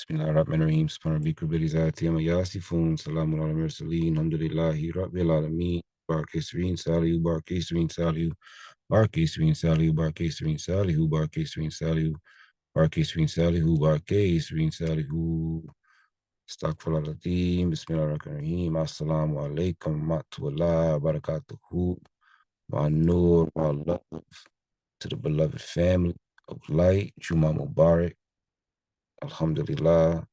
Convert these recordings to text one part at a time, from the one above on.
Bismillahirrahmanirrahim. Subhanallah, Bilizati, Yasifun, Salamun ala Mursaleen, Alhamdulillahi, Rabbil Alameen, Barkisreen, Salihu, Barkisreen, Salihu, Barkisreen, Salihu, Barkisreen, Salihu, Barkisreen, Salihu, Barkisreen, Salihu, Barkisreen, Salihu, Astaghfirullah Ladim, Bismillahirrahmanirrahim, Assalamu alaikum, Matullah, Barakatuhu, my nur, my love to the beloved family of light, Juma Mubarak, Alhamdulillah.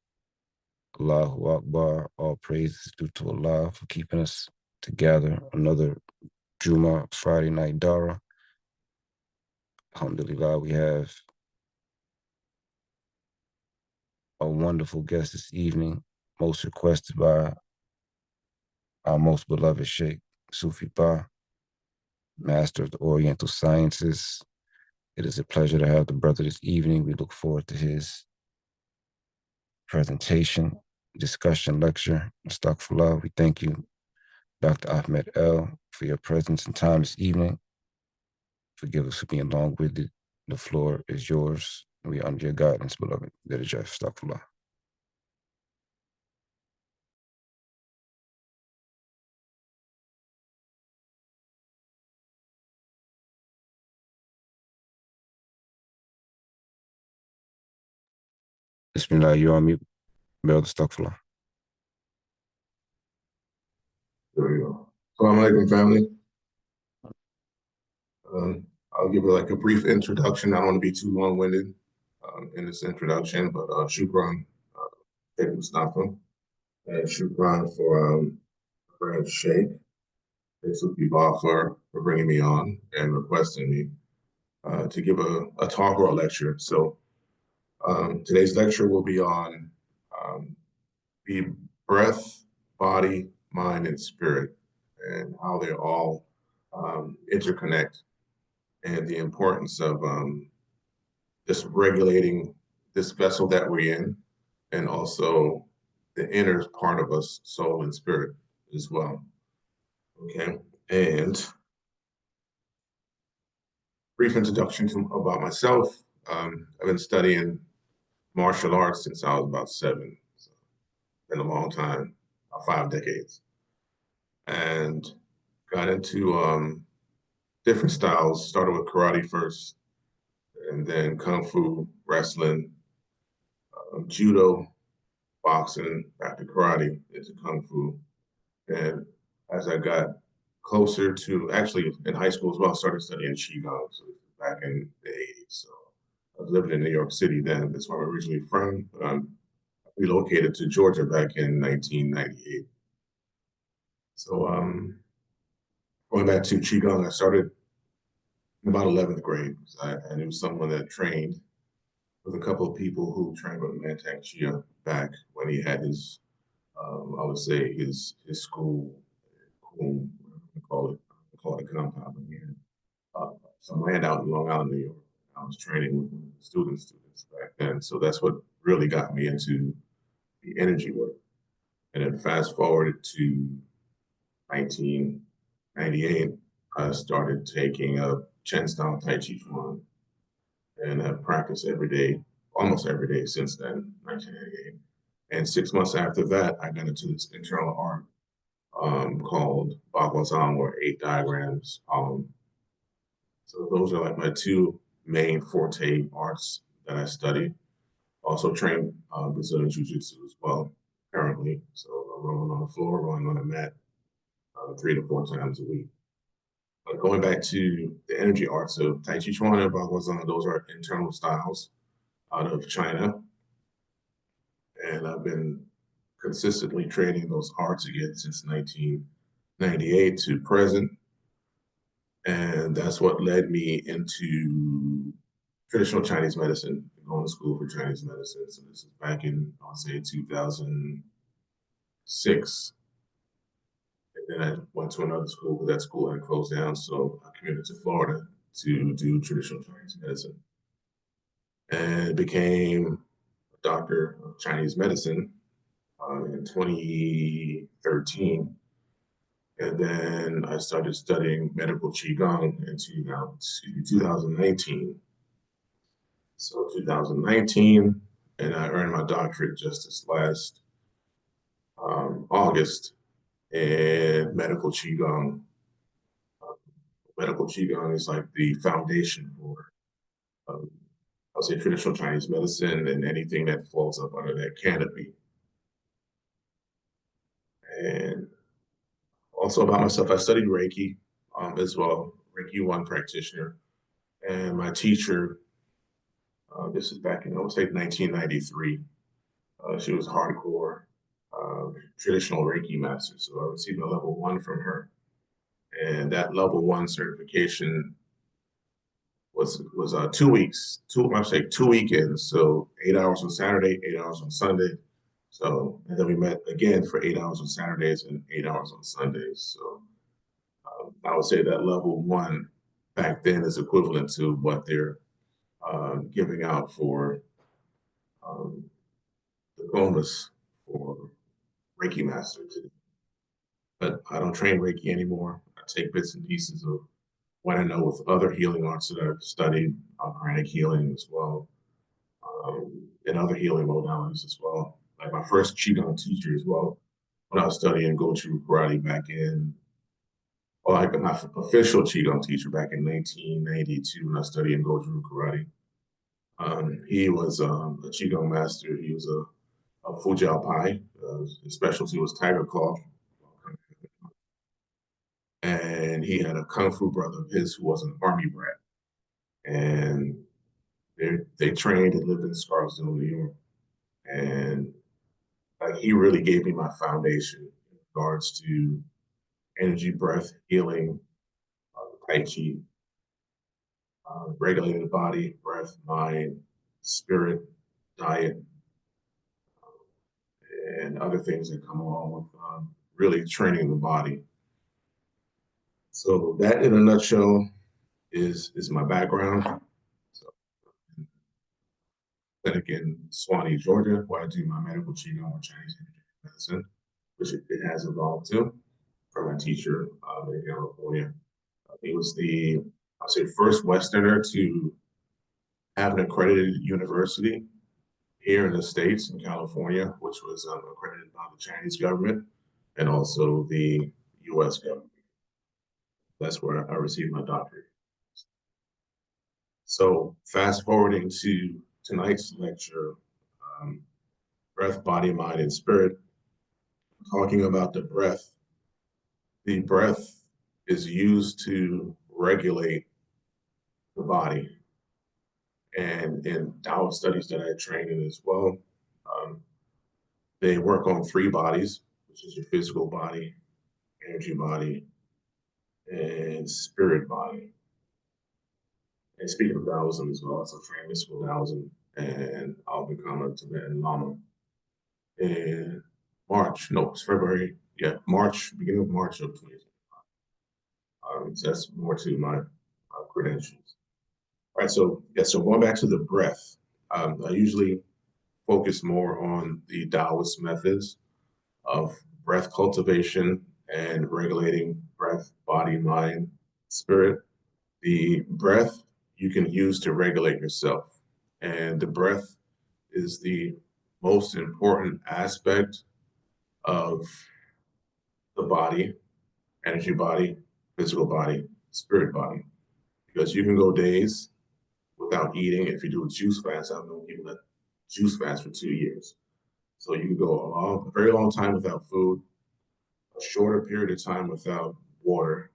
Allahu Akbar, all praises due to Allah for keeping us together. Another Juma, Friday night Darrah. Alhamdulillah, we have a wonderful guest this evening, most requested by our most beloved Sheikh Sufi Ba, master of the Oriental Sciences. It is a pleasure to have the brother this evening. We look forward to his presentation, discussion, lecture. Astaghfirullah. We thank you, Dr. Ahmad L., for your presence and time this evening. Forgive us for being long-winded. The floor is yours. We are under your guidance, beloved. Dietary, astaghfirullah. Bismillah, you're on mute. Brother, astaghfirullah. There we go. Assalamu alaikum, family. I'll give like a brief introduction. I don't want to be too long-winded in this introduction, but shukran, Sheikh Mustafa, and shukran for Brad Sheikh, Sufi Ba for bringing me on and requesting me to give a talk or a lecture. So today's lecture will be on the breath, body, mind, and spirit, and how they all interconnect, and the importance of just regulating this vessel that we're in, and also the inner part of us, soul and spirit as well. Okay, and brief introduction about myself. I've been studying martial arts since I was about 7. So been a long time, about 5 decades, and got into different styles. Started with karate first, and then kung fu, wrestling, judo, boxing, back to karate, into kung fu. And as I got closer to, actually in high school as well, I started studying qigong, so back in the 80s. So I was living in New York City then. That's where I'm originally from. But I relocated to Georgia back in 1998. So going back to qigong, I started in about 11th grade. I knew someone that trained with a couple of people who trained with Mantak Chia back when he had his, I would say his school, call it a compound. But he had some land out in Long Island, New York. I was training with students back then, so that's what really got me into the energy work. And then fast forwarded to 1998, I started taking a Chen style Tai Chi Chuan, and I've practiced every day, almost every day since then, 1998. And 6 months after that, I got into this internal art called Bagwazang, or 8 diagrams. So those are like my 2 main forte arts that I study. Also train Brazilian Jiu-Jitsu as well, currently. So I'm rolling on the floor, rolling on a mat 3 to 4 times a week. But going back to the energy arts of Tai Chi Chuan and Bagwazang, those are internal styles out of China. And I've been consistently training those arts again since 1998 to present. And that's what led me into traditional Chinese medicine, going to school for Chinese medicine. So this is back in, I'll say 2006. And then I went to another school, but that school had closed down. So I commuted to Florida to do traditional Chinese medicine, and became a doctor of Chinese medicine in 2013. And then I started studying medical Qigong in 2019. So 2019, and I earned my doctorate just this last August in medical qigong. Uh, Medical qigong is like the foundation for, um, I'll say, traditional Chinese medicine and anything that falls up under that canopy. And also about myself, I studied Reiki as well, Reiki 1 practitioner. And my teacher, this is back in, I would say, 1993. She was hardcore traditional Reiki master. So I received a level 1 from her. And that level 1 certification was 2 weeks, I say 2 weekends. So 8 hours on Saturday, 8 hours on Sunday. So, and then we met again for 8 hours on Saturdays and 8 hours on Sundays. So I would say that level 1 back then is equivalent to what they're giving out for um, diplomas for Reiki Master today. But I don't train Reiki anymore. I take bits and pieces of what I know with other healing arts that I've studied, pranic healing as well, and other healing modalities as well. Like my first Qigong teacher as well, when I was studying Goju Karate back in, well, like my official Qigong teacher back in 1992 when I was studying Goju Karate. He was a Qigong master. He was a Fujiao Pai. His specialty was Tiger Claw. And he had a Kung Fu brother of his who was an Army brat. And they trained and lived in Scarsdale, New York. And like he really gave me my foundation in regards to energy, breath, healing, Tai Chi, regulating the body, breath, mind, spirit, diet, and other things that come along with really training the body. So that, in a nutshell, is my background. So, clinic in Swanee, Georgia, where I do my medical Qigong or Chinese medicine, which it has evolved to from my teacher in California. He was the, I'll say, first Westerner to have an accredited university here in the States, in California, which was accredited by the Chinese government and also the US government. That's where I received my doctorate. So fast forwarding to tonight's lecture, um, breath, body, mind, and spirit, talking about the breath. The breath is used to regulate the body. And in Taoist studies that I trained in as well, um, they work on 3 bodies, which is your physical body, energy body, and spirit body. And speaking of Taoism as well, it's a trained mystical Taoism, and I'll become a Tibetan Lama in March. No, it's February. Yeah, March, beginning of March of 2025. So that's more to my credentials. All right, so yeah, so going back to the breath, I usually focus more on the Taoist methods of breath cultivation and regulating breath, body, mind, spirit. The breath you can use to regulate yourself. And the breath is the most important aspect of the body, energy body, physical body, spirit body. Because you can go days without eating. If you do a juice fast, I've known people that juice fast for 2 years. So you can go a very long time without food, a shorter period of time without water.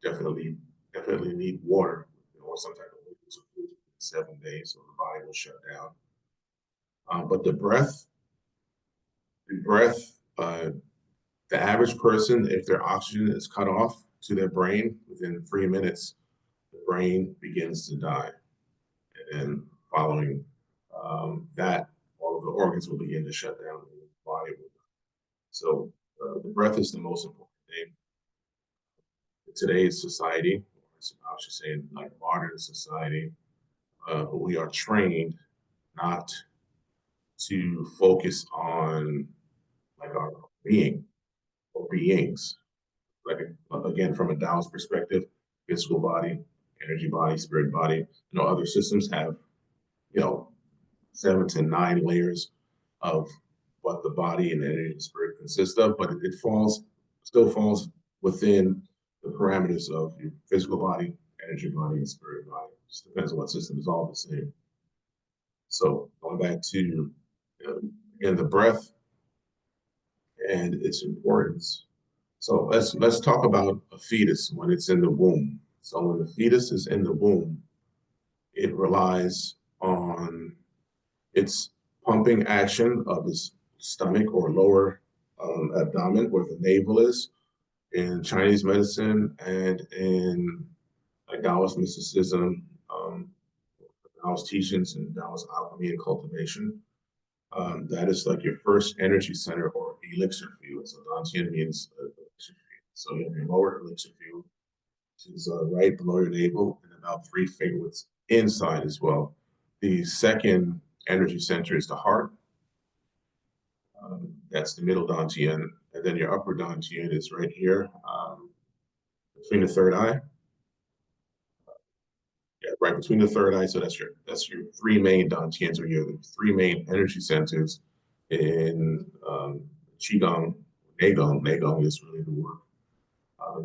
Definitely need water or some type of liquids or food in 7 days, or the body will shut down. But the breath, the average person, if their oxygen is cut off to their brain within 3 minutes, the brain begins to die. And then following that, all of the organs will begin to shut down and the body will die. So the breath is the most important thing in today's society. I should say, in like modern society, we are trained not to focus on like our being or beings. Like again, from a Taoist perspective, physical body, energy body, spirit body. Other systems have, you know, 7 to 9 layers of what the body and energy and spirit consist of, but it still falls within the parameters of your physical body, energy body, and spirit body. It just depends on what system is all the same. So going back to again the breath and its importance. So let's talk about a fetus when it's in the womb. So when the fetus is in the womb, it relies on its pumping action of its stomach or lower abdomen, where the navel is, in Chinese medicine and in like Taoist mysticism, Taoist teachings, and Taoist alchemy and cultivation. That is like your first energy center or elixir field. So Dantian means elixir field. So you have your lower elixir field, which is right below your navel and about 3 fingerlets inside as well. The second energy center is the heart. That's the middle Dantian. And then your upper Dantian is right here between the third eye. Yeah, right between the third eye. So that's your 3 main dantians, or your 3 main energy centers in qigong, neigong. Neigong is really the word,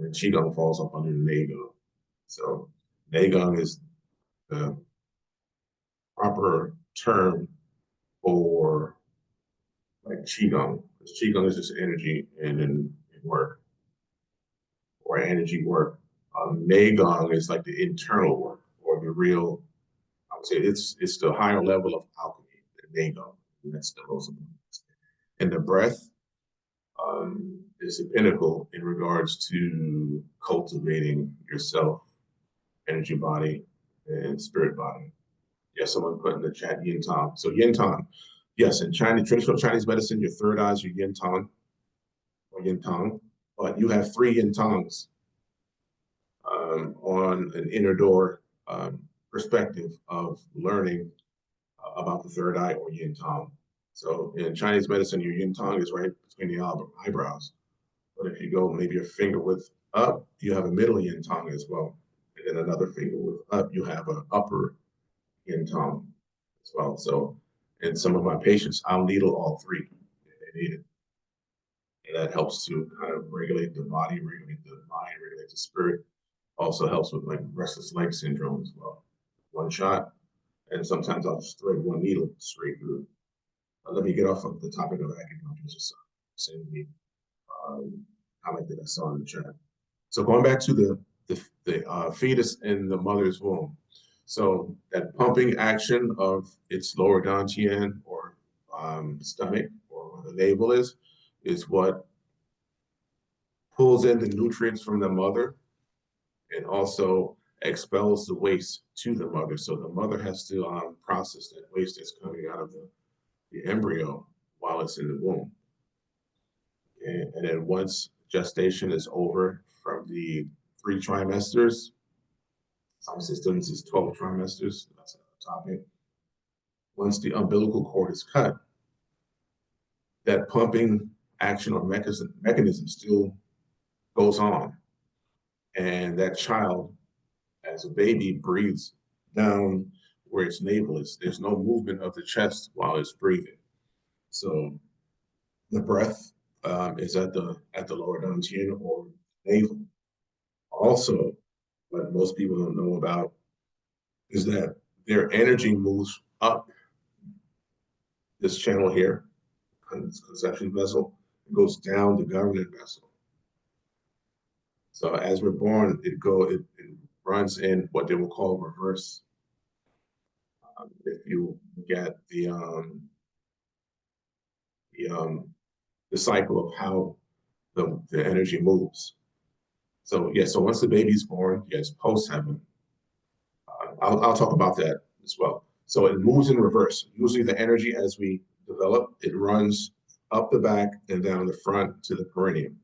and qigong falls up under neigong. So neigong is the proper term for like qigong, because qigong is just energy and in work or energy work. Neigong is like the internal work or the real. I would say it's the higher level of alchemy that they go. And that's the most important. And the breath is the pinnacle in regards to cultivating yourself, energy body, and spirit body. Yes, someone put in the chat yin tong. So yin tong, yes, in traditional Chinese medicine, your third eye is your yin tong or yin tong, but you have 3 yin tongs on an inner door perspective of learning about the third eye or yin tong. So in Chinese medicine, your yin tong is right between the eyebrows. But if you go maybe a finger width up, you have a middle yin tong as well. And then another finger width up, you have an upper yin tong as well. So in some of my patients, I'll needle all 3 if they need it. And that helps to kind of regulate the body, regulate the mind, regulate the spirit. Also helps with like restless leg syndrome as well. One shot, and sometimes I'll just thread 1 needle straight through. Let me get off of the topic of acupuncture. Just saying the comment that I saw in the chat. So going back to the fetus in the mother's womb. So that pumping action of its lower dantian or stomach or where the navel is what pulls in the nutrients from the mother and also expels the waste to the mother. So the mother has to process that waste that's coming out of the embryo while it's in the womb. And then once gestation is over from the 3 trimesters, some systems is 12 trimesters, that's another topic. Once the umbilical cord is cut, that pumping action or mechanism still goes on. And that child, as a baby, breathes down where its navel is. There's no movement of the chest while it's breathing. So the breath is at the lower dantian or navel. Also, what most people don't know about is that their energy moves up this channel here, conception vessel, it goes down the government vessel. So as we're born, it runs in what they will call reverse. If you get the cycle of how the energy moves. So yeah, so once the baby's born, yes, post heaven. I'll talk about that as well. So it moves in reverse. Usually the energy as we develop, it runs up the back and down the front to the perineum.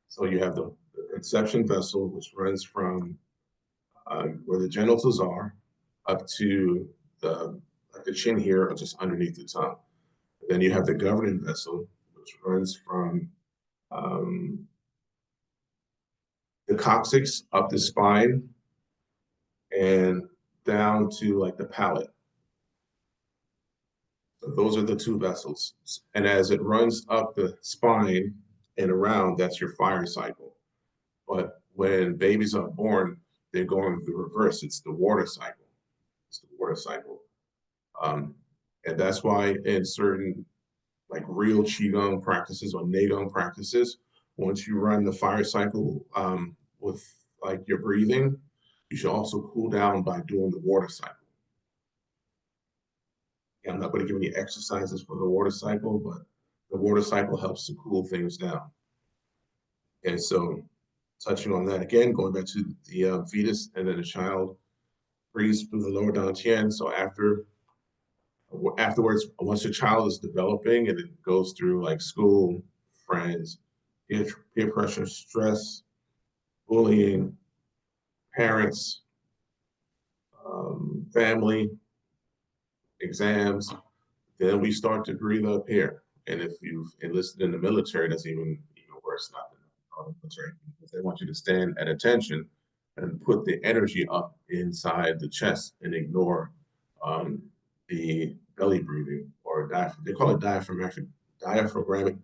So you have the conception vessel, which runs from where the genitals are up to the chin here, or just underneath the tongue. Then you have the governing vessel, which runs from the coccyx up the spine and down to like the palate. Those are the two vessels. And as it runs up the spine and around, that's your fire cycle. But when babies are born, they're going the reverse. It's the water cycle. It's the water cycle. Um, and that's why in certain like real Qigong practices or Neigong practices, once you run the fire cycle with like your breathing, you should also cool down by doing the water cycle. I'm not going to give any exercises for the water cycle, but the water cycle helps to cool things down. And so, touching on that again, going back to the fetus and then the child breathes through the lower dantian. So afterwards, once the child is developing and it goes through like school, friends, peer pressure, stress, bullying, parents, family, exams, then we start to breathe up here. And if you've enlisted in the military, that's even worse, not the military, because they want you to stand at attention and put the energy up inside the chest and ignore um, the belly breathing or they call it diaphragmatic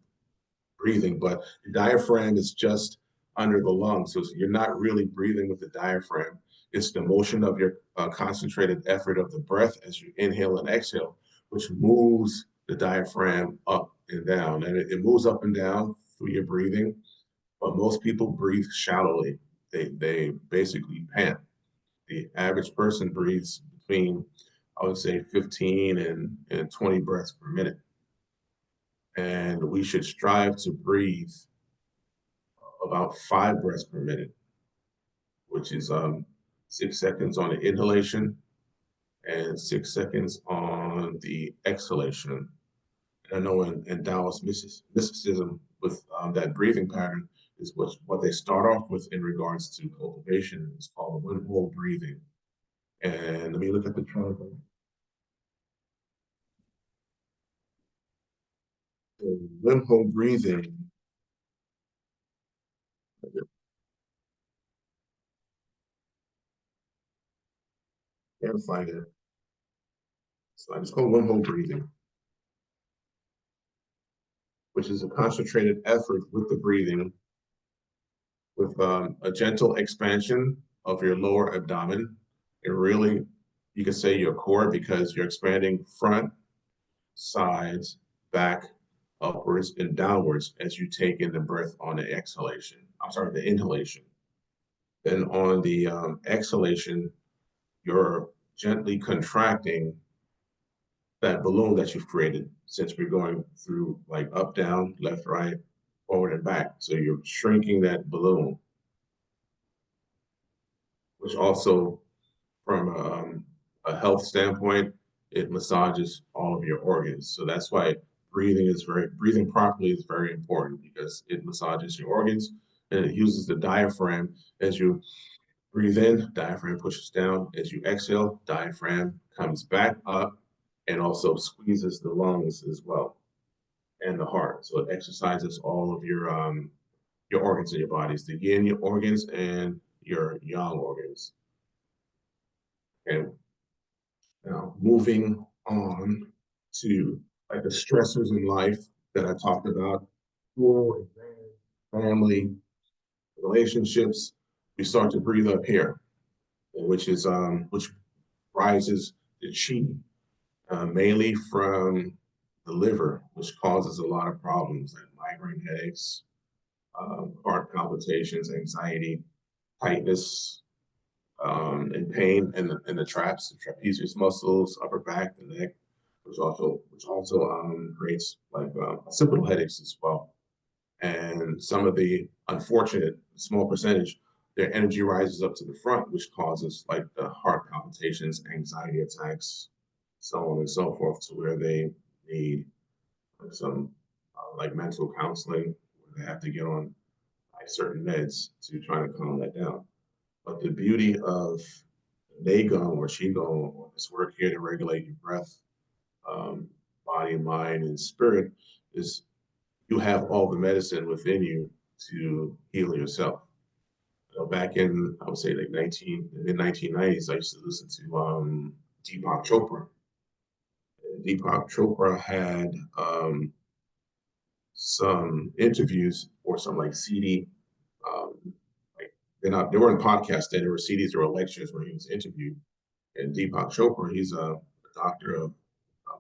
breathing, but the diaphragm is just under the lungs. So you're not really breathing with the diaphragm. It's the motion of your concentrated effort of the breath as you inhale and exhale, which moves the diaphragm up and down. And it moves up and down through your breathing, but most people breathe shallowly. They basically pant. The average person breathes between, I would say, 15 and 20 breaths per minute. And we should strive to breathe about 5 breaths per minute, which is 6 seconds on the inhalation and 6 seconds on the exhalation. And I know in Taoist mysticism, with that breathing pattern, is what they start off with in regards to cultivation. It's called one whole breathing. And let me look at the chart. So one whole breathing. Can't find it. So it's called one whole breathing, which is a concentrated effort with the breathing with a gentle expansion of your lower abdomen. And really, you can say your core because you're expanding front, sides, back, upwards, and downwards as you take in the breath on the exhalation. I'm sorry, the inhalation. Then on the exhalation, you're gently contracting that balloon that you've created since we're going through like up, down, left, right, forward, and back. So you're shrinking that balloon, which also from a health standpoint, it massages all of your organs. So that's why breathing properly is very important because it massages your organs and it uses the diaphragm as you breathe in, diaphragm pushes down. As you exhale, diaphragm comes back up and also squeezes the lungs as well and the heart. So it exercises all of your organs in your bodies, the yin organs and your yang organs. And now, moving on to like the stressors in life that I talked about, school, family, relationships, we start to breathe up here, which rises the chi, mainly from the liver, which causes a lot of problems like migraine headaches, heart palpitations, anxiety, tightness, and pain in the traps, the trapezius muscles, upper back, the neck, which also creates like occipital headaches as well. And some of the unfortunate small percentage, their energy rises up to the front, which causes like the heart palpitations, anxiety attacks, so on and so forth, to where they need some like mental counseling, where they have to get on like certain meds to try to calm that down. But the beauty of Neigong or Qigong, or this work here to regulate your breath, um, body, mind, and spirit, is you have all the medicine within you to heal yourself. Back in, I would say, like mid 1990s, I used to listen to Deepak Chopra. Deepak Chopra had some interviews or some like CD, um, like they weren't podcasts then, there were CDs, there were lectures where he was interviewed. And Deepak Chopra, he's a doctor of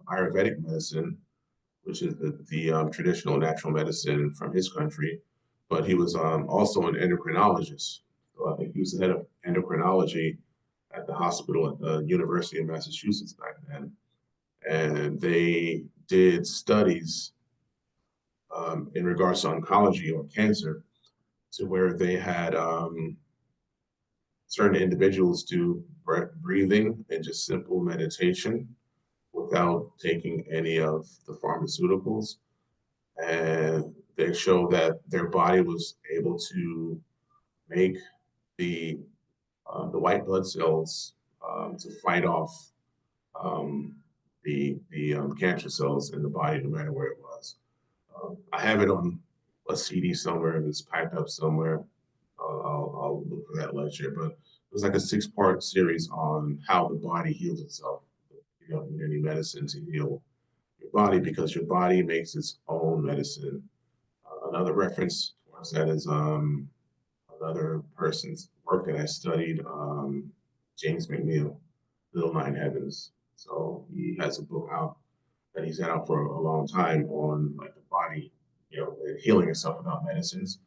Ayurvedic medicine, which is the traditional natural medicine from his country, but he was also an endocrinologist. So I think he was the head of endocrinology at the hospital at the University of Massachusetts back then. And they did studies in regards to oncology or cancer, to where they had certain individuals do breathing and just simple meditation without taking any of the pharmaceuticals. And they show that their body was able to make the white blood cells to fight off um, the cancer cells in the body, no matter where it was. I have it on a CD somewhere, and it's piped up somewhere. I'll look for that lecture, but it was like a six-part series on how the body heals itself. You don't need any medicine to heal your body because your body makes its own medicine. Another reference towards that is another person's work that I studied, James McNeil, Little Nine Heavens. So he has a book out that he's had out for a long time on like the body, and healing itself without medicines.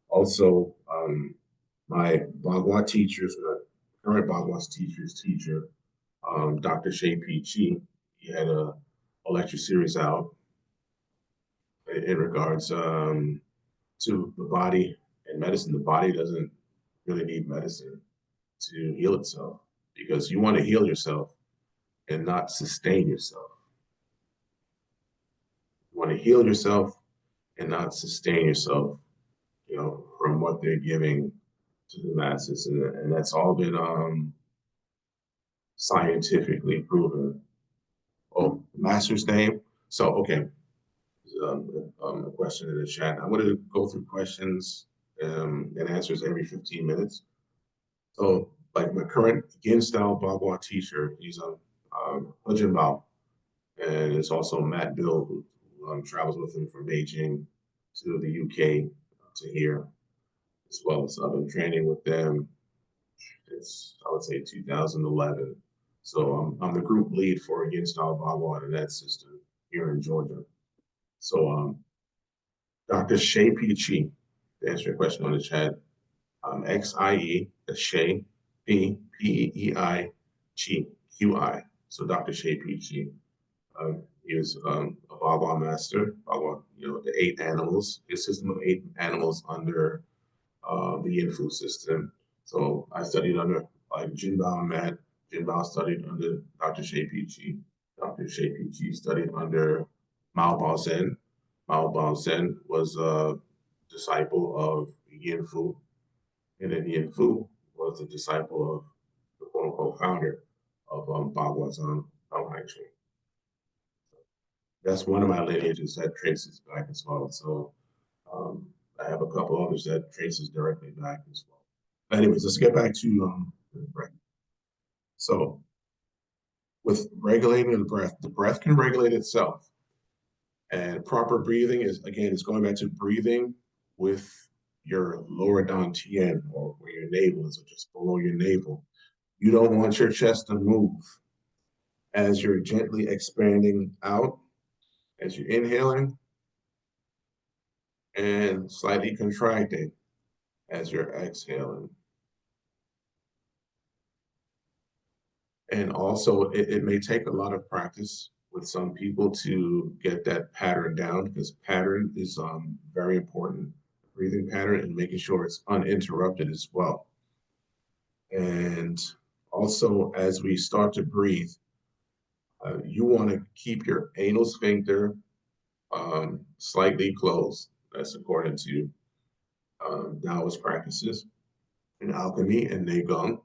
Also, my Bagua teachers, the current Bagua teacher's teacher, Dr. Shay P. Chi, he had a lecture series out in regards to the body and medicine. The body doesn't really need medicine to heal itself because you want to heal yourself and not sustain yourself. You want to heal yourself and not sustain yourself, from what they're giving to the masses. And that's all been scientifically proven. Oh, master's name. So, okay, a question in the chat. I'm going to go through questions and answers every 15 minutes. So, like my current Yin style Bagua teacher, he's a Hujin Bao, and it's also Matt Bill who travels with him from Beijing to the UK to here as well. So I've been training with them. It's I would say 2011. So I'm the group lead for Yin style Bagua and that system here in Georgia. So Dr. Shay Chi, to answer your question on the chat, XIE, that's Shay, P-E-E-I, Chi, Q-I. So Dr. Shay Chi. He was a Bagua master, Bagua, the 8 animals, his system of 8 animals under the Yin Fu system. So I studied under like Jinbao and Matt. Jinbao studied under Dr. Shay Chi. Dr. Shay Chi studied under Mao Bao Zen. Mao Bao Zen was a disciple of Yin Fu, and then Yin Fu was a disciple of the quote unquote founder of Bagua Zhang Bao Hai Ching. That's one of my lineages that traces back as well. So I have a couple others that traces directly back as well. Anyways, let's get back to the breath. So with regulating the breath can regulate itself. And proper breathing is going back to breathing with your lower dantian, or where your navel is, or just below your navel. You don't want your chest to move as you're gently expanding out, as you're inhaling, and slightly contracting as you're exhaling. And also, it may take a lot of practice with some people to get that pattern down, because pattern is very important, breathing pattern, and making sure it's uninterrupted as well. And also, as we start to breathe, you want to keep your anal sphincter slightly closed. That's according to Taoist practices in alchemy and Neigong.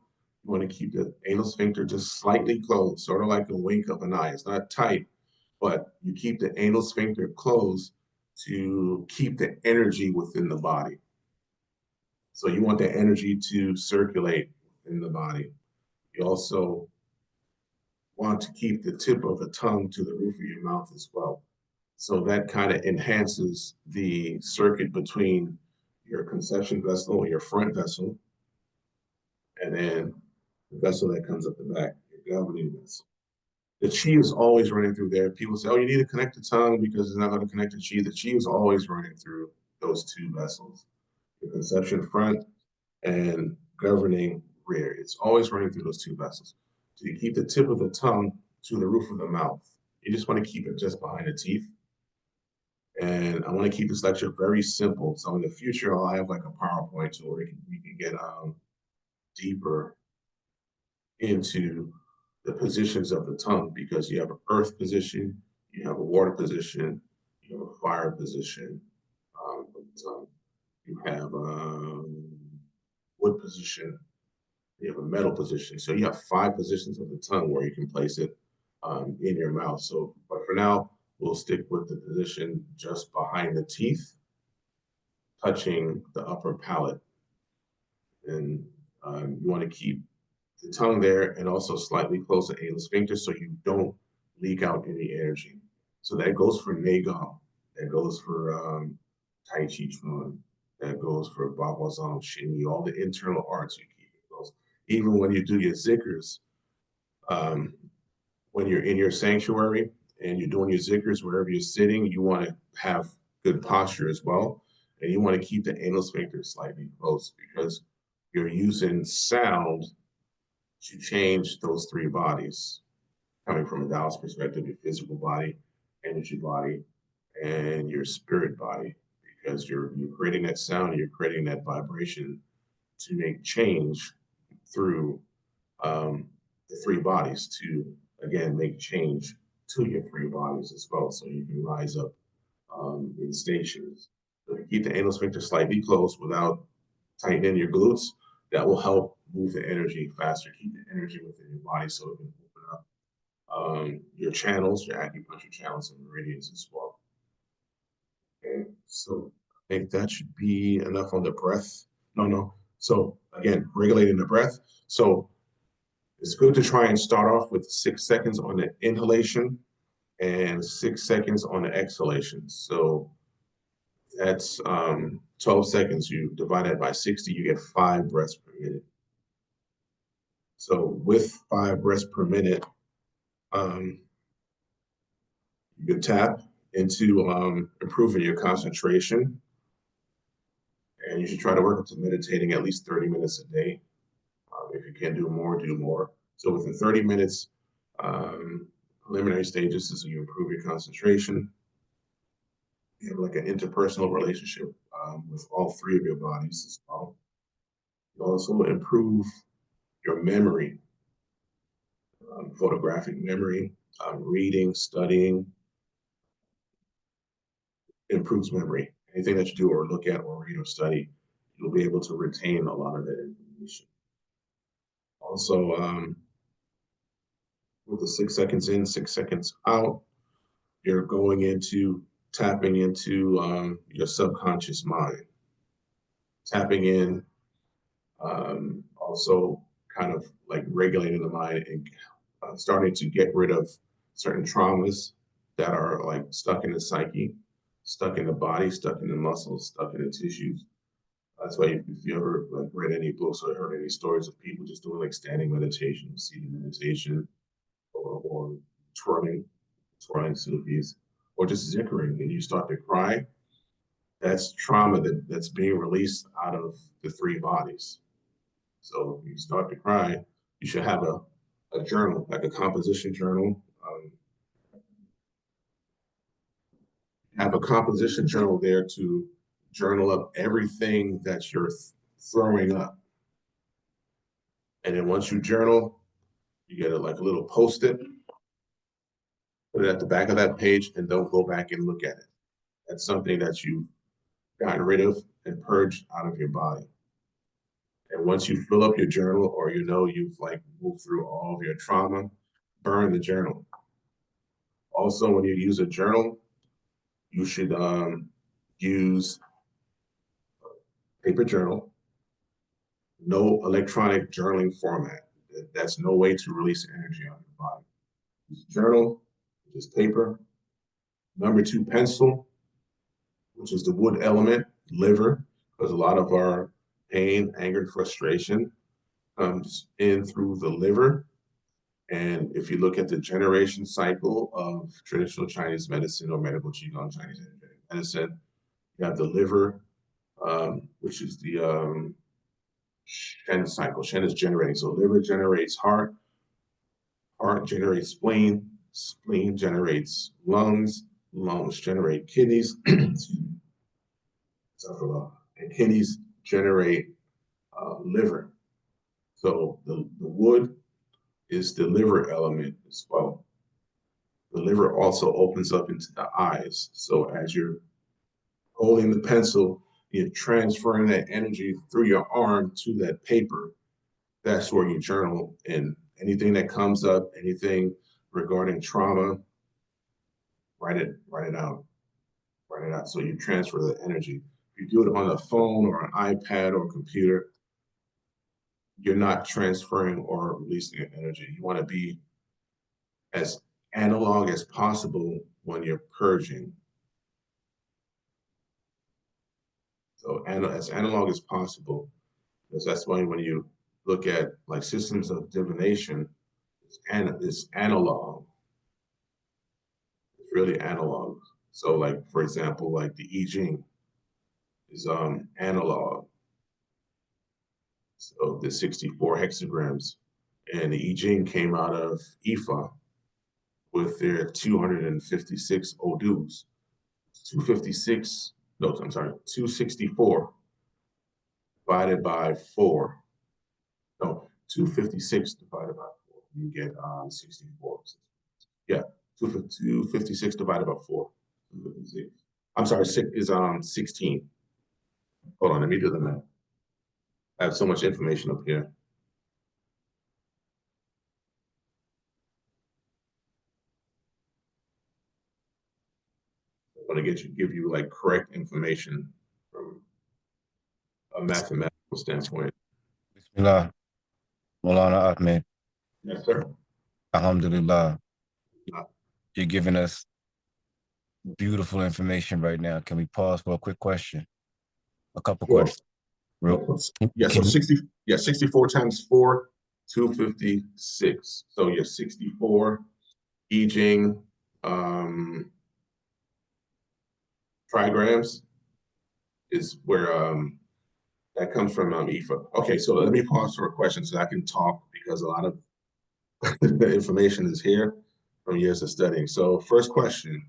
You want to keep the anal sphincter just slightly closed, sort of like a wink of an eye. It's not tight, but you keep the anal sphincter closed to keep the energy within the body. So you want the energy to circulate in the body. You also want to keep the tip of the tongue to the roof of your mouth as well. So that kind of enhances the circuit between your conception vessel, your front vessel, and then the vessel that comes up the back, your governing vessel. The chi is always running through there. People say, oh, you need to connect the tongue because it's not going to connect the chi. The chi is always running through those two vessels, the conception front and governing rear. It's always running through those two vessels. So you keep the tip of the tongue to the roof of the mouth. You just want to keep it just behind the teeth. And I want to keep this lecture very simple. So in the future, I'll have like a PowerPoint to where we can get deeper into the positions of the tongue because you have an earth position, you have a water position, you have a fire position of the tongue, you have a wood position, you have a metal position. So you have 5 positions of the tongue where you can place it in your mouth. So, but for now, we'll stick with the position just behind the teeth, touching the upper palate. And you want to keep the tongue there and also slightly close the anal sphincter so you don't leak out any energy. So that goes for Nagam, that goes for Tai Chi Chuan, that goes for Babazang, Shinyi, all the internal arts you keep it close. Even when you do your zikrs, um, when you're in your sanctuary and you're doing your zikrs, wherever you're sitting, you want to have good posture as well. And you want to keep the anal sphincter slightly close because you're using sound to change those 3 bodies, coming from a Taoist perspective, your physical body, energy body, and your spirit body, because you're creating that sound, you're creating that vibration to make change through the 3 bodies to, again, make change to your 3 bodies as well. So you can rise up in stations. So if you keep the anal sphincter slightly closed without tightening your glutes, that will help move the energy faster, keep the energy within your body so it can open up your channels, your acupuncture channels and meridians as well. Okay, so I think that should be enough on the breath. No. So again, regulating the breath. So it's good to try and start off with 6 seconds on the inhalation and 6 seconds on the exhalation. So that's 12 seconds. You divide that by 60, you get 5 breaths per minute. So with 5 breaths per minute, um, you can tap into improving your concentration. And you should try to work up to meditating at least 30 minutes a day. If you can do more, do more. So within 30 minutes, preliminary stages is you improve your concentration. You have like an interpersonal relationship with all 3 of your bodies as well. You also improve your memory, photographic memory, reading, studying, improves memory. Anything that you do or look at or read or study, you'll be able to retain a lot of that information. Also, with the 6 seconds in, 6 seconds out, you're going into tapping into your subconscious mind, tapping in, also kind of like regulating the mind and starting to get rid of certain traumas that are like stuck in the psyche, stuck in the body, stuck in the muscles, stuck in the tissues. That's why if you ever like read any books or heard any stories of people just doing like standing meditation, seated meditation, or twirling, twirling Sufis, or just zikkering, and you start to cry, that's trauma that's being released out of the 3 bodies. So if you start to cry, you should have a journal, like a composition journal. Have a composition journal there to journal up everything that you're throwing up. And then once you journal, you get like a little post-it, put it at the back of that page, and don't go back and look at it. That's something that you've gotten rid of and purged out of your body. And once you fill up your journal or you know you've like moved through all of your trauma, burn the journal. Also, when you use a journal, you should use paper journal, no electronic journaling format. That's no way to release energy out of your body. journal, which is paper. Number 2, pencil, which is the wood element, liver, because a lot of our pain, anger, and frustration comes in through the liver. And if you look at the generation cycle of traditional Chinese medicine or medical Qigong Chinese medicine, you have the liver, which is the Shen cycle. Shen is generating. So liver generates heart, heart generates spleen, spleen generates lungs, lungs generate kidneys, and kidneys generate liver. So the wood is the liver element as well. The liver also opens up into the eyes. So as you're holding the pencil, you're transferring that energy through your arm to that paper. That's where you journal. And anything that comes up, anything regarding trauma, write it out. Write it out. So you transfer the energy. If you do it on a phone or an iPad or a computer, you're not transferring or releasing your energy. You want to be as analog as possible when you're purging. So as analog as possible, because that's why when you look at like systems of divination, it's analog. It's really analog. So like, for example, like the I Ching is analog. So the 64 hexagrams, and the I Ching came out of Ifa with their 256 odus. 256, no, I'm sorry, 264 divided by 4. No, 256 divided by 4. You get 64. Yeah, 256 divided by 4. 256. I'm sorry, is 16. Hold on, let me do the math. I have so much information up here. I want to give you like correct information from a mathematical standpoint. Bismillah, Maulana Ahmed. Yes, sir. Alhamdulillah. Uh, You're giving us beautiful information right now. Can we pause for a quick question? A couple Sure. questions. Real, Yeah, so can 64 times 4, 256. So you're 64. I Ching, trigrams is where that comes from Ifa. Okay, so let me pause for a question so I can talk because a lot of the information is here from years of studying. So first question.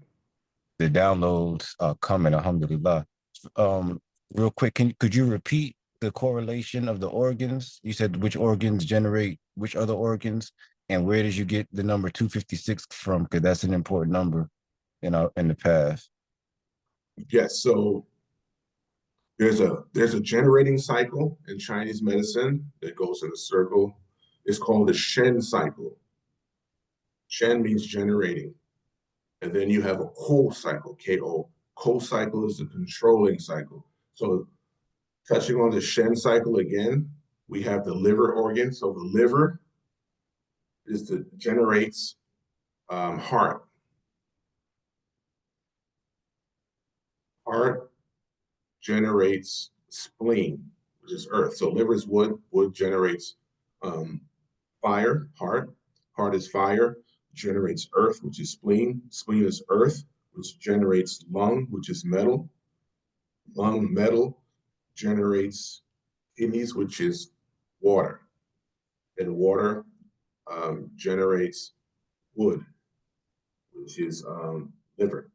the downloads are coming, alhamdulillah. Um, Real quick, could you repeat the correlation of the organs? You said which organs generate which other organs, and where did you get the number 256 from? Because that's an important number in the past. Yes, so there's a generating cycle in Chinese medicine that goes in a circle. It's called the Shen cycle. Shen means generating. And then you have a Ko cycle, Ko. Ko cycle is the controlling cycle. So touching on the Shen cycle again, we have the liver organ. So the liver generates heart. Heart generates spleen, which is earth. So liver is wood. Wood generates um, fire. Heart is fire. Generates earth, which is spleen. Spleen is earth, which generates lung, which is metal. Lung metal generates kidneys, which is water, and water generates wood, which is liver.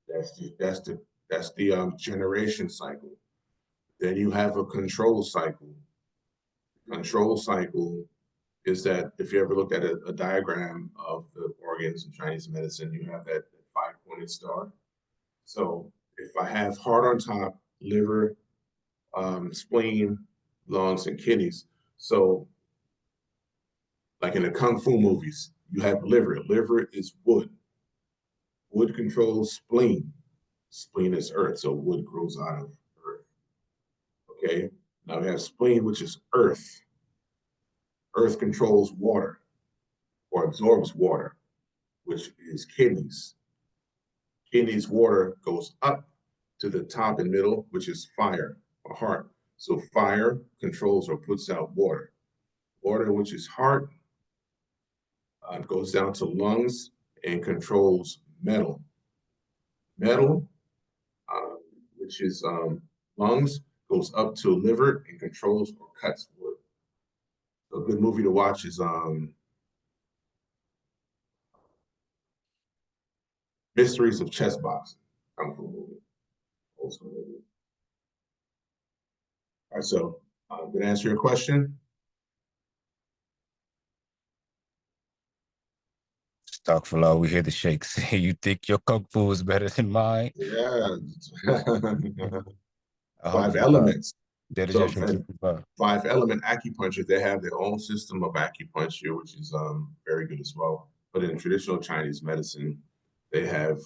That's the generation cycle. Then you have a control cycle. Control cycle is that if you ever look at a diagram of the organs in Chinese medicine, you have that five-pointed star. So if I have heart on top, liver, spleen, lungs, and kidneys. So like in the Kung Fu movies, you have liver. Liver is wood. Wood controls spleen. Spleen is earth, so wood grows out of earth. Okay. Now we have spleen, which is earth. Earth controls water or absorbs water. which is kidneys. Kidneys water goes up to the top and middle, which is fire or heart. So fire controls or puts out water. Water, which is heart, goes down to lungs and controls metal. Metal, uh, which is lungs, goes up to liver and controls or cuts wood. So a good movie to watch is Mysteries of Chess Boxing. Kung Fu movie, old school movie. All right, so did I answer your question? Astaghfirullah, we hear the sheikh say, you think your kung fu is better than mine? Yeah. Five Alhamdulillah. elements. That is So your five element acupuncture, they have their own system of acupuncture, which is very good as well. But in traditional Chinese medicine, they have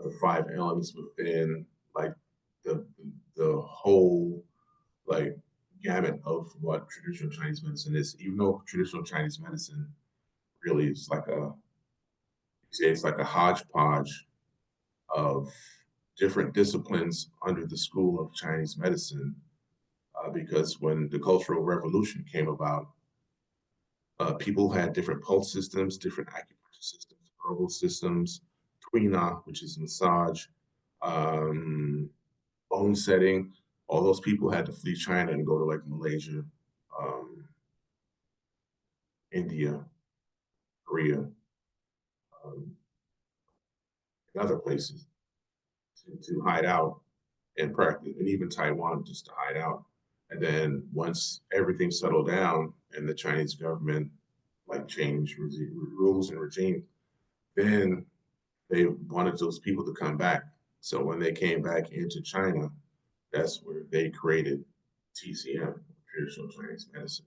the five elements within like the the whole like gamut of what traditional Chinese medicine is. Even though traditional Chinese medicine really is like it's like a hodgepodge of different disciplines under the school of Chinese medicine. Because when the Cultural Revolution came about, people had different pulse systems, different acupuncture systems, herbal systems, tuina, which is massage, um, bone setting. All those people had to flee China and go to like Malaysia, um, India, Korea, um, and other places to hide out and practice, and even Taiwan just to hide out. And then once everything settled down and the Chinese government like changed rules and regime, then they wanted those people to come back. So when they came back into China, that's where they created TCM, traditional Chinese medicine.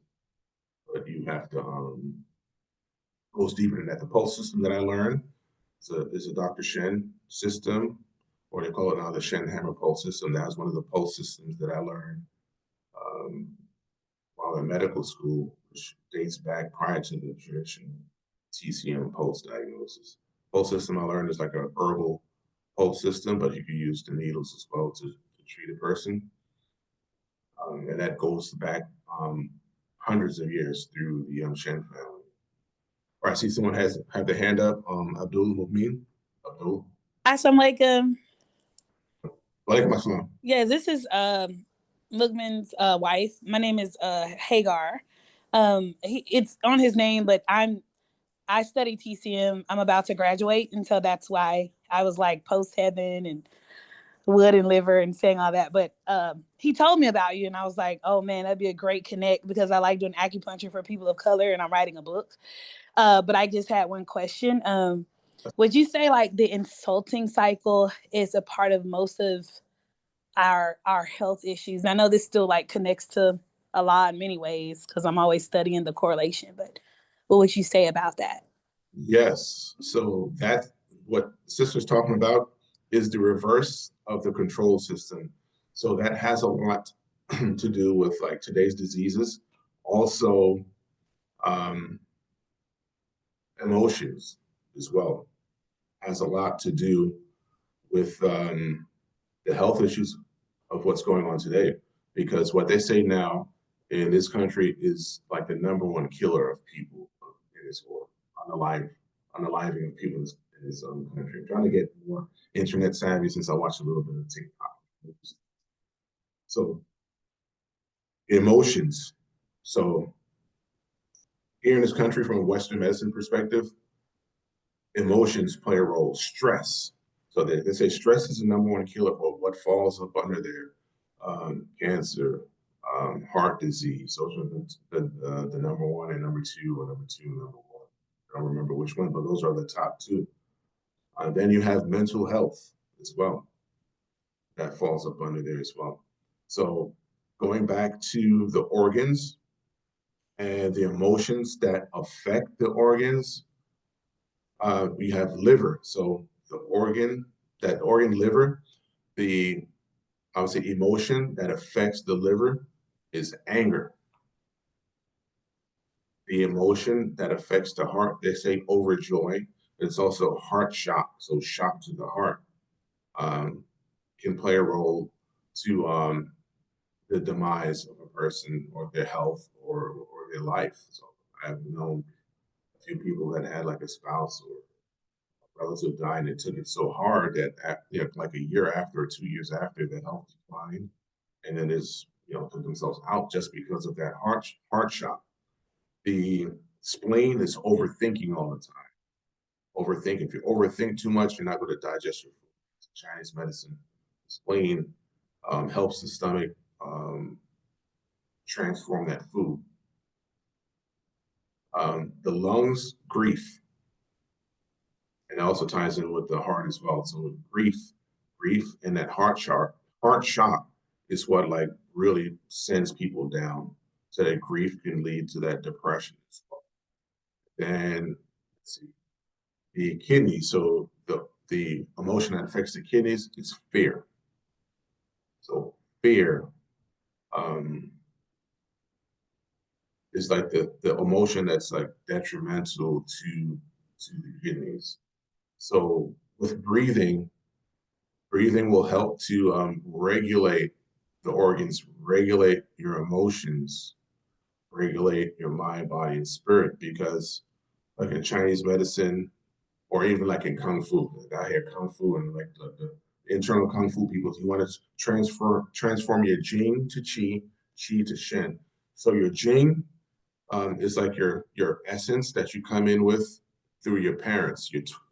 But you have to go deeper than that. The pulse system that I learned is a Dr. Shen system, or they call it now the Shen Hammer pulse system. That was one of the pulse systems that I learned um, while in medical school, which dates back prior to the traditional TCM pulse diagnosis. Pulse system I learned is like a herbal pulse system, but you can use the needles as well to treat a person. And that goes back hundreds of years through the Shen family. All right, I see someone has have their hand up. Abdul Mumin. Abdul. Assalamualaikum. Walaikum assalam. Yeah, this is Mugman's wife. My name is Hagar. It's on his name, but I study TCM. I'm about to graduate, and so that's why I was like post heaven and wood and liver and saying all that. But he told me about you, and I was like, oh man, that'd be a great connect because I like doing acupuncture for people of color, and I'm writing a book. But I just had one question. Would you say like the insulting cycle is a part of most of our health issues? I know this still like connects to a lot in many ways because I'm always studying the correlation, but what would you say about that? Yes. So that what sister's talking about is the reverse of the control system. So that has a lot to do with like today's diseases. Also, um, emotions as well has a lot to do with the health issues of what's going on today. Because what they say now in this country is like the number one killer of people in this world, unaliving of people in this country. I'm trying to get more internet savvy since I watch a little bit of TikTok. So emotions. So here in this country, from a Western medicine perspective, emotions play a role. Stress. So they say stress is the number one killer for what falls up under there. Cancer, heart disease. Those are the number one and number two, or number two, number one. I don't remember which one, but those are the top two. Then you have mental health as well. That falls up under there as well. So going back to the organs and the emotions that affect the organs, we have liver. So the organ, that organ liver, the I would say emotion that affects the liver is anger. The emotion that affects the heart, they say overjoy. It's also heart shock. So shock to the heart can play a role to the demise of a person or their health or their life. So I've known a few people that had like a spouse or a relative died, and it took it so hard that like a year after or 2 years after, the health declined, and then took themselves out just because of that heart shock. The spleen is overthinking all the time. Overthinking. If you overthink too much, you're not going to digest your food. Chinese medicine, spleen helps the stomach transform that food. The lungs, grief, and it also ties in with the heart as well. So grief, and that heart shock is what like really sends people down. So that grief can lead to that depression as well. Then let's see, the kidneys. So the emotion that affects the kidneys is fear. So fear is like the emotion that's like detrimental to the kidneys. So with breathing will help to regulate the organs, regulate your emotions, regulate your mind, body, and spirit. Because like in Chinese medicine, or even like in Kung Fu, like I hear Kung Fu and like the internal Kung Fu people, you want to transform your Jing to Qi, Qi to Shen. So your Jing is like your essence that you come in with through your parents.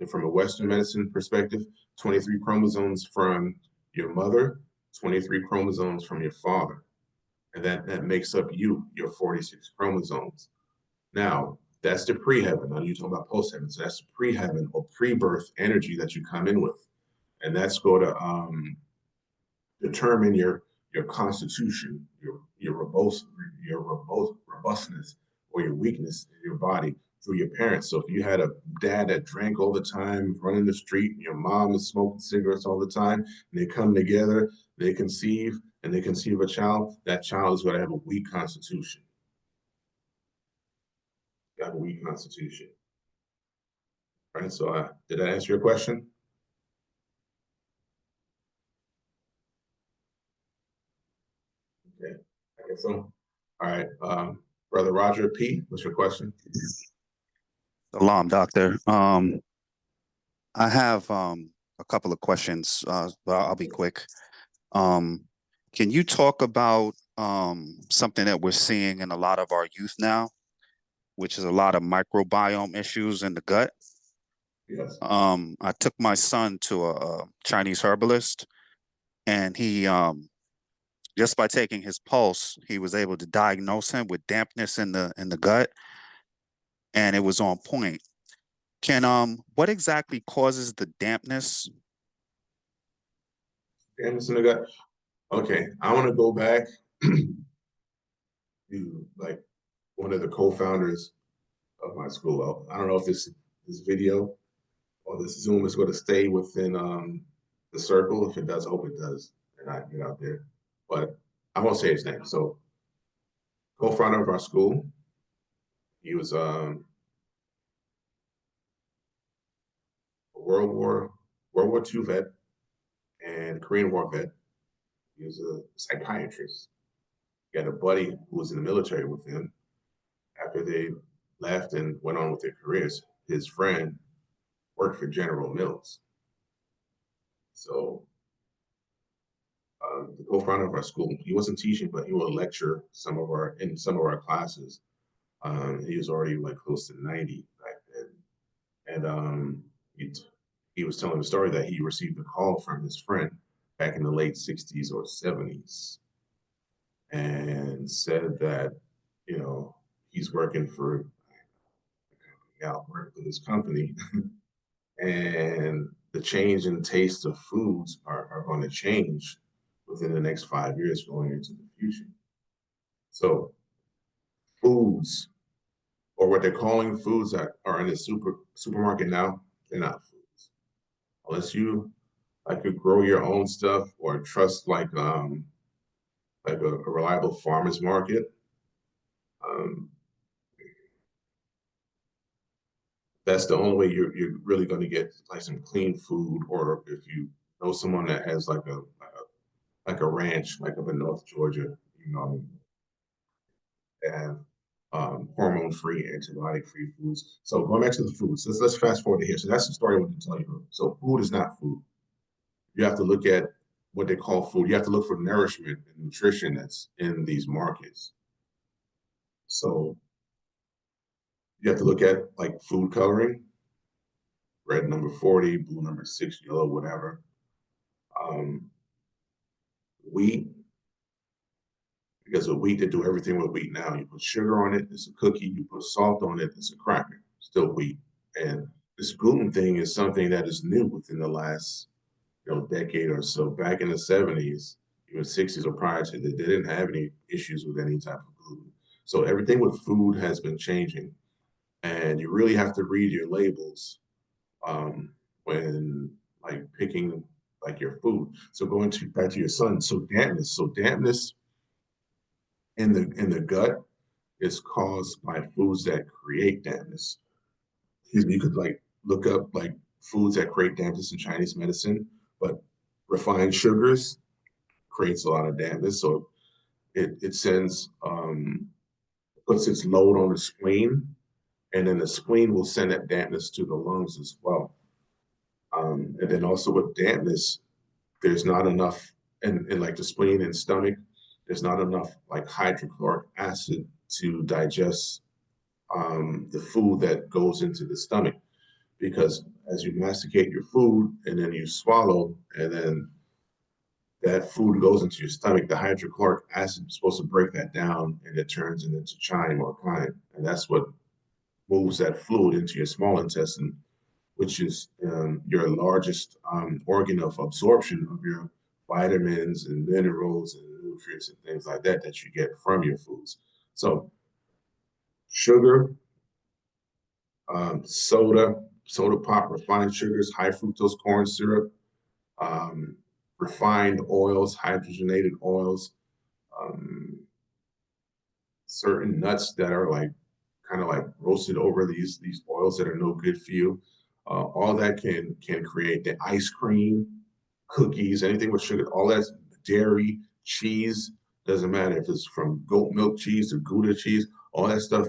From a Western medicine perspective, 23 chromosomes from your mother, 23 chromosomes from your father. And that makes up your 46 chromosomes. Now, that's the pre-heaven. Now you're talking about post-heaven. So that's the pre-heaven or pre-birth energy that you come in with. And that's going to determine your constitution, your robustness, or your weakness in your body through your parents. So if you had a dad that drank all the time, running the street, and your mom is smoking cigarettes all the time, and they come together, they conceive a child, that child is going to have a weak constitution. Have a weak constitution. Right. So did I answer your question? Okay. I guess so. All right. Brother Roger P., what's your question? Salam, doctor. I have a couple of questions, but I'll be quick. Can you talk about something that we're seeing in a lot of our youth now, which is a lot of microbiome issues in the gut? Yes. I took my son to a Chinese herbalist, and he just by taking his pulse, he was able to diagnose him with dampness in the gut, and it was on point. What exactly causes the dampness? Dampness in the gut. Okay. I want to go back to like one of the co-founders of my school. I don't know if this video or this Zoom is going to stay within the circle. If it does, I hope it does, and I get out there. But I won't say his name. So, co-founder of our school, he was a World War II vet and Korean War vet. He was a psychiatrist. He had a buddy who was in the military with him. After they left and went on with their careers, his friend worked for General Mills. So the co-founder of our school, he wasn't teaching, but he would lecture in some of our classes. He was already like close to 90 back then, and he was telling the story that he received a call from his friend back in the late 60s or 70s, and said that he's working for this company, and the change in taste of foods are going to change within the next 5 years going into the future. So foods, or what they're calling foods that are in the supermarket now, they're not foods. Unless you like to grow your own stuff or trust like a reliable farmer's market, that's the only way you're really going to get like some clean food, or if you know someone that has like a ranch, like up in North Georgia, you know, they have hormone-free, antibiotic-free foods. So going back to the foods, let's fast forward to here. So that's the story I wanted to tell you. So food is not food. You have to look at what they call food. You have to look for nourishment and nutrition that's in these markets. So you have to look at like food coloring, red number 40, blue number 6, yellow, whatever. Wheat, because with wheat, they do everything with wheat now. You put sugar on it, it's a cookie. You put salt on it, it's a cracker, still wheat. And this gluten thing is something that is new within the last decade or so. Back in the 70s, even 60s or prior to that, they didn't have any issues with any type of gluten. So everything with food has been changing. And you really have to read your labels when like picking like your food. So going to back to your son, so dampness in the gut is caused by foods that create dampness. You could like look up like foods that create dampness in Chinese medicine, but refined sugars creates a lot of dampness. So it sends puts its load on the spleen, and then the spleen will send that dampness to the lungs as well. And then also with dampness, there's not enough in like the spleen and stomach, there's not enough like hydrochloric acid to digest the food that goes into the stomach. Because as you masticate your food and then you swallow, and then that food goes into your stomach, the hydrochloric acid is supposed to break that down, and it turns it into chyme or chyme. And that's what moves that fluid into your small intestine, which is your largest organ of absorption of your vitamins and minerals and nutrients and things like that that you get from your foods. So sugar, soda pop, refined sugars, high fructose corn syrup, um, refined oils, hydrogenated oils, um, certain nuts that are like kind of like roasted over these oils that are no good for you. All that can create the ice cream, cookies, anything with sugar, all that's dairy, cheese, doesn't matter if it's from goat milk cheese to Gouda cheese, all that stuff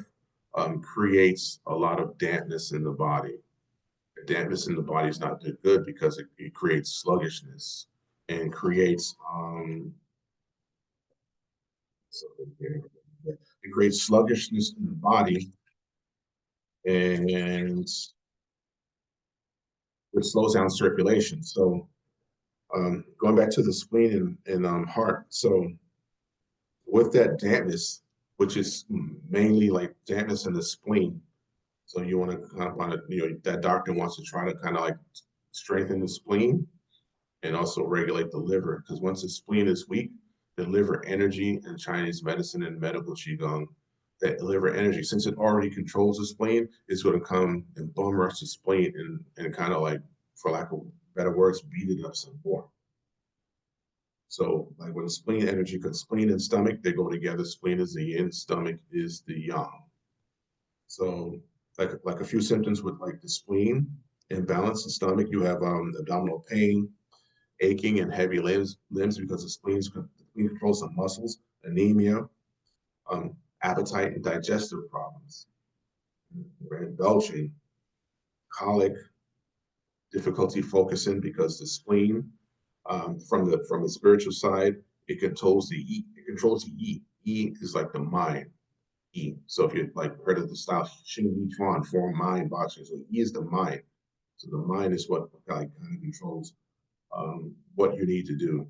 creates a lot of dampness in the body. The dampness in the body is not good because it creates sluggishness and creates it creates sluggishness in the body, and it slows down circulation. So going back to the spleen and heart. So with that dampness, which is mainly like dampness in the spleen. So you want to kind of want to, that doctor wants to try to kind of like strengthen the spleen and also regulate the liver. Because once the spleen is weak, the liver energy in Chinese medicine and medical qigong, that liver energy, since it already controls the spleen, is going to come and bum rush the spleen and kind of like, for lack of better words, beat it up some more. So like when the spleen energy, because spleen and stomach, they go together. Spleen is the yin, stomach is the yang. So like a few symptoms with like the spleen, imbalance in stomach, you have abdominal pain, aching and heavy limbs because the spleen controls some muscles, anemia, appetite and digestive problems, belching, colic, difficulty focusing because the spleen, from the spiritual side, it controls the E. It controls the E. E is like the mind. E. So if you like heard of the style Xing Yi Chuan, form mind boxing, so E is the mind. So the mind is what like kind of controls what you need to do,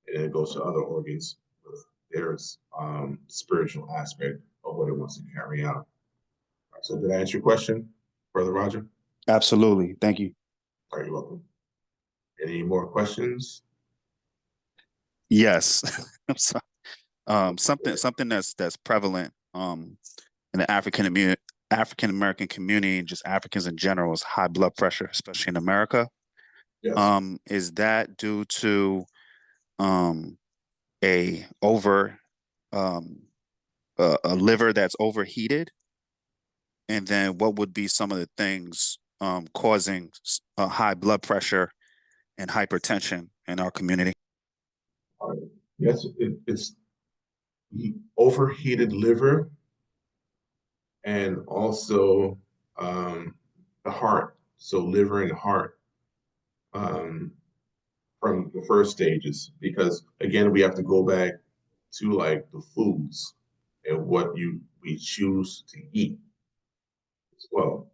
and it goes to other organs with their spiritual aspect of what it wants to carry out. Right, so did I answer your question, Brother Roger? Absolutely. Thank you. All right, you're welcome. Any more questions? Yes. I'm sorry. Something that's prevalent in the African American community and just Africans in general is high blood pressure, especially in America. Yes. Is that due to a over a liver that's overheated? And then what would be some of the things causing high blood pressure and hypertension in our community? Yes, it's the overheated liver and also the heart. So liver and heart from the first stages, because again, we have to go back to like the foods and what we choose to eat as well.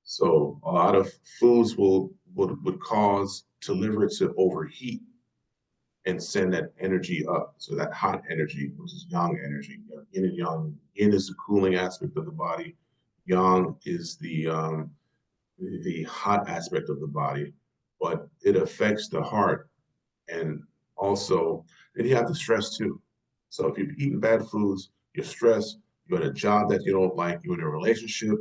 So a lot of foods would cause the liver to overheat and send that energy up. So that hot energy, which is yang energy, yin and yang. Yin is the cooling aspect of the body. Yang is the hot aspect of the body, but it affects the heart. And also, then you have the stress too. So if you're eating bad foods, you're stressed, you're in a job that you don't like, you're in a relationship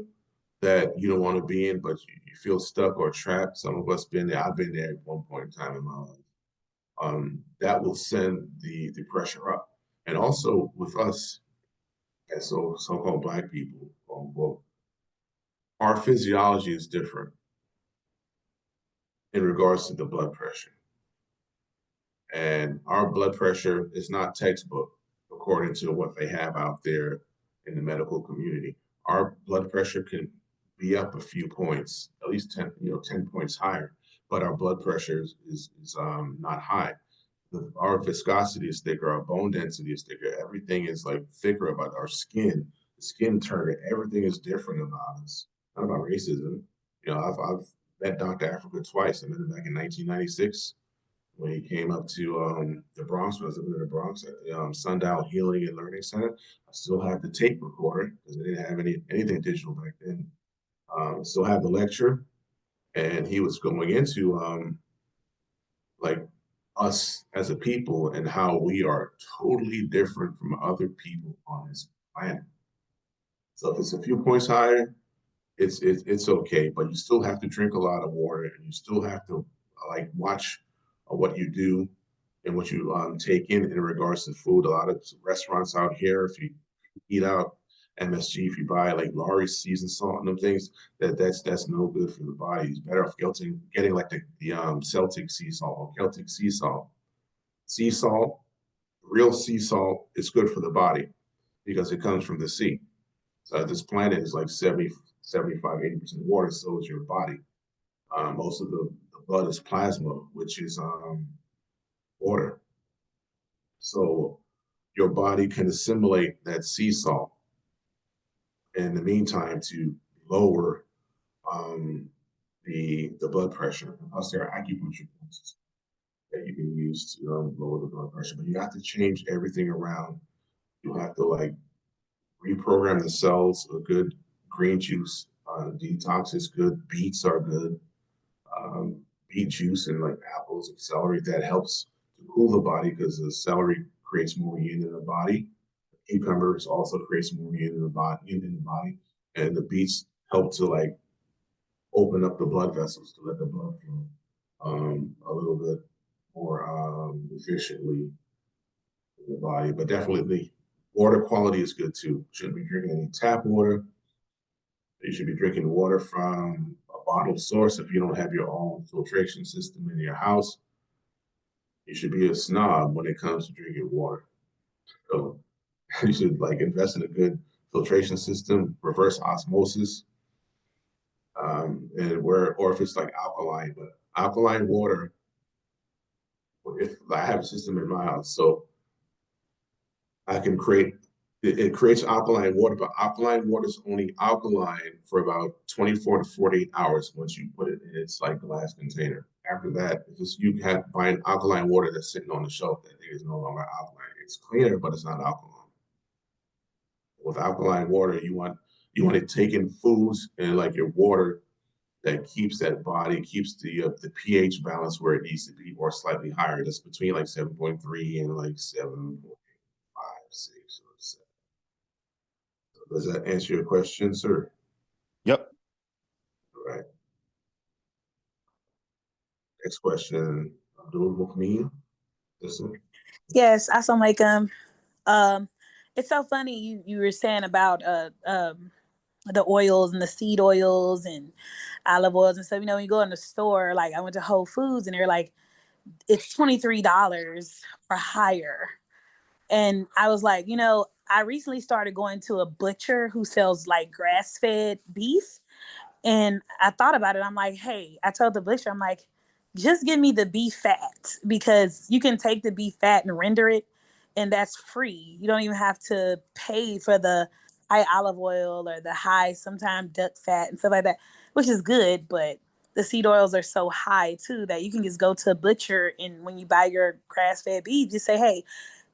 that you don't want to be in, but you feel stuck or trapped. Some of us been there. I've been there at one point in time in my life. That will send the pressure up. And also with us as so-called Black people, well, our physiology is different in regards to the blood pressure. And our blood pressure is not textbook according to what they have out there in the medical community. Our blood pressure can be up a few points, at least 10 points higher, but our blood pressure is not high. Our viscosity is thicker, our bone density is thicker, everything is like thicker about our skin, the skin turn, everything is different about us, not about racism. I've met Dr. Africa twice. I met him back in 1996 when he came up to the Bronx, when I was living in the Bronx at the Sundial Healing and Learning Center. I still have the tape recorder because they didn't have anything digital back then. Still have the lecture, and he was going into like us as a people and how we are totally different from other people on this planet. So if it's a few points higher, it's okay, but you still have to drink a lot of water, and you still have to like watch what you do and what you take in regards to food. A lot of restaurants out here, if you eat out MSG, if you buy like Lawry's seasoned salt and them things, that's no good for the body. It's better off getting like the Celtic sea salt or Celtic sea salt. Sea salt, real sea salt, is good for the body because it comes from the sea. So this planet is like 70, 75, 80% water, so is your body. Most of the blood is plasma, which is water. So your body can assimilate that sea salt in the meantime to lower the blood pressure. Plus, there are acupuncture points that you can use to lower the blood pressure. But you have to change everything around. You have to like reprogram the cells. A good green juice detox is good. Beets are good. Beet juice and like apples and celery, that helps to cool the body because the celery creates more yin in the body. Cucumbers also creates more yin in the body, and the beets help to like open up the blood vessels to let the blood flow a little bit more efficiently in the body. But definitely the water quality is good too. Shouldn't be drinking any tap water. You should be drinking water from a bottled source if you don't have your own filtration system in your house. You should be a snob when it comes to drinking water. So you should like invest in a good filtration system, reverse osmosis, or if it's like alkaline, but alkaline water. If I have a system in my house, so I can create. It creates alkaline water, but alkaline water is only alkaline for about 24 to 48 hours once you put it in its like glass container. After that, you have buying alkaline water that's sitting on the shelf, that thing is no longer alkaline. It's cleaner, but it's not alkaline. With alkaline water, you want to take in foods and like your water that keeps that body, keeps the pH balance where it needs to be, or slightly higher. That's between like 7.3 and like 7.5, 6, or 7. So does that answer your question, sir? Yep. All right. Next question. Abdul Mukmin. Listen. Yes, assalamualaikum. It's so funny you were saying about the oils and the seed oils and olive oils and stuff. You know, when you go in the store, like I went to Whole Foods and they're like, it's $23 or higher. And I was like, you know, I recently started going to a butcher who sells like grass fed beef. And I thought about it. I'm like, hey, I told the butcher, I'm like, just give me the beef fat because you can take the beef fat and render it, and that's free. You don't even have to pay for the high olive oil or the high sometimes duck fat and stuff like that, which is good. But the seed oils are so high too that you can just go to a butcher and when you buy your grass fed beef, just say, hey,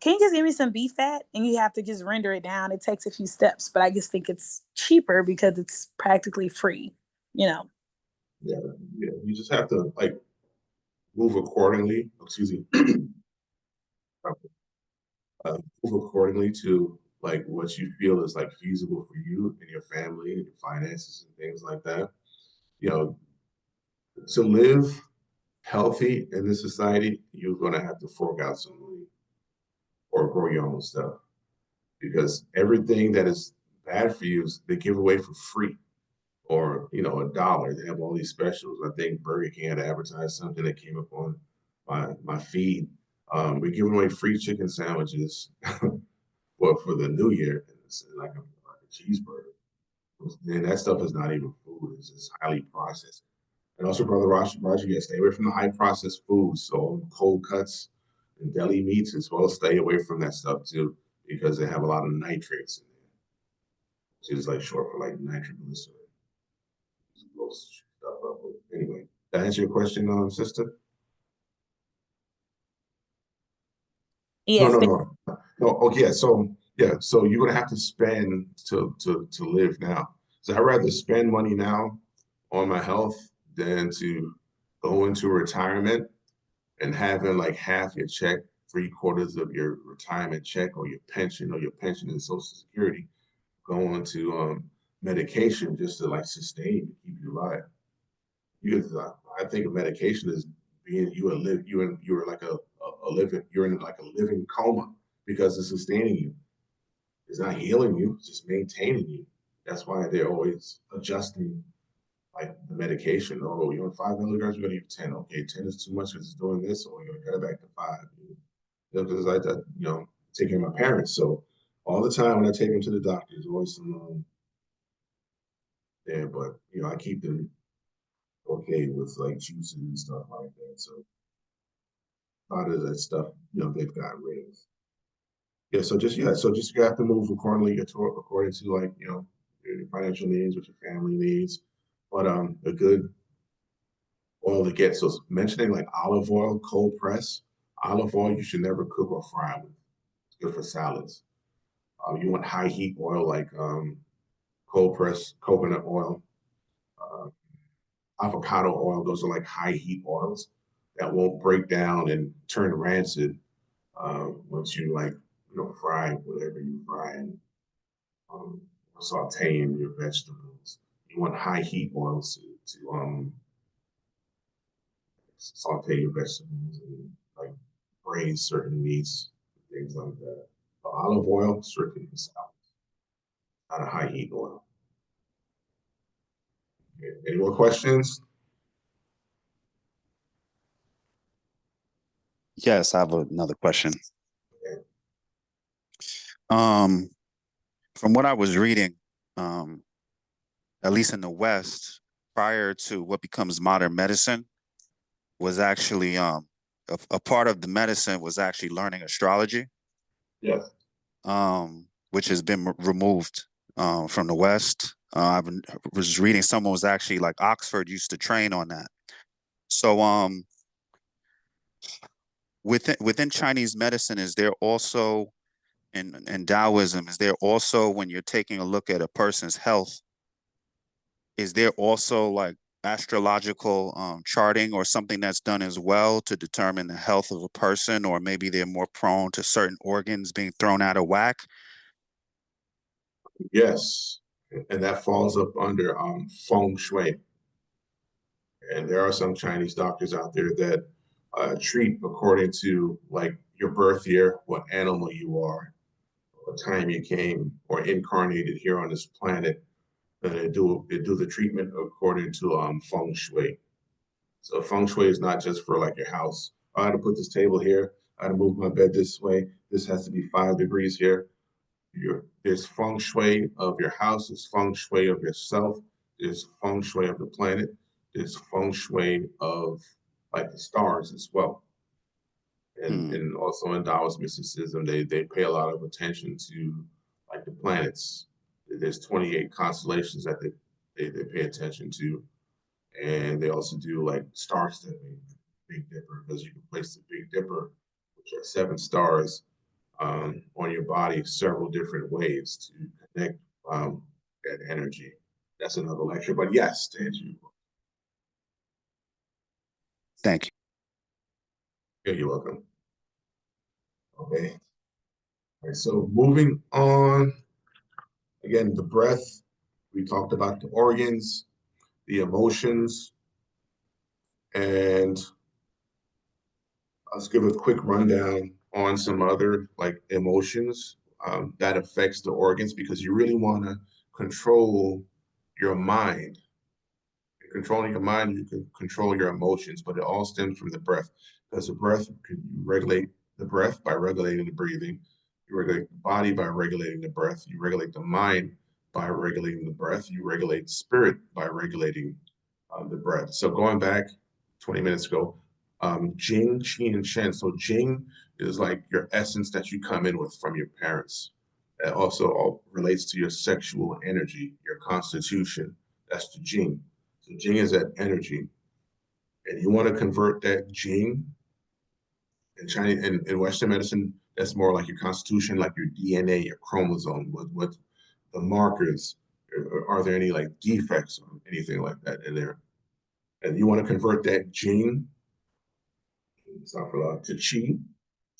can you just give me some beef fat? And you have to just render it down. It takes a few steps, but I just think it's cheaper because it's practically free, you know. Yeah, yeah. You just have to like move accordingly. Excuse me. Move accordingly to like what you feel is like feasible for you and your family and your finances and things like that. You know, to live healthy in this society, you're gonna have to fork out some money or grow your own stuff because everything that is bad for you is they give away for free or you know $1. They have all these specials. I think Burger King had advertised something that came up on my feed. We're giving away free chicken sandwiches for the new year. It's like a cheeseburger. And that stuff is not even food. It's just highly processed. And also, Brother Roger, yeah, stay away from the high processed foods. So cold cuts and deli meats as well. Stay away from that stuff too, because they have a lot of nitrates in there. Which is like short for like nitroglycerin. Stuff up. But anyway, that answer your question, sister? No, Yes. no, no, no. Okay, yeah. So yeah, so you're gonna have to spend to live now. So I'd rather spend money now on my health than to go into retirement and having like half your check, 3/4 of your retirement check or your pension and social security going to medication just to like sustain you, keep you alive. Because I think of medication as being you're like a living you're in like a living coma because it's sustaining you. It's not healing you, it's just maintaining you. That's why they're always adjusting like the medication. Oh, you want 5 milligrams, we're gonna give 10. Okay, 10 is too much because it's doing this, so we're gonna cut it back to 5. You know, because like that, taking care of my parents. So all the time when I take them to the doctor, there's always some there, but I keep them okay with like juices and stuff like that. So a lot of that stuff, they've got rid of. Yeah, so just you have to move accordingly according to like, your financial needs, what your family needs. But a good oil to get. So mentioning like olive oil, cold press, olive oil you should never cook or fry with. It's good for salads. You want high heat oil like cold press coconut oil, uh, avocado oil. Those are like high heat oils that won't break down and turn rancid once you like fry whatever you fry and um, sauteing your vegetables. You want high heat oils to saute your vegetables and like braise certain meats, things like that. But olive oil, strictly for salad, not a high heat oil. Okay. Any more questions? Yes, I have another question. Okay. Um, from what I was reading, um, at least in the West, prior to what becomes modern medicine, was actually a part of the medicine was actually learning astrology, Yes. which has been removed from the West. Was reading someone was actually like Oxford used to train on that. So within Chinese medicine, is there also in Taoism, is there also when you're taking a look at a person's health, is there also like astrological charting or something that's done as well to determine the health of a person, or maybe they're more prone to certain organs being thrown out of whack? Yes. And that falls up under feng shui. And there are some Chinese doctors out there that treat according to like your birth year, what animal you are, what time you came or incarnated here on this planet, And they do the treatment according to feng shui. So feng shui is not just for like your house. I had to put this table here. I had to move my bed this way. This has to be 5 degrees here. There's feng shui of your house. There's feng shui of yourself. There's feng shui of the planet. There's feng shui of like the stars as well. And also in Taoist mysticism, they pay a lot of attention to like the planets. There's 28 constellations that they pay attention to. And they also do like star stepping, Big Dipper, because you can place the Big Dipper, which are 7 stars, on your body several different ways to connect that energy. That's another lecture. But yes, to answer your question. Thank you. Yeah, you're welcome. Okay. All right, so moving on, again, the breath, we talked about the organs, the emotions, and let's give a quick rundown on some other like emotions that affects the organs, because you really want to control your mind. Controlling your mind, you can control your emotions, but it all stems from the breath, because the breath, you regulate the breath by regulating the breathing. You regulate the body by regulating the breath. You regulate the mind by regulating the breath. You regulate spirit by regulating the breath. So going back 20 minutes ago, Jing, Qi, and Shen. So Jing is like your essence that you come in with from your parents. It also all relates to your sexual energy, your constitution. That's the Jing. So Jing is that energy. And you want to convert that Jing in Chinese in Western medicine, that's more like your constitution, like your DNA, your chromosome, what the markers. Are there any like defects or anything like that in there? And you want to convert that Jing, to Qi.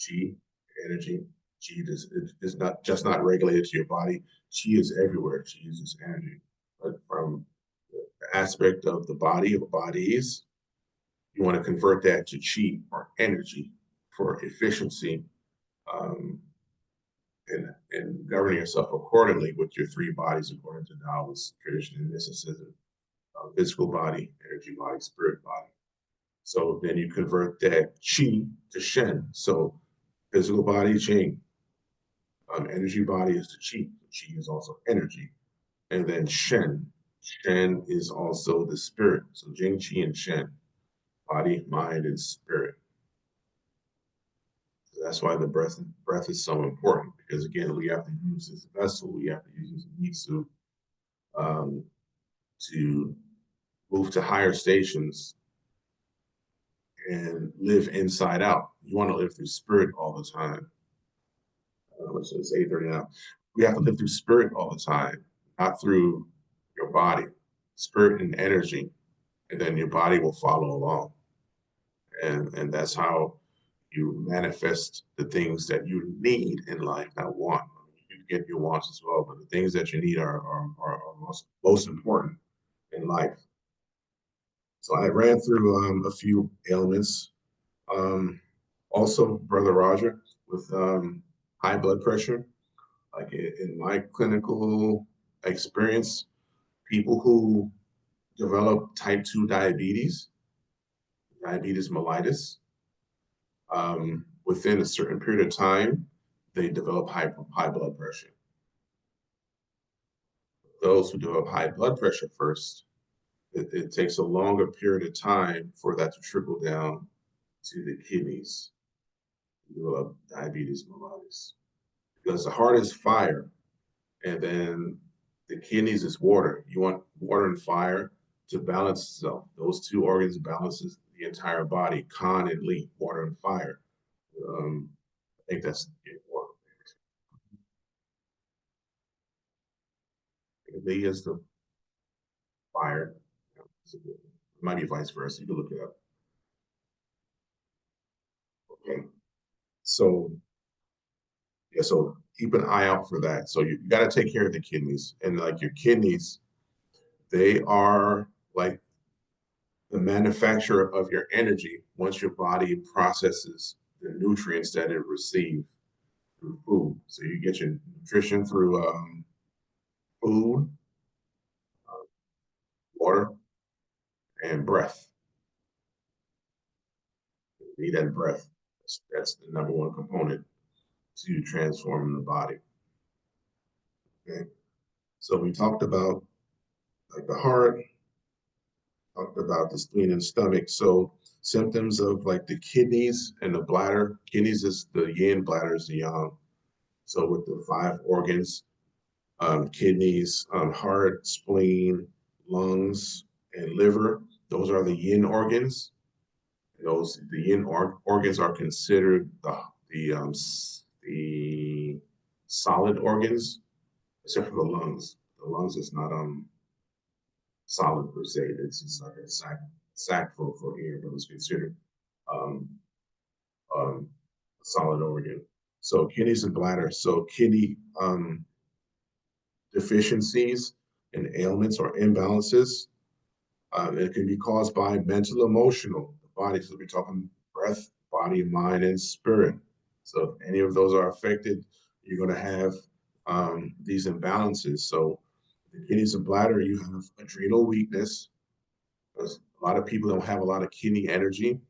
Qi, energy. Qi is not just not regulated to your body. Qi is everywhere. Qi is just energy. But from the aspect of the body, of bodies, you want to convert that to Qi, or energy, for efficiency, um, and govern yourself accordingly with your 3 bodies according to Taoist tradition and mysticism: physical body, energy body, spirit body. So then you convert that Qi to Shen. So physical body, Jing. Energy body is the Qi. Qi is also energy. And then Shen. Shen is also the spirit. So Jing, Qi, and Shen. Body, mind, and spirit. So that's why the breath is so important, because again, we have to use this vessel, we have to use this mitsu to move to higher stations and live inside out. You want to live through spirit all the time. It's 8:30 now. We have to live through spirit all the time, not through your body. Spirit and energy, and then your body will follow along. And that's how you manifest the things that you need in life, not want. You get your wants as well, but the things that you need are most important in life. So I ran through a few ailments. Also, Brother Roger, with high blood pressure, like in my clinical experience, people who develop type 2 diabetes, diabetes mellitus, within a certain period of time, they develop high blood pressure. Those who develop high blood pressure first, it takes a longer period of time for that to trickle down to the kidneys, to develop diabetes mellitus. Because the heart is fire, and then the kidneys is water. You want water and fire to balance itself. Those 2 organs balances the entire body, Kan and Li, water and fire. I think that's important. Li is the fire. It might be vice versa. You can look it up. Okay. So yeah, so keep an eye out for that. So you got to take care of the kidneys, and like your kidneys, they are like the manufacturer of your energy once your body processes the nutrients that it receives through food. So you get your nutrition through food, water and breath. Need that breath. That's the number one component to transform the body. Okay. So we talked about like the heart, talked about the spleen and stomach. So symptoms of like the kidneys and the bladder. Kidneys is the yin, bladder is the yang. So with the 5 organs, kidneys, heart, spleen, lungs, and liver, those are the yin organs. The yin organs are considered the solid organs, except for the lungs. The lungs is not solid per se. It's just like a sac for air, but it's considered um, a solid organ. So kidneys and bladder. So kidney deficiencies and ailments or imbalances. It can be caused by mental, emotional, the body. So we're talking breath, body, mind, and spirit. So if any of those are affected, you're going to have these imbalances. So the kidneys and bladder, you have adrenal weakness. Because a lot of people don't have a lot of kidney energy.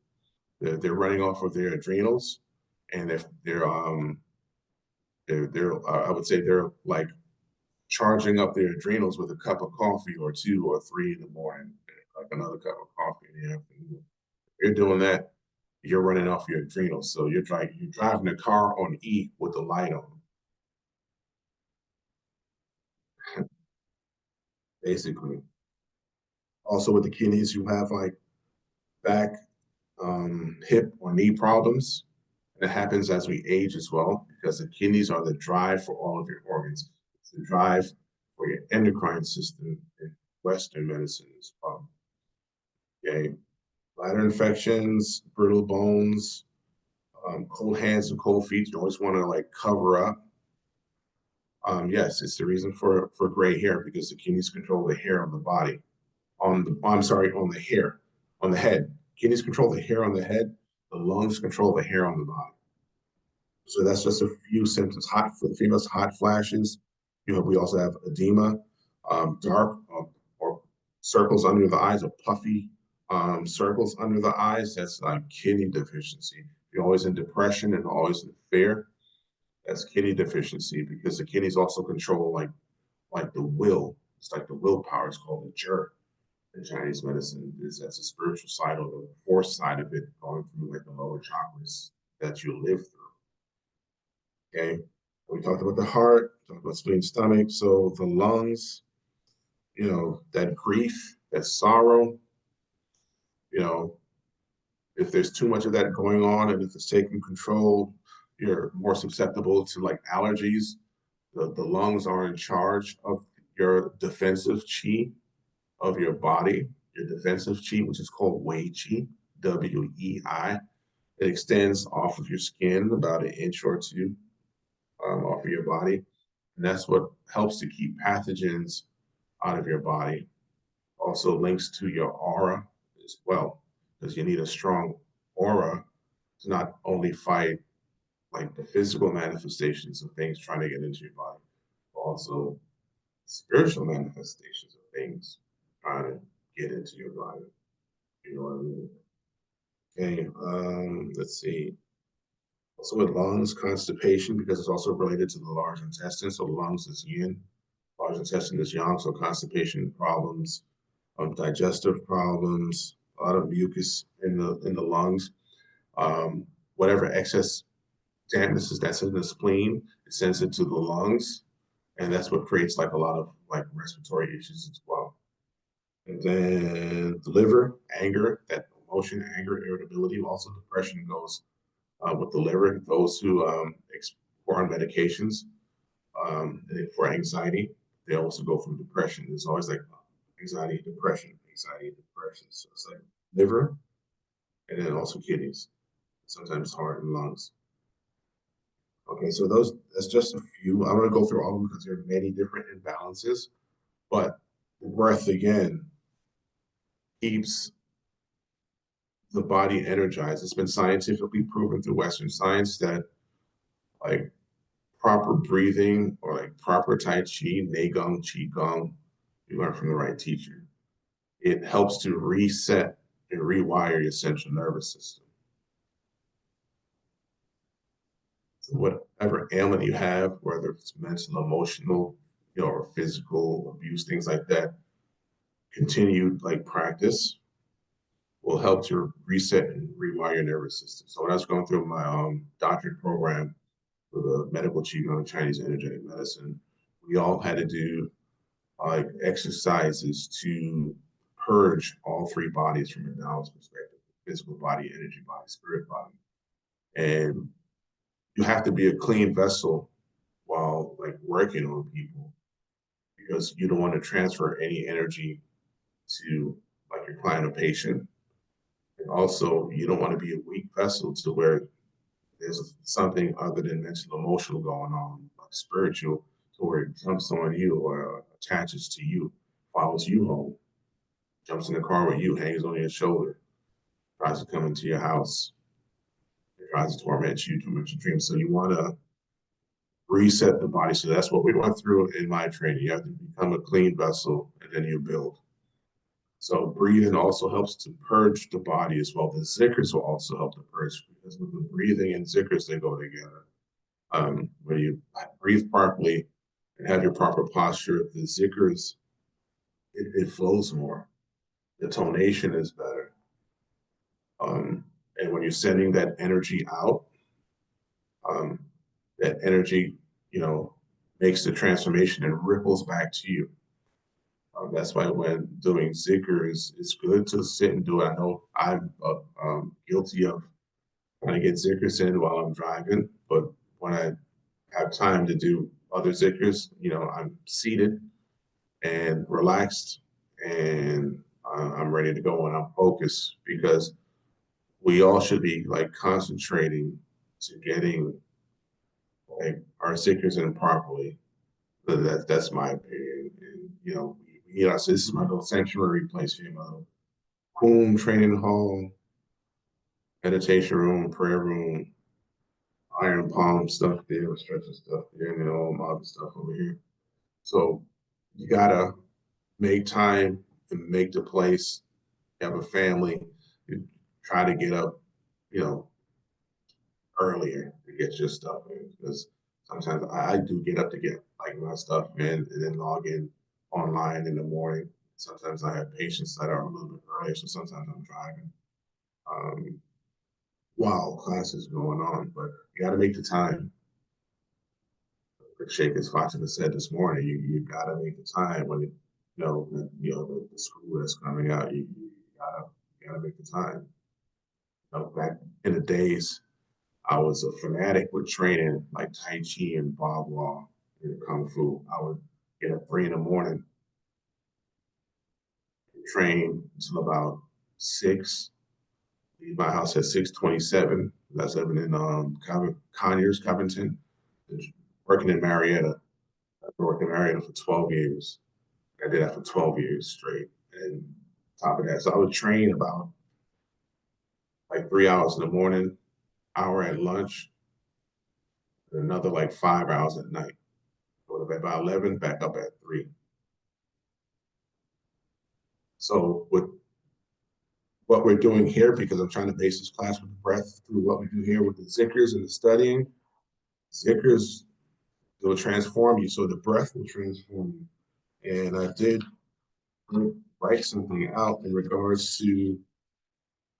They're running off of their adrenals, and if they're I would say they're like charging up their adrenals with a cup of coffee or 2 or 3 in the morning, like another cup of coffee in the afternoon. If you're doing that, you're running off your adrenals. So you're driving the car on E with the light on, basically. Also with the kidneys, you have like back, hip, or knee problems. And it happens as we age as well, because the kidneys are the drive for all of your organs. It's the drive for your endocrine system in Western medicine as well. Okay, bladder infections, brittle bones, cold hands and cold feet. You always want to like cover up. Yes, it's the reason for gray hair, because the kidneys control the hair on the body. I'm sorry, on the hair, on the head. Kidneys control the hair on the head. The lungs control the hair on the body. So that's just a few symptoms. Hot for the females, hot flashes. We also have edema, dark or circles under the eyes, or puffy circles under the eyes. That's like kidney deficiency. If you're always in depression and always in fear, that's kidney deficiency, because the kidneys also control like the will. It's like the willpower. It's called the jerk in Chinese medicine. That's a spiritual side, or the force side of it, going through like the lower chakras that you live through. Okay, we talked about the heart, talked about spleen, stomach. So the lungs, that grief, that sorrow, you know, if there's too much of that going on, and if it's taking control, you're more susceptible to like allergies. The lungs are in charge of your defensive chi of your body, your defensive chi, which is called Wei Chi, WEI. It extends off of your skin about an inch or 2 off of your body. And that's what helps to keep pathogens out of your body. Also links to your aura as well, because you need a strong aura to not only fight like the physical manifestations of things trying to get into your body, but also spiritual manifestations of things trying to get into your body. You know what I mean? Okay, let's see. Also with lungs, constipation, because it's also related to the large intestine. So lungs is yin, large intestine is yang. So constipation problems, digestive problems, a lot of mucus in the lungs. Whatever excess dampness that's in the spleen, it sends it to the lungs, and that's what creates like a lot of like respiratory issues as well. And then the liver, anger, that emotion, anger, irritability, also depression goes with the liver. Those who are on medications for anxiety, they also go through depression. It's always like anxiety, depression, anxiety, depression. So it's like liver, and then also kidneys, sometimes heart and lungs. Okay, so that's just a few. I'm gonna go through all of them because there are many different imbalances, but the breath again keeps the body energized. It's been scientifically proven through Western science that like proper breathing, or like proper Tai Chi, Neigong, Qigong, you learn from the right teacher. it helps to reset and rewire your central nervous system. So whatever ailment you have, whether it's mental, emotional, or physical abuse, things like that, continued like practice will help to reset and rewire your nervous system. So when I was going through my doctorate program for the medical qigong Chinese energetic medicine, we all had to do like exercises to purge all three bodies from a Taoist perspective: physical body, energy body, spirit body. And you have to be a clean vessel while like working on people, because you don't want to transfer any energy to like your client or patient. And also you don't want to be a weak vessel to where there's something other than mental emotional going on, like spiritual, to where it jumps on you or attaches to you, follows you home, jumps in the car with you, hangs on your shoulder, tries to come into your house, tries to torment you, torment your dreams. So you want to reset the body. So that's what we went through in my training. You have to become a clean vessel, and then you build. So breathing also helps to purge the body as well. The zikrs will also help to purge, because with the breathing and zikrs, they go together. When you breathe properly and have your proper posture, the zikrs, it flows more. The tonation is better. And when you're sending that energy out, um, that energy, makes the transformation and ripples back to you. That's why when doing zikrs, it's good to sit and do it. I know I'm guilty of trying to get zikrs in while I'm driving, but when I have time to do other zikrs, I'm seated and relaxed, and I'm ready to go and I'm focused, because we all should be like concentrating to getting like our zikrs in properly. That's my opinion. And so this is my little sanctuary place here, my little home training hall, meditation room, prayer room, iron palm stuff there, stretching stuff there, and then all my other stuff over here. So you gotta make time and make the place. You have a family, you try to get up, you know, earlier to get your stuff in, because sometimes I do get up to get like my stuff in and then log in online in the morning. Sometimes I have patients that are a little bit earlier, so sometimes I'm driving while class is going on. But you got to make the time. Like Sheikh as Fatima said this morning, you got to make the time when the school that's coming out. You gotta make the time. Back in the days, I was a fanatic with training like Tai Chi and Bagua and Kung Fu. I would get up 3 in the morning, train until about 6, leave my house at 6:27. That's living in Conyers, Covington, working in Marietta. I worked in Marietta for 12 years. I did that for 12 years straight. And top of that, so I would train about like 3 hours in the morning, hour at lunch, and another like 5 hours at night. Go to bed by 11, back up at 3. So with what we're doing here, because I'm trying to base this class with the breath through what we do here with the zikrs and the studying, zikrs will transform you. So the breath will transform you. And I did write something out in regards to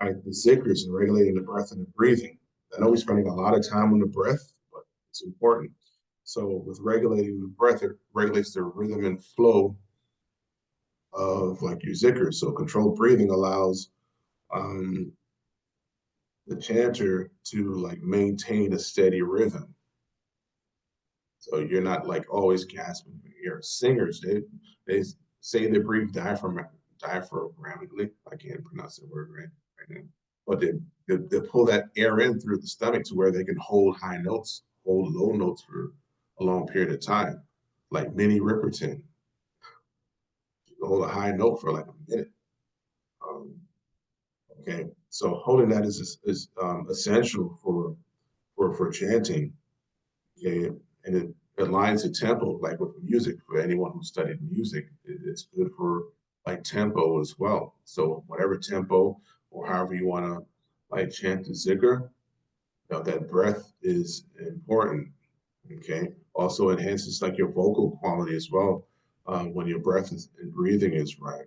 the zikrs and regulating the breath and the breathing. I know we're spending a lot of time on the breath, but it's important. So with regulating the breath, it regulates the rhythm and flow of like your zikr. So controlled breathing allows the chanter to like maintain a steady rhythm. So you're not like always gasping for air. Singers, they say they breathe diaphragmatically. I can't pronounce the word right now. But they pull that air in through the stomach to where they can hold high notes, hold low notes for a long period of time. Like Minnie Riperton, hold a high note for like a minute. Okay, so holding that is essential for chanting. Okay, and it aligns the tempo like with music. For anyone who studied music, it's good for like tempo as well. So whatever tempo or however you want to like chant the zikr, that breath is important. Okay. Also enhances like your vocal quality as well when your breath and breathing is right.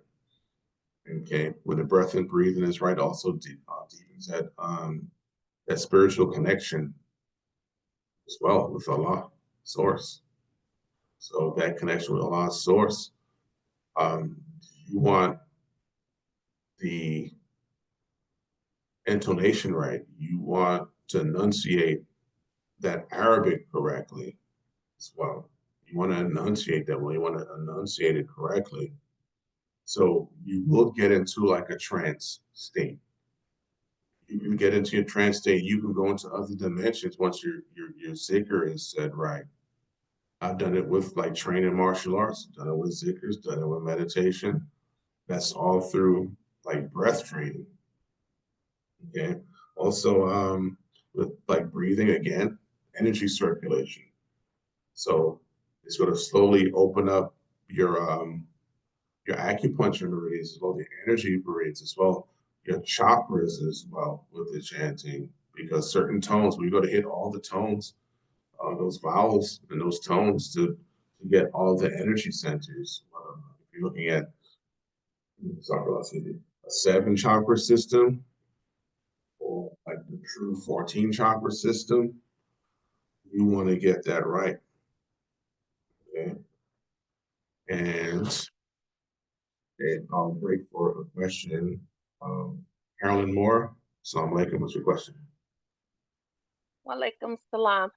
Okay. When the breath and breathing is right, also deepens that spiritual connection as well with Allah, source. So that connection with Allah's source, you want the intonation right. You want to enunciate that Arabic correctly as well. You want to enunciate that well. You want to enunciate it correctly. So you will get into like a trance state. You can get into your trance state. You can go into other dimensions once your zikr is said right. I've done it with like training martial arts, done it with zikrs, done it with meditation. That's all through like breath training. Okay. Also, with like breathing again, energy circulation. So it's going to slowly open up your acupuncture meridians as well, the energy meridians as well, your chakras as well with the chanting, because certain tones, we go to hit all the tones, those vowels and those tones to get all the energy centers. If you're looking at a 7 chakra system or like the true 14 chakra system, you want to get that right. Okay. And I'll break for a question. Carolyn Moore, Assalamu alaikum, what's your question? Walaikum salam.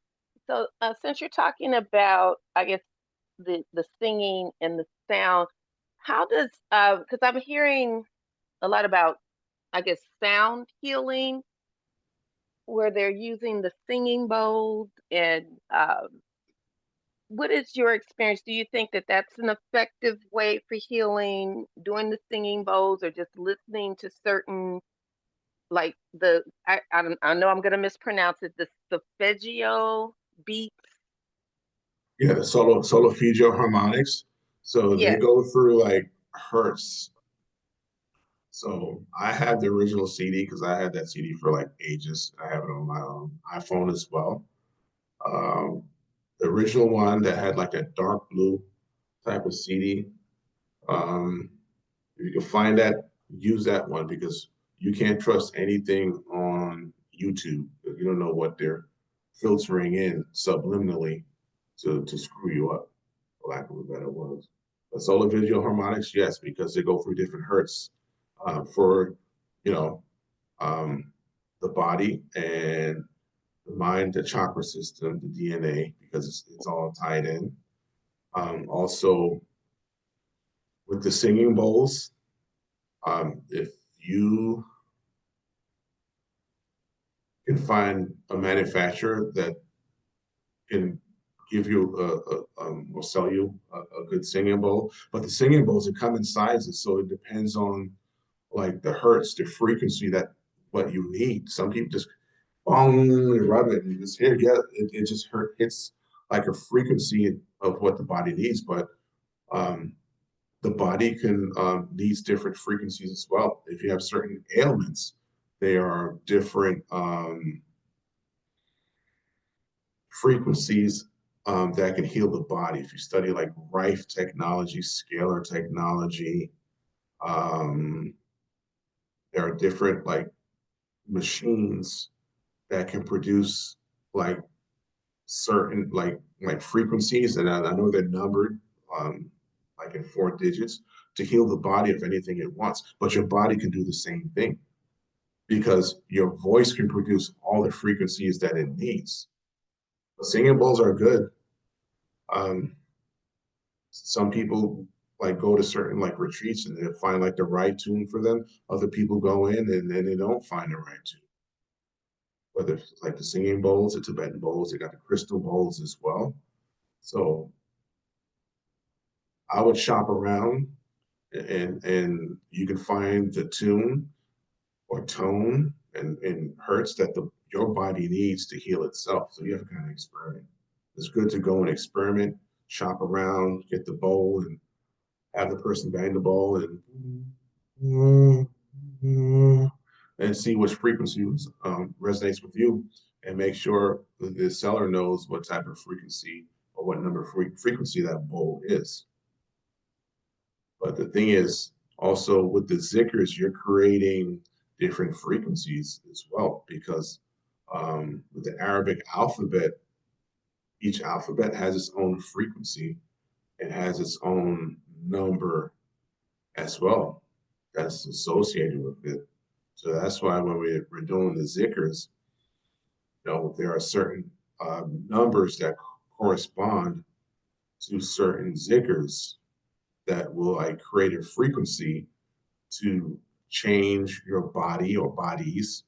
So since you're talking about, I guess, the singing and the sound, how does, because I'm hearing a lot about, I guess, sound healing, where they're using the singing bowls, and what is your experience? Do you think that that's an effective way for healing, doing the singing bowls, or just listening to certain, like I know I'm gonna mispronounce it, the solfeggio beats? Yeah, the solfeggio harmonics. So they Yes, go through like hertz. So I have the original CD because I had that CD for like ages. I have it on my iPhone as well. Um, the original one that had like a dark blue type of CD. Um, if you can find that, use that one because you can't trust anything on YouTube. You don't know what they're filtering in subliminally to screw you up, for lack of a better word. But solar visual harmonics, yes, because they go through different hertz for you know um, the body and the mind, the chakra system, the DNA, because it's all tied in. Also, with the singing bowls, if you can find a manufacturer that can give you or sell you a good singing bowl, but the singing bowls that come in sizes, so it depends on like the hertz, the frequency that what you need. Some people just bong and rub it and just here, yeah, it just hits like a frequency of what the body needs, but um, the body can needs different frequencies as well. If you have certain ailments, they are different frequencies that can heal the body. If you study like Rife technology, scalar technology, um, there are different like machines that can produce like certain like frequencies, and I know they're numbered like in 4 digits to heal the body of anything it wants. But your body can do the same thing because your voice can produce all the frequencies that it needs. But singing bowls are good. Um, some people like go to certain like retreats and they find like the right tune for them. Other people go in and then they don't find the right tune. Whether it's like the singing bowls, the Tibetan bowls, they got the crystal bowls as well. So I would shop around and you can find the tune or tone and hertz that your body needs to heal itself. So you have to kind of experiment. It's good to go and experiment, shop around, get the bowl, and have the person bang the bowl and see which frequency resonates with you, and make sure the seller knows what type of frequency or what number frequency that bowl is. But the thing is, also with the zikrs, you're creating different frequencies as well, because with the Arabic alphabet, each alphabet has its own frequency. It has its own number as well that's associated with it. So that's why when we're doing the zikrs, there are certain numbers that correspond to certain zikrs that will like create a frequency to change your body or bodies.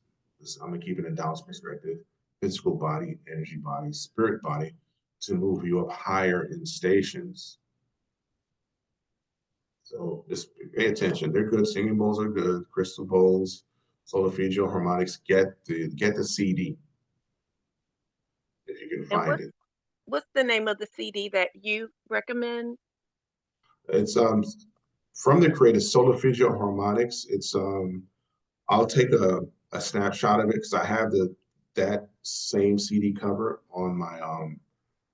I'm gonna keep it in Taoist perspective: physical body, energy body, spirit body, to move you up higher in stations. So just pay attention. They're good. Singing bowls are good. Crystal bowls, solfeggio harmonics. Get the CD if you can And find it. what's the name of the CD that you recommend? It's from the creator Solfeggio Harmonics. It's I'll take a snapshot of it because I have that same CD cover on my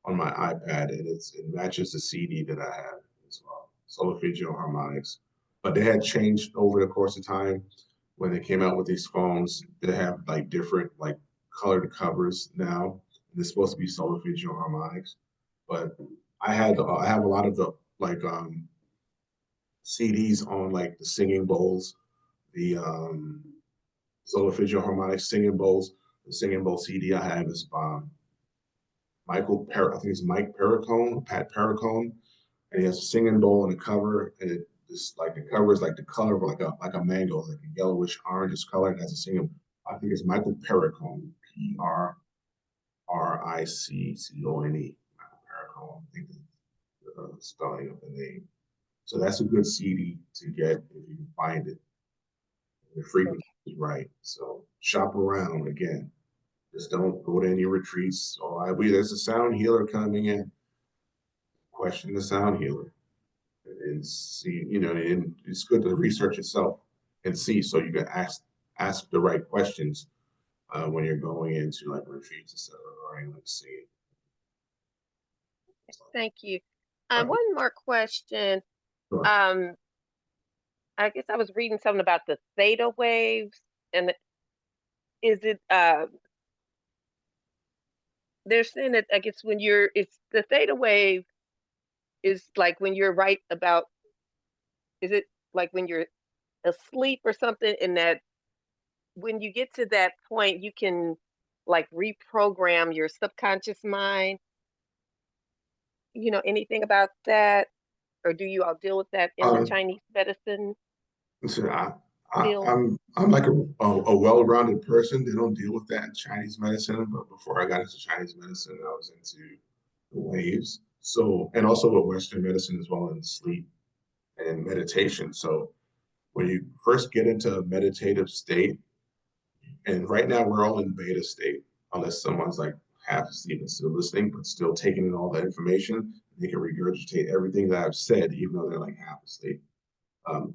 iPad, and it matches the CD that I have as well. Solfeggio Harmonics. But they had changed over the course of time when they came out with these phones. They have like different like colored covers now. And it's supposed to be Solfeggio Harmonics, but I have a lot of the like CDs on like the singing bowls, the Solfeggio Harmonics singing bowls. The singing bowl CD I have is I think it's Mike Perricone, Pat Perricone, and he has a singing bowl and a cover, and it's like the cover is like the color of like a mango, like a yellowish orangish color. It has a singing. I think it's Michael Perricone, Perricone. Michael Perricone. I think the spelling of the name. So that's a good CD to get if you can find it. The frequency is right. So shop around again. Just don't go to any retreats. There's a sound healer coming in. Question the sound healer and see, and it's good to research yourself and see so you can ask the right questions when you're going into like retreats, etc. Or like see. Thank you. Right. One more question. Sure. I guess I was reading something about the theta waves, and is it they're saying that I guess it's the theta wave is like when you're right about, is it like when you're asleep or something, and that when you get to that point you can like reprogram your subconscious mind? Anything about that, or do you all deal with that in the Uh, Chinese medicine so field? I'm like a well-rounded person. They don't deal with that in Chinese medicine, but before I got into Chinese medicine, I was into the waves. So, and also with Western medicine as well, in sleep and meditation. So when you first get into a meditative state, and right now we're all in beta state, unless someone's like half asleep and still listening, but still taking in all that information, they can regurgitate everything that I've said, even though they're like half asleep.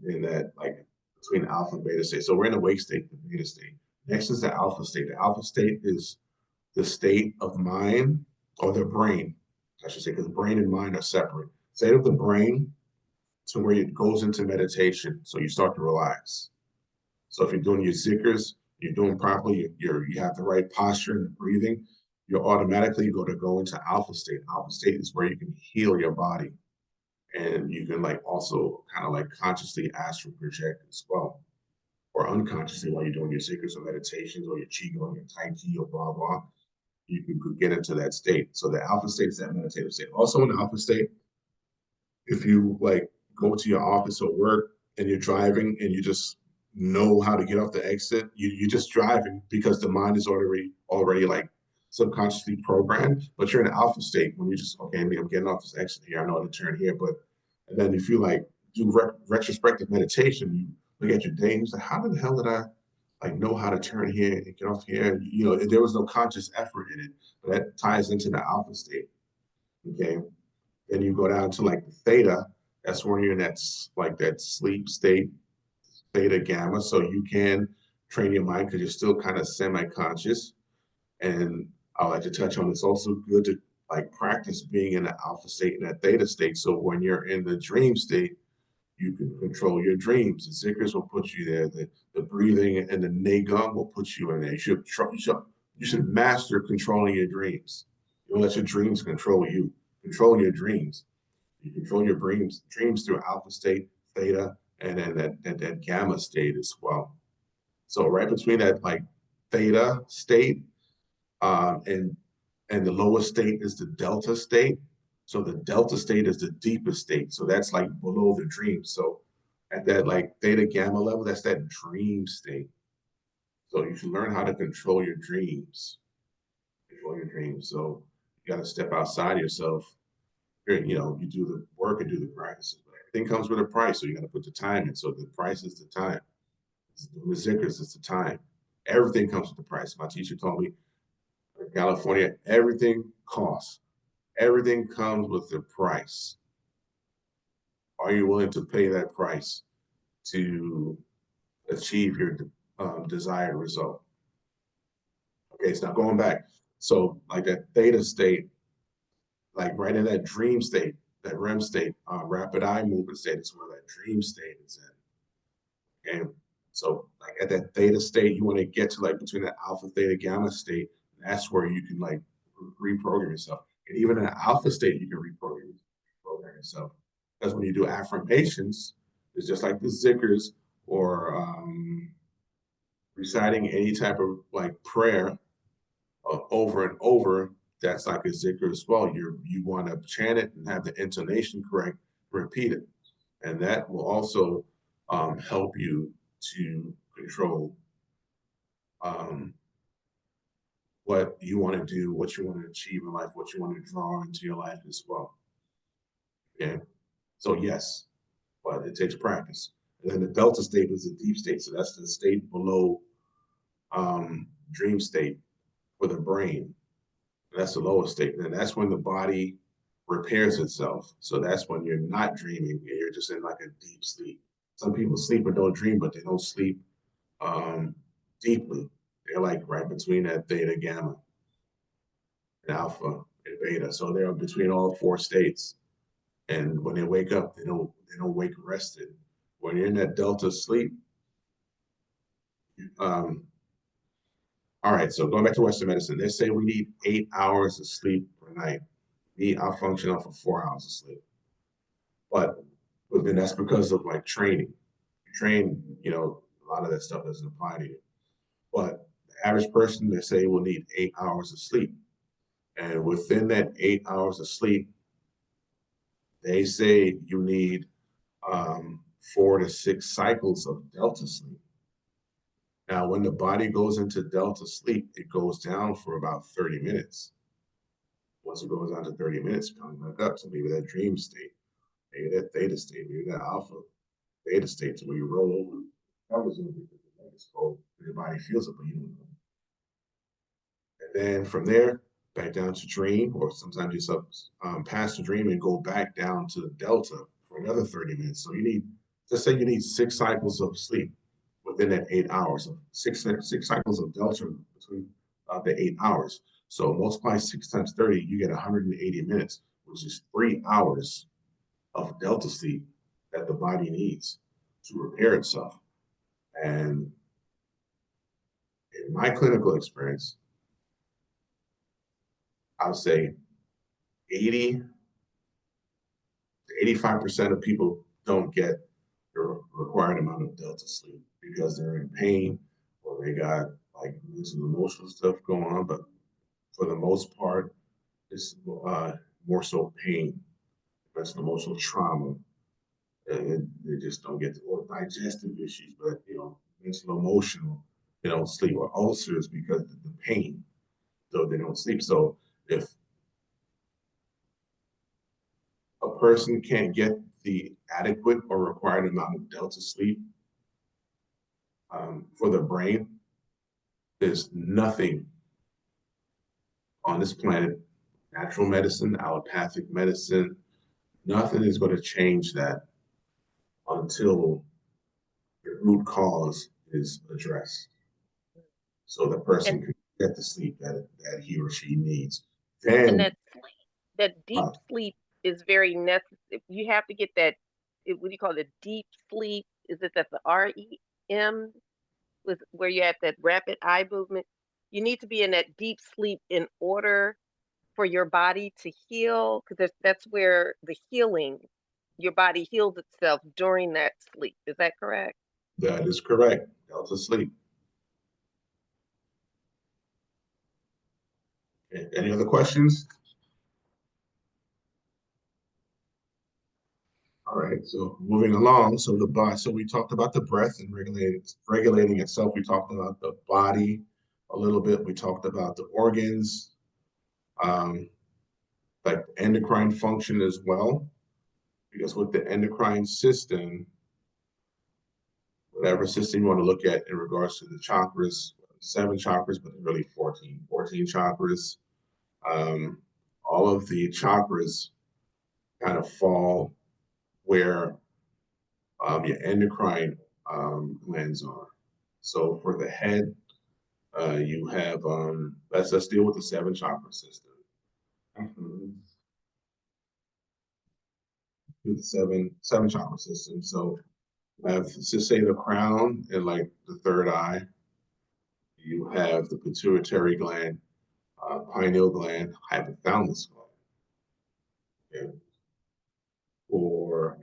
In that like between alpha and beta state. So we're in the wake state, the beta state. Next is the alpha state. The alpha state is the state of mind or the brain, I should say, because the brain and mind are separate. State of the brain to where it goes into meditation. So you start to relax. So if you're doing your zikrs, you're doing properly, you have the right posture and breathing, you're automatically going to go into alpha state. Alpha state is where you can heal your body. And you can like also kind of like consciously astral project as well, or unconsciously while you're doing your zikrs or meditations or your qigong, your tai chi, or blah blah. You can get into that state. So the alpha state is that meditative state. Also in the alpha state, if you like go to your office or work and you're driving and you just know how to get off the exit, you're just driving because the mind is already like subconsciously programmed, but you're in an alpha state when you just, okay, I'm getting off this exit here, I know how to turn here. But and then if you like do retrospective meditation, you look at your day and you say, how the hell did I like know how to turn here and get off here? There was no conscious effort in it, but that ties into the alpha state. Okay. Then you go down to like the theta. That's when you're in that sleep state, theta gamma. So you can train your mind because you're still kind of semi-conscious. And I like to touch on it's also good to like practice being in an alpha state and a theta state. So when you're in the dream state, you can control your dreams. The Zikrs will put you there. The breathing and the Nagum will put you in there. You should master controlling your dreams. You don't let your dreams control you. Control your dreams. You control your dreams through alpha state, theta, and then that gamma state as well. So right between that like theta state and the lowest state is the delta state. So the delta state is the deepest state. So that's like below the dream. So at that like theta gamma level, that's that dream state. So you should learn how to control your dreams. Control your dreams. So you got to step outside yourself. You do the work and do the practice. Everything comes with a price. So you got to put the time in. So the price is the time. The Zikrs is the time. Everything comes with a price. My teacher told me in California, everything costs. Everything comes with a price. Are you willing to pay that price to achieve your desired result? Okay, so now going back. So like that theta state, like right in that dream state, that REM state, rapid eye movement state is where that dream state is in. Okay, so like at that theta state, you want to get to like between that alpha, theta, gamma state. That's where you can like reprogram yourself. And even in an alpha state, you can reprogram yourself. Because when you do affirmations, it's just like the Zikrs or reciting any type of like prayer over and over. That's like a Zikr as well. You want to chant it and have the intonation correct, repeat it. And that will also help you to control what you want to do, what you want to achieve in life, what you want to draw into your life as well. Okay, so yes, but it takes practice. And then the delta state is the deep state, so that's the state below dream state for the brain. That's the lowest state, and that's when the body repairs itself. So that's when you're not dreaming and you're just in like a deep sleep. Some people sleep and don't dream, but they don't sleep deeply. They're like right between that theta, gamma, and alpha and beta. So they're between all four states. And when they wake up, they don't wake rested. When you're in that delta sleep, all right, so going back to Western medicine, they say we need 8 hours of sleep per night. I function off of 4 hours of sleep. But then that's because of like training. You train, a lot of that stuff doesn't apply to you. But the average person, they say, will need 8 hours of sleep. And within that 8 hours of sleep, they say you need 4 to 6 cycles of delta sleep. Now, when the body goes into delta sleep, it goes down for about 30 minutes. Once it goes down to 30 minutes, it comes back up to maybe that dream state, maybe that theta state, maybe that alpha theta state, to where you roll over. Covers over because the leg is cold. Your body feels it, but you don't know. And then from there, back down to dream, or sometimes you pass the dream and go back down to the delta for another 30 minutes. So let's say you need 6 cycles of sleep within that 8 hours. So six cycles of delta between the 8 hours. So multiply 6 times 30, you get 180 minutes, which is 3 hours of delta sleep that the body needs to repair itself. And in my clinical experience, I would say 80 to 85% of people don't get the required amount of delta sleep because they're in pain or they got like mental emotional stuff going on. But for the most part, it's more so pain, mental emotional trauma. They just don't get or digestive issues, but mental emotional, they don't sleep, or ulcers because of the pain, so they don't sleep. So if a person can't get the adequate or required amount of delta sleep for the brain, there's nothing on this planet, natural medicine, allopathic medicine, Nothing is going to change that until the root cause is addressed. So the person And can get the sleep that he or she needs. and Then, that deep uh, sleep is very necessary. You have to get that, what do you call it, deep sleep? Is it that the REM, with where you have that rapid eye movement? You need to be in that deep sleep in order for your body to heal, because that's where the healing, your body heals itself during that sleep. Is that correct? that is correct. Delta sleep. Any other questions? All right, so moving along. So the body, so we talked about the breath and regulating itself. We talked about the body a little bit. We talked about the organs, um, like endocrine function as well. Because with the endocrine system, whatever system you want to look at in regards to the chakras, 7 chakras, but really 14 chakras. All of the chakras kind of fall where your endocrine glands are. So for the head, you have, let's deal with the 7 chakra system. The seven chakra system. So I have, to say, the crown and like the third eye. You have the pituitary gland, pineal gland, hypothalamus gland. Okay.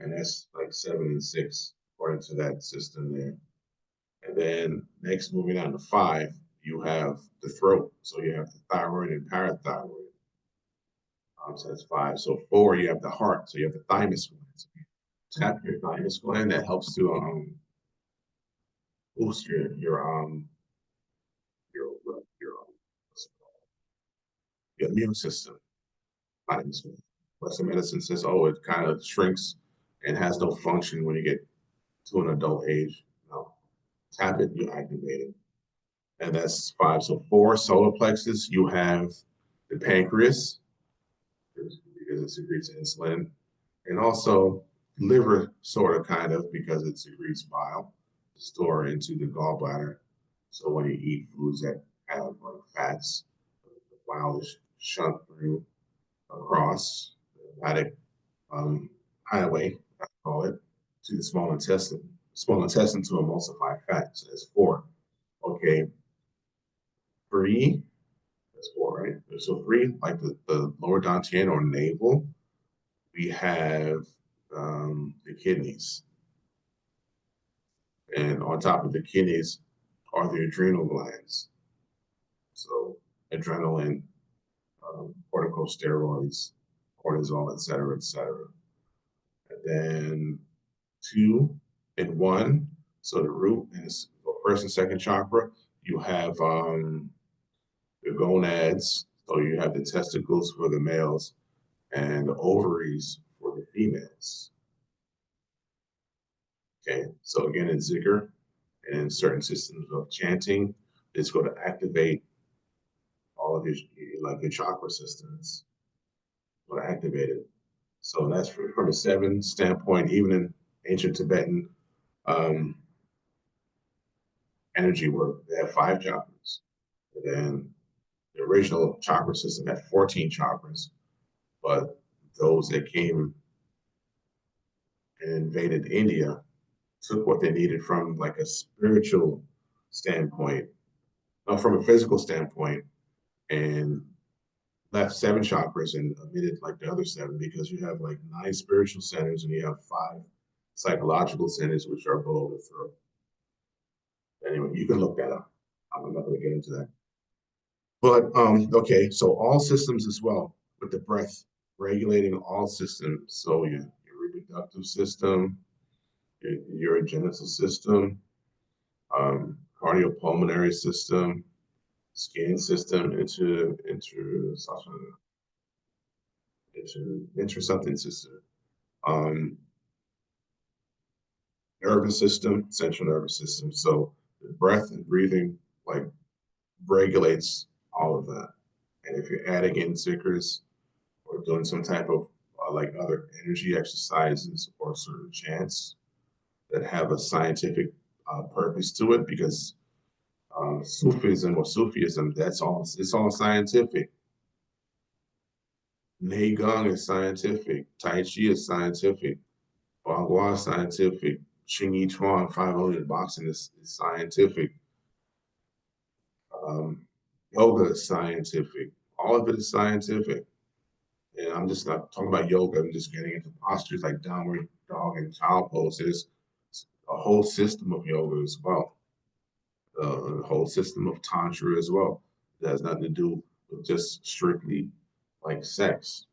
And that's like 7 and 6 according to that system there. And then next, moving on to 5, you have the throat. So you have the thyroid and parathyroid. So that's 5. So 4, you have the heart. So you have the thymus gland. So you tap your thymus gland. That helps to boost your your immune system. Thymus gland. Western medicine says, oh, it kind of shrinks and has no function when you get to an adult age. No, tap it, you activate it. And that's 5. So 4, solar plexus, you have the pancreas, because it secretes insulin, and also liver, sort of, kind of, because it secretes bile to store into the gallbladder. So when you eat foods that have like fats, the bile is shunt through across the hepatic highway, I call it, to the small intestine. Small intestine to emulsify fat. So that's 4. Okay, 3. That's 4, right? So 3, like the lower dantian or navel, we have the kidneys. And on top of the kidneys are the adrenal glands. So adrenaline, corticosteroids, cortisol, et cetera, et cetera. And then 2 and 1, so the root is first and second chakra. You have the gonads, so you have the testicles for the males and the ovaries for the females. Okay, so again, in Zikr and certain systems of chanting, it's going to activate all of your, like your chakra systems, going to activate it. So that's from a 7 standpoint. Even in ancient Tibetan energy work, they have 5 chakras. And then the original chakra system had 14 chakras, but those that came and invaded India took what they needed from like a spiritual standpoint, not from a physical standpoint, and left 7 chakras and omitted like the other 7, because you have like 9 spiritual centers and you have 5 psychological centers, which are below the throat. Anyway, you can look that up. I'm not going to get into that. But okay, so all systems as well, with the breath, regulating all systems. So your reproductive system, your genital system, cardiopulmonary system, skin system, into something system, um, nervous system, central nervous system. So the breath and breathing like regulates all of that. And if you're adding in Zikrs or doing some type of like other energy exercises or certain chants that have a scientific purpose to it, because Sufism, it's all scientific. Neigong is scientific. Tai Chi is scientific. Bagua is scientific. Ching Yi Chuan, 500 boxing is scientific. Yoga is scientific. All of it is scientific. And I'm just not talking about yoga. I'm just getting into postures like downward dog and child pose. There's a whole system of yoga as well. A whole system of tantra as well. It has nothing to do with just strictly like sex.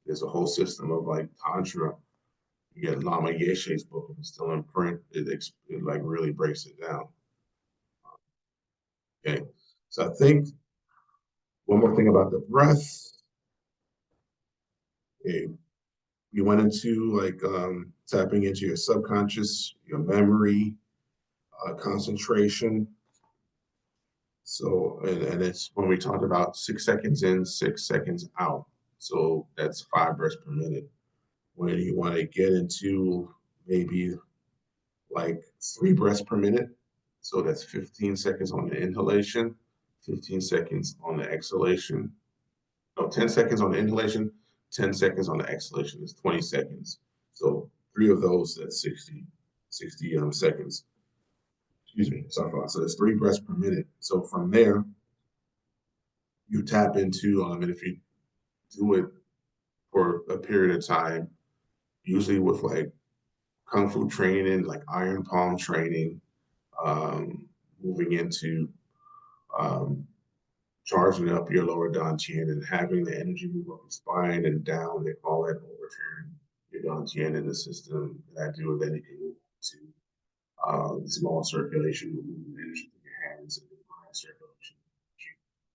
There's a whole system of like tantra. You get Lama Yeshe's book, if it's still in print. It like really breaks it down. Okay, so I think one more thing about the breath. Okay. You went into like tapping into your subconscious, your memory, concentration. So, and it's when we talked about 6 seconds in, 6 seconds out. So that's 5 breaths per minute. When you want to get into maybe like 3 breaths per minute, so that's 15 seconds on the inhalation, 15 seconds on the exhalation. No, 10 seconds on the inhalation, 10 seconds on the exhalation. It's 20 seconds. So 3 of those, that's 60 seconds. Excuse me, sorry for that. So there's 3 breaths per minute. So from there, you tap into, and if you do it for a period of time, usually with like Kung Fu training, like Iron Palm training, moving into um, charging up your lower dantian and having the energy move up the spine and down. They call that overturn your dantian in the system that I do. And then you can move to small circulation, moving energy through your hands and mind circulation,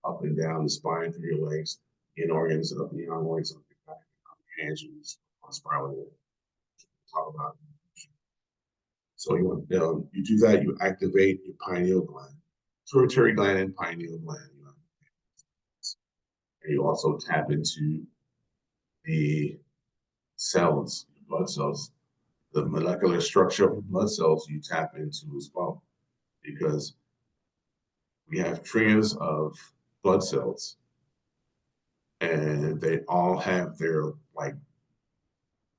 up and down the spine through your legs, in organs, up and down organs, up your back, up your hands, you spiral. Talk about. So you do that, you activate your pineal gland, pituitary gland and pineal gland. And you also tap into the cells, blood cells, the molecular structure of blood cells you tap into as well, because we have trillions of blood cells, and they all have their like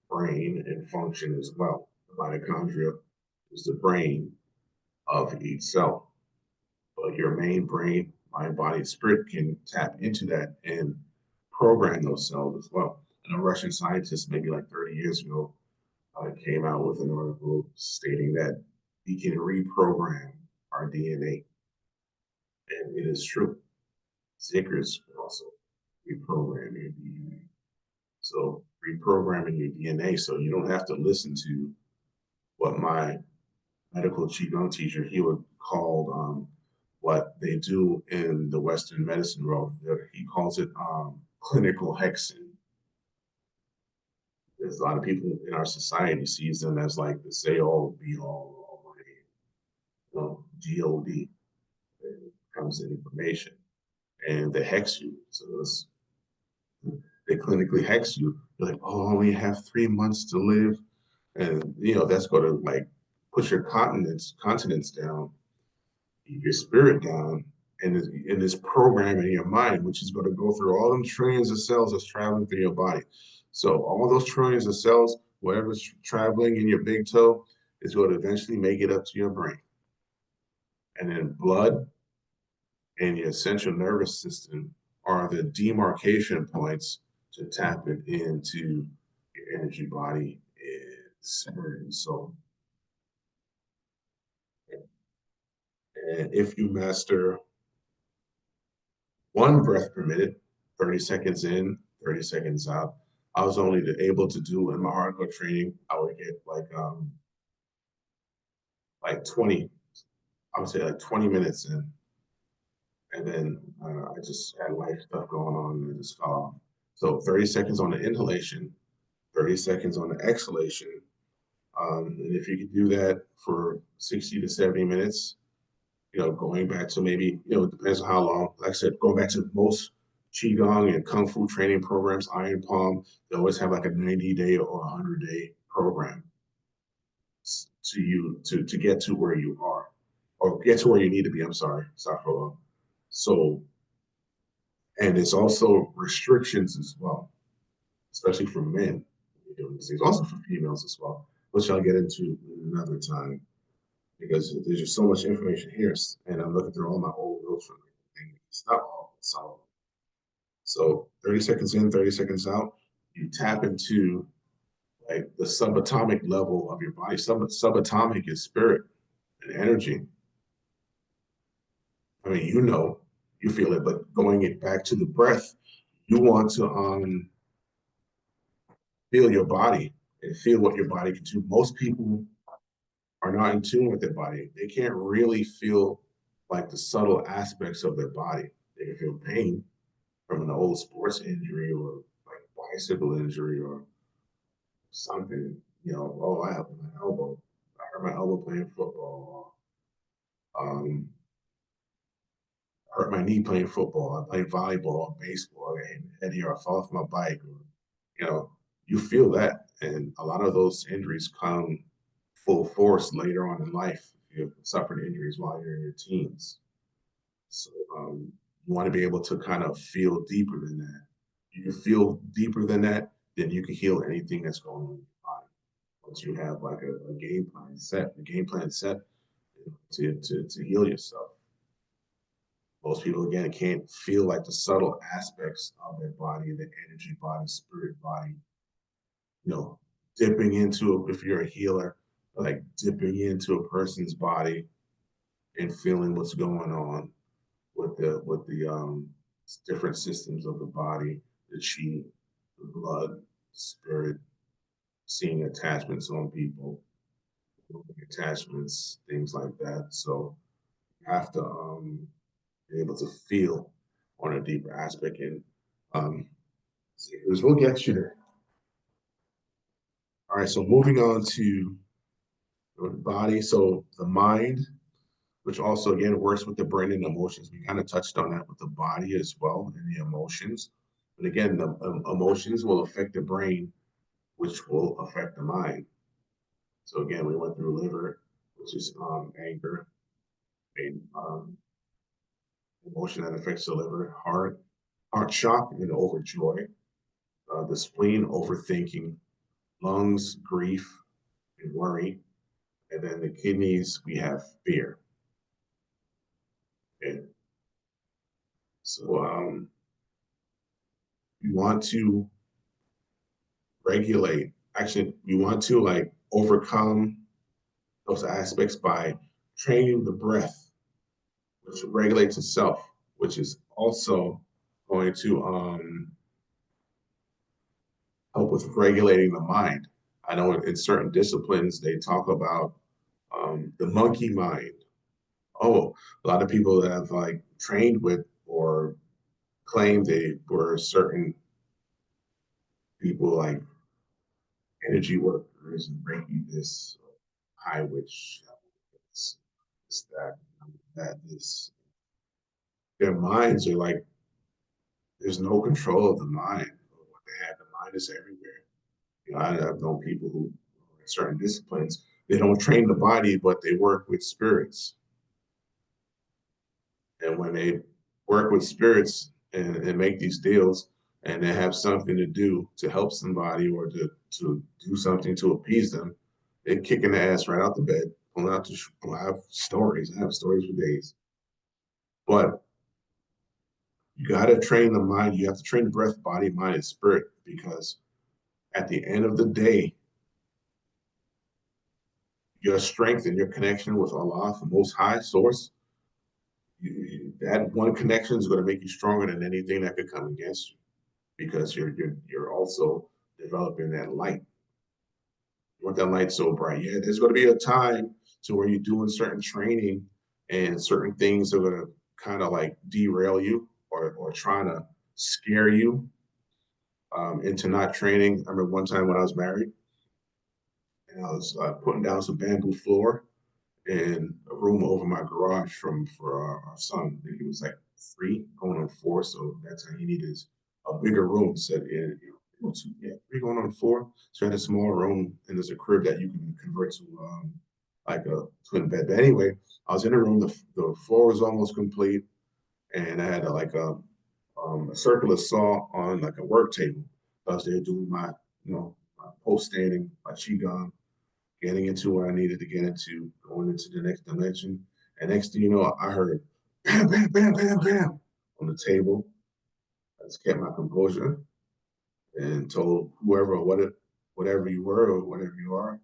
brain and function as well. The mitochondria is the brain of each cell, but your main brain, mind, body, spirit can tap into that and program those cells as well. And a Russian scientist, maybe like 30 years ago, came out with an article stating that we can reprogram our DNA. And it is true. Zickers can also reprogram your DNA. So reprogramming your DNA, so you don't have to listen to what my medical qigong teacher, he would call what they do in the Western medicine world. He calls it clinical hexing. There's a lot of people in our society sees them as like the say all be all, GOD. It comes in information, and they hex you. So they clinically hex you. You're like, oh, I only have 3 months to live, and that's going to like push your continence down, your spirit down, and in this program in your mind, which is going to go through all them trillions of cells that's traveling through your body. So all those trillions of cells, whatever's traveling in your big toe, is going to eventually make it up to your brain. And then blood and your central nervous system are the demarcation points to tap it into your energy body and spirit and soul. And if you master 1 breath per minute, 30 seconds in, 30 seconds out, I was only able to do in my hardcore training, I would get like 20, I would say like 20 minutes in. And then I just had life stuff going on and just fell off. So 30 seconds on the inhalation, 30 seconds on the exhalation. And if you can do that for 60 to 70 minutes, going back to maybe, it depends on how long, like I said, going back to most Qigong and Kung Fu training programs, Iron Palm, they always have like a 90-day or 100-day program to get to where you are, or get to where you need to be. I'm sorry, so, and it's also restrictions as well, especially for men. It's also for females as well, which I'll get into another time because there's just so much information here, and I'm looking through all my old notes from everything. It's not all solid. So 30 seconds in, 30 seconds out, you tap into like the subatomic level of your body. Subatomic is spirit and energy. I mean, you feel it, but going it back to the breath, you want to feel your body and feel what your body can do. Most people are not in tune with their body. They can't really feel like the subtle aspects of their body. They can feel pain from an old sports injury or like bicycle injury or something. Oh, I have my elbow. I hurt my elbow playing football. Um, hurt my knee playing football. I played volleyball, or baseball, and head here, I fall off my bike. Or, you feel that, and a lot of those injuries come full force later on in life. If you've suffered injuries while you're in your teens, so you want to be able to kind of feel deeper than that. You feel deeper than that, then you can heal anything that's going on in your body. Once you have like a game plan set, to heal yourself. Most people, again, can't feel like the subtle aspects of their body, the energy body, spirit body, dipping into, if you're a healer, like dipping into a person's body and feeling what's going on with the different systems of the body, the chi, the blood, the spirit, seeing attachments on people, attachments, things like that. So you have to be able to feel on a deeper aspect. And we'll get you there. All right, so moving on to the body. So the mind, which also again works with the brain and emotions. We kind of touched on that with the body as well and the emotions. But again, the emotions will affect the brain, which will affect the mind. So again, we went through liver, which is anger, and emotion that affects the liver, heart shock and overjoy, the spleen, overthinking, lungs, grief and worry, and then the kidneys, we have fear. Okay. So you want to regulate. Actually, you want to like overcome those aspects by training the breath, which regulates itself, which is also going to help with regulating the mind. I know in certain disciplines they talk about the monkey mind. Oh, a lot of people that have like trained with or claimed they were certain people like energy workers and Reiki this, high witch, this, that, this. Their minds are like, there's no control of the mind. What they have, the mind is everywhere. I've known people who in certain disciplines, they don't train the body, but they work with spirits. And when they work with spirits and make these deals and they have something to do to help somebody or to do something to appease them, they're kicking the ass right out the bed, pulling out the, I have stories for days. But you got to train the mind. You have to train the breath, body, mind, and spirit, because at the end of the day, your strength and your connection with Allah, the Most High Source, that one connection is going to make you stronger than anything that could come against you, because you're also developing that light. You want that light so bright. Yeah, there's going to be a time to where you're doing certain training and certain things are going to kind of like derail you or trying to scare you into not training. I remember one time when I was married and I was putting down some bamboo floor in a room over my garage for our son. And he was like 3, going on 4. So that's how he needed a bigger room set in. Yeah, 3 going on 4. So I had a small room, and there's a crib that you can convert to like a twin bed. But anyway, I was in the room. The floor was almost complete, and I had a circular saw on like a work table. I was there doing my, my post standing, my qigong, getting into what I needed to get into, going into the next dimension. And next thing you know, I heard bam, bam, bam, bam, bam on the table. I just kept my composure and told whoever whatever you were or whatever you are,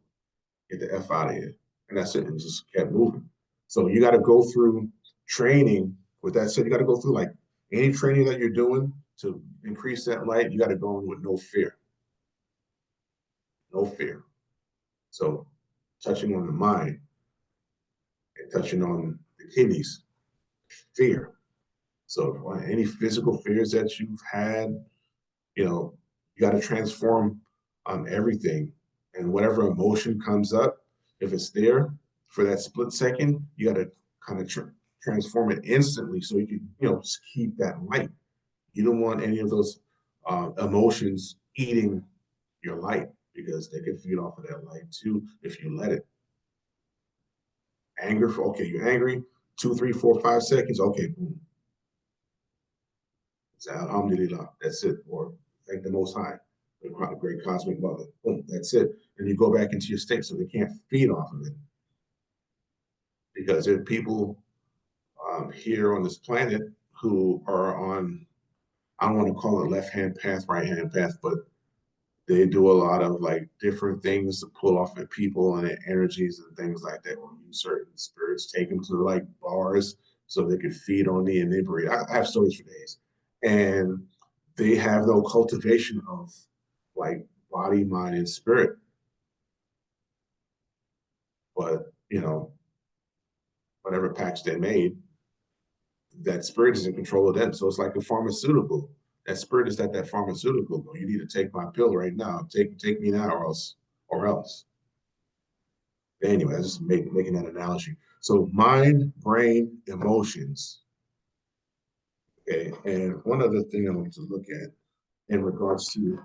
get the F out of here. And that's it, and just kept moving. So you got to go through training. With that said, you got to go through like any training that you're doing to increase that light. You got to go in with no fear. No fear. So touching on the mind and touching on the kidneys, fear. So any physical fears that you've had, you got to transform everything. And whatever emotion comes up, if it's there for that split second, you got to kind of transform it instantly so you can, just keep that light. You don't want any of those emotions eating your light because they can feed off of that light too if you let it. Anger for okay, you're angry, 2, 3, 4, 5 seconds. Okay, boom. Alhamdulillah, that's it. Or thank the Most High, the great cosmic mother. Boom, that's it. And you go back into your state so they can't feed off of it. Because there are people here on this planet who are on, I don't want to call it left-hand path, right-hand path, but they do a lot of like different things to pull off at people and their energies and things like that. When you certain spirits take them to like bars so they could feed on the inebriate. I have stories for days. And they have no cultivation of like body, mind, and spirit. But whatever patch they made, that spirit is in control of them. So it's like a pharmaceutical. That spirit is that pharmaceutical. You need to take my pill right now. Take me now, or else. Anyway, I just making that analogy. So mind, brain, emotions. Okay, and one other thing I want to look at in regards to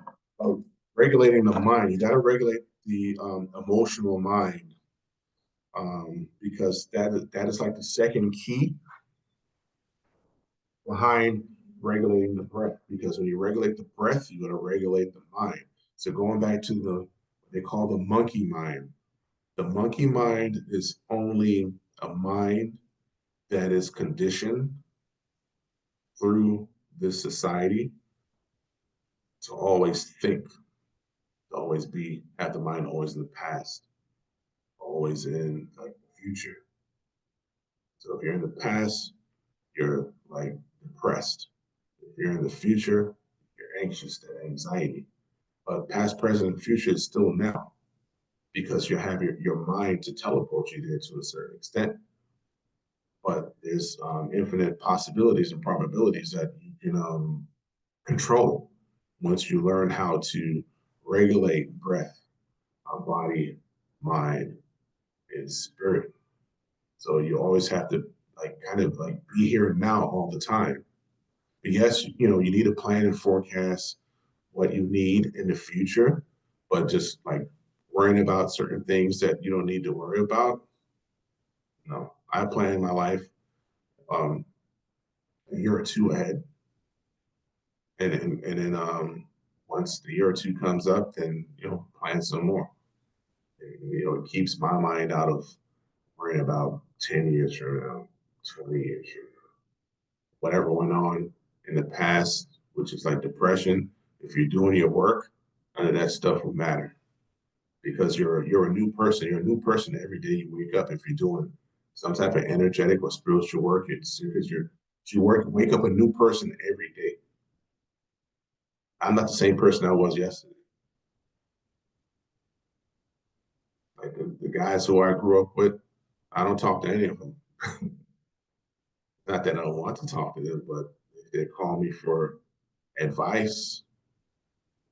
regulating the mind, you got to regulate the emotional mind because that is like the second key behind regulating the breath. Because when you regulate the breath, you got to regulate the mind. So going back to what they call the monkey mind. The monkey mind is only a mind that is conditioned through this society to always think, to always have the mind always in the past, always in like the future. So if you're in the past, you're like depressed. If you're in the future, you're anxious, that anxiety. But past, present, and future is still now because you have your mind to teleport you there to a certain extent. But there's infinite possibilities and probabilities that you can control once you learn how to regulate breath, body, mind, and spirit. So you always have to like kind of like be here and now all the time. But yes, you need to plan and forecast what you need in the future, but just like worrying about certain things that you don't need to worry about. No, I plan my life um, a year or two ahead, and then once the year or two comes up, then plan some more. It keeps my mind out of worrying about 10 years from now, 20 years from now. Whatever went on in the past, which is like depression, if you're doing your work, none of that stuff will matter because you're a new person. You're a new person every day you wake up. If you're doing some type of energetic or spiritual work, it's because wake up a new person every day. I'm not the same person I was yesterday. Like the guys who I grew up with, I don't talk to any of them. Not that I don't want to talk to them, but if they call me for advice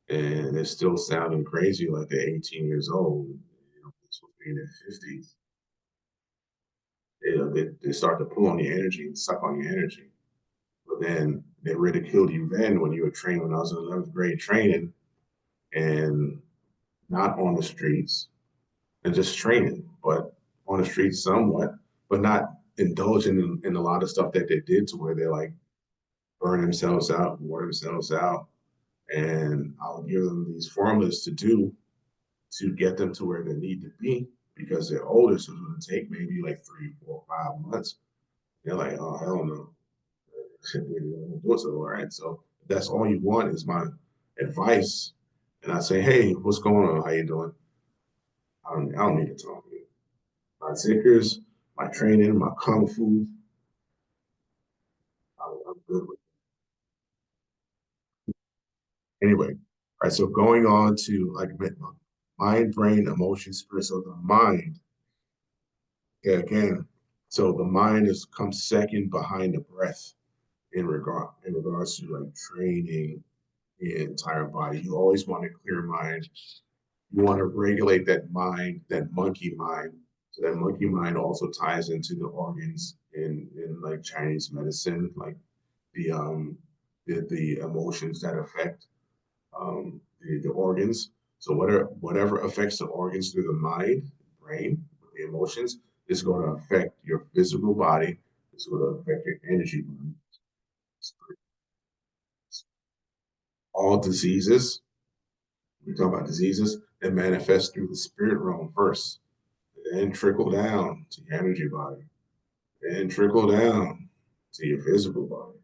and they're still sounding crazy like they're 18 years old, they're supposed to be in their 50s, they start to pull on your energy and suck on your energy. But then they ridiculed you then when you were training, when I was in 11th grade training, and not on the streets and just training, but on the streets somewhat, but not indulging in a lot of stuff that they did to where they like burn themselves out, wear themselves out. And I'll give them these formulas to do to get them to where they need to be because they're older. So it's going to take maybe like 3, 4, 5 months. They're like, oh, hell no. Do it. So, all right. So if that's all you want is my advice. And I say, hey, what's going on? How you doing? I don't need to talk to you. My zikkers, my training, my kung fu, I'm good with it. Anyway, all right. So going on to like mind, brain, emotion, spirit. So the mind, yeah, again. So the mind comes second behind the breath in regards to like training the entire body. You always want a clear mind. You want to regulate that mind, that monkey mind. So that monkey mind also ties into the organs in like Chinese medicine, like the emotions that affect the organs. So whatever affects the organs through the mind, brain, the emotions, is going to affect your physical body. It's going to affect your energy body. All diseases, we talk about diseases that manifest through the spirit realm first, then trickle down to your energy body, then trickle down to your physical body.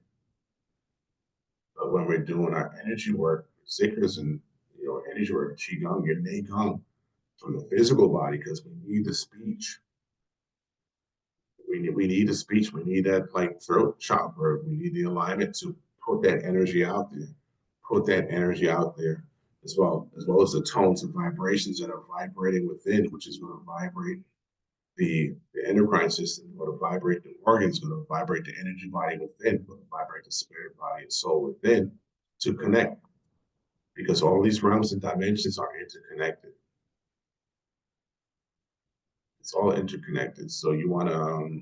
But when we're doing our energy work, zikrs and energy work, qigong, your neigong, from the physical body, because we need the speech. We need the speech. We need that like throat chakra. We need the alignment to put that energy out there. Put that energy out there as well as the tones and vibrations that are vibrating within, which is going to vibrate the endocrine system, going to vibrate the organs, going to vibrate the energy body within, going to vibrate the spirit body and soul within to connect. Because all these realms and dimensions are interconnected. It's all interconnected. So you want to,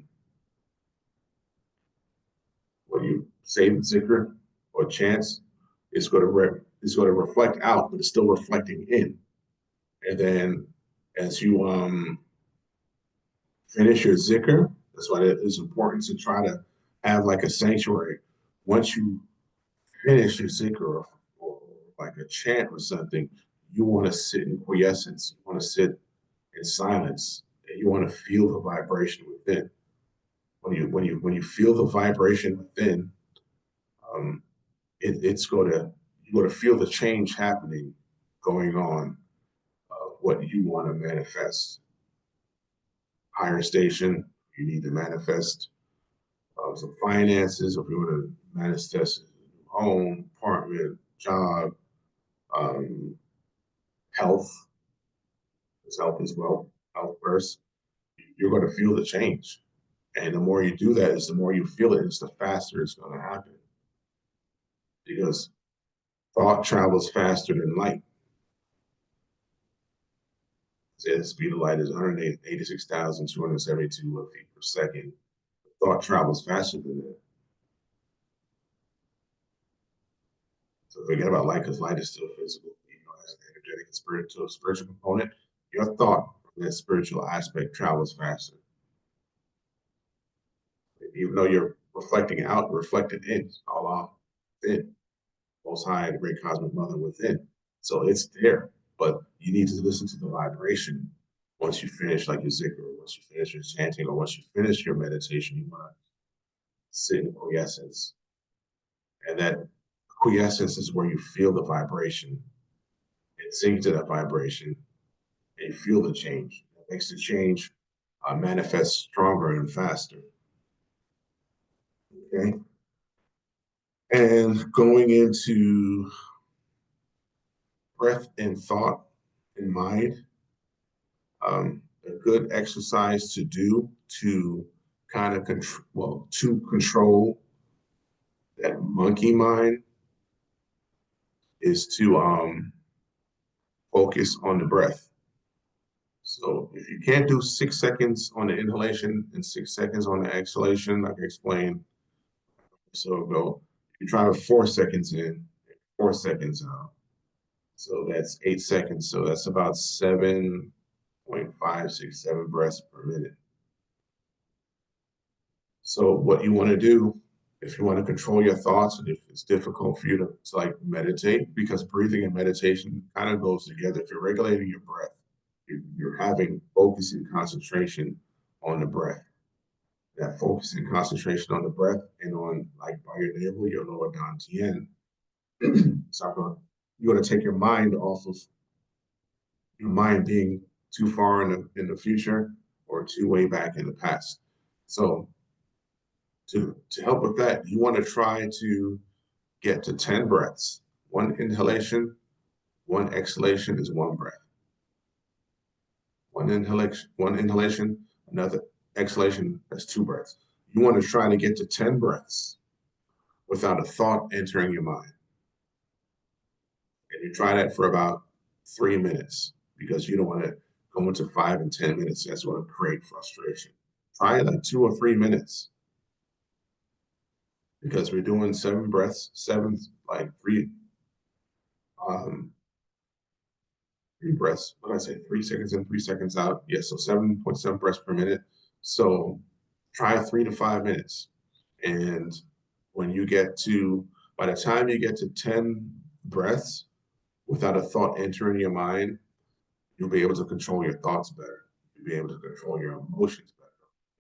when you say the zikr or chants, it's going to reflect out, but it's still reflecting in. And then as you finish your zikr, that's why it is important to try to have like a sanctuary. Once you finish your zikr or like a chant or something, you want to sit in quiescence. You want to sit in silence. And you want to feel the vibration within. When you feel the vibration within, um, it's going to you're going to feel the change happening, going on, what you want to manifest. Higher station, you need to manifest some finances, or if you want to manifest a home, apartment, job, um, health, because health is wealth, health first. You're going to feel the change. And the more you do that, is the more you feel it, it's the faster it's going to happen. Because thought travels faster than light. The speed of light is 186,272 feet per second. Thought travels faster than that. So forget about light, because light is still physical. As an energetic and spiritual component, your thought from that spiritual aspect travels faster. Even though you're reflecting out, reflected in, Allah within, Most High, the Great Cosmic Mother within. So it's there, but you need to listen to the vibration once you finish, like your zikr, or once you finish your chanting, or once you finish your meditation. You want to sit in quiescence, and that quiescence is where you feel the vibration and sink to that vibration, and you feel the change. It makes the change manifest stronger and faster. Okay. And going into breath and thought and mind, a good exercise to do to kind of to control that monkey mind is to focus on the breath. So if you can't do 6 seconds on the inhalation and 6 seconds on the exhalation, like I explained, So go, you try to 4 seconds in, 4 seconds out. So that's 8 seconds. So that's about 7.567 breaths per minute. So what you want to do, if you want to control your thoughts, and if it's difficult for you to like meditate, because breathing and meditation kind of goes together. If you're regulating your breath, you're having focus and concentration on the breath. That focus and concentration on the breath and on like by your navel, your lower dantian. So you're going to take your mind off of your mind being too far in the future or too way back in the past. So to help with that, you want to try to get to 10 breaths. One inhalation, one exhalation is one breath. One inhalation, another exhalation, that's 2 breaths. You want to try to get to 10 breaths without a thought entering your mind. And you try that for about 3 minutes because you don't want to go into 5 and 10 minutes. That's going to create frustration. Try it like 2 or 3 minutes because we're doing 7 breaths, 7, like 3 breaths. What did I say? 3 seconds in, 3 seconds out. Yeah, so 7.7 breaths per minute. So try 3 to 5 minutes. And when you get to, by the time you get to 10 breaths without a thought entering your mind, you'll be able to control your thoughts better. You'll be able to control your emotions better.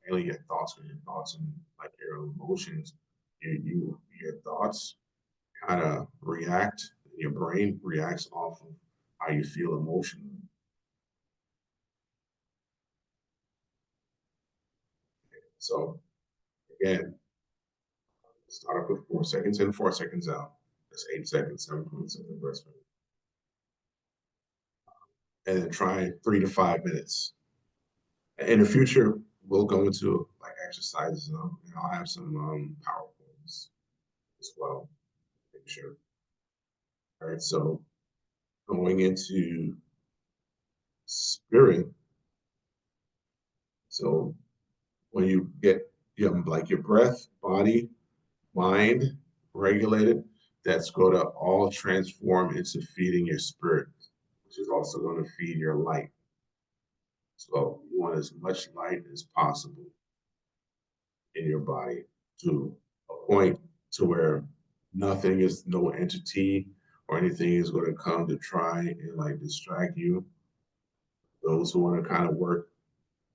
Mainly your thoughts, because your thoughts and like your emotions, your thoughts kind of react. Your brain reacts off of how you feel emotionally. So again, start off with 4 seconds in, 4 seconds out. That's 8 seconds, 7.7 breaths. And then try 3 to 5 minutes. In the future, we'll go into like exercises, and I'll have some PowerPoints as well. Make sure. All right, so going into spirit. So when you get like your breath, body, mind regulated, that's going to all transform into feeding your spirit, which is also going to feed your light. So you want as much light as possible in your body to a point to where nothing is, no entity or anything is going to come to try and like distract you. Those who want to kind of work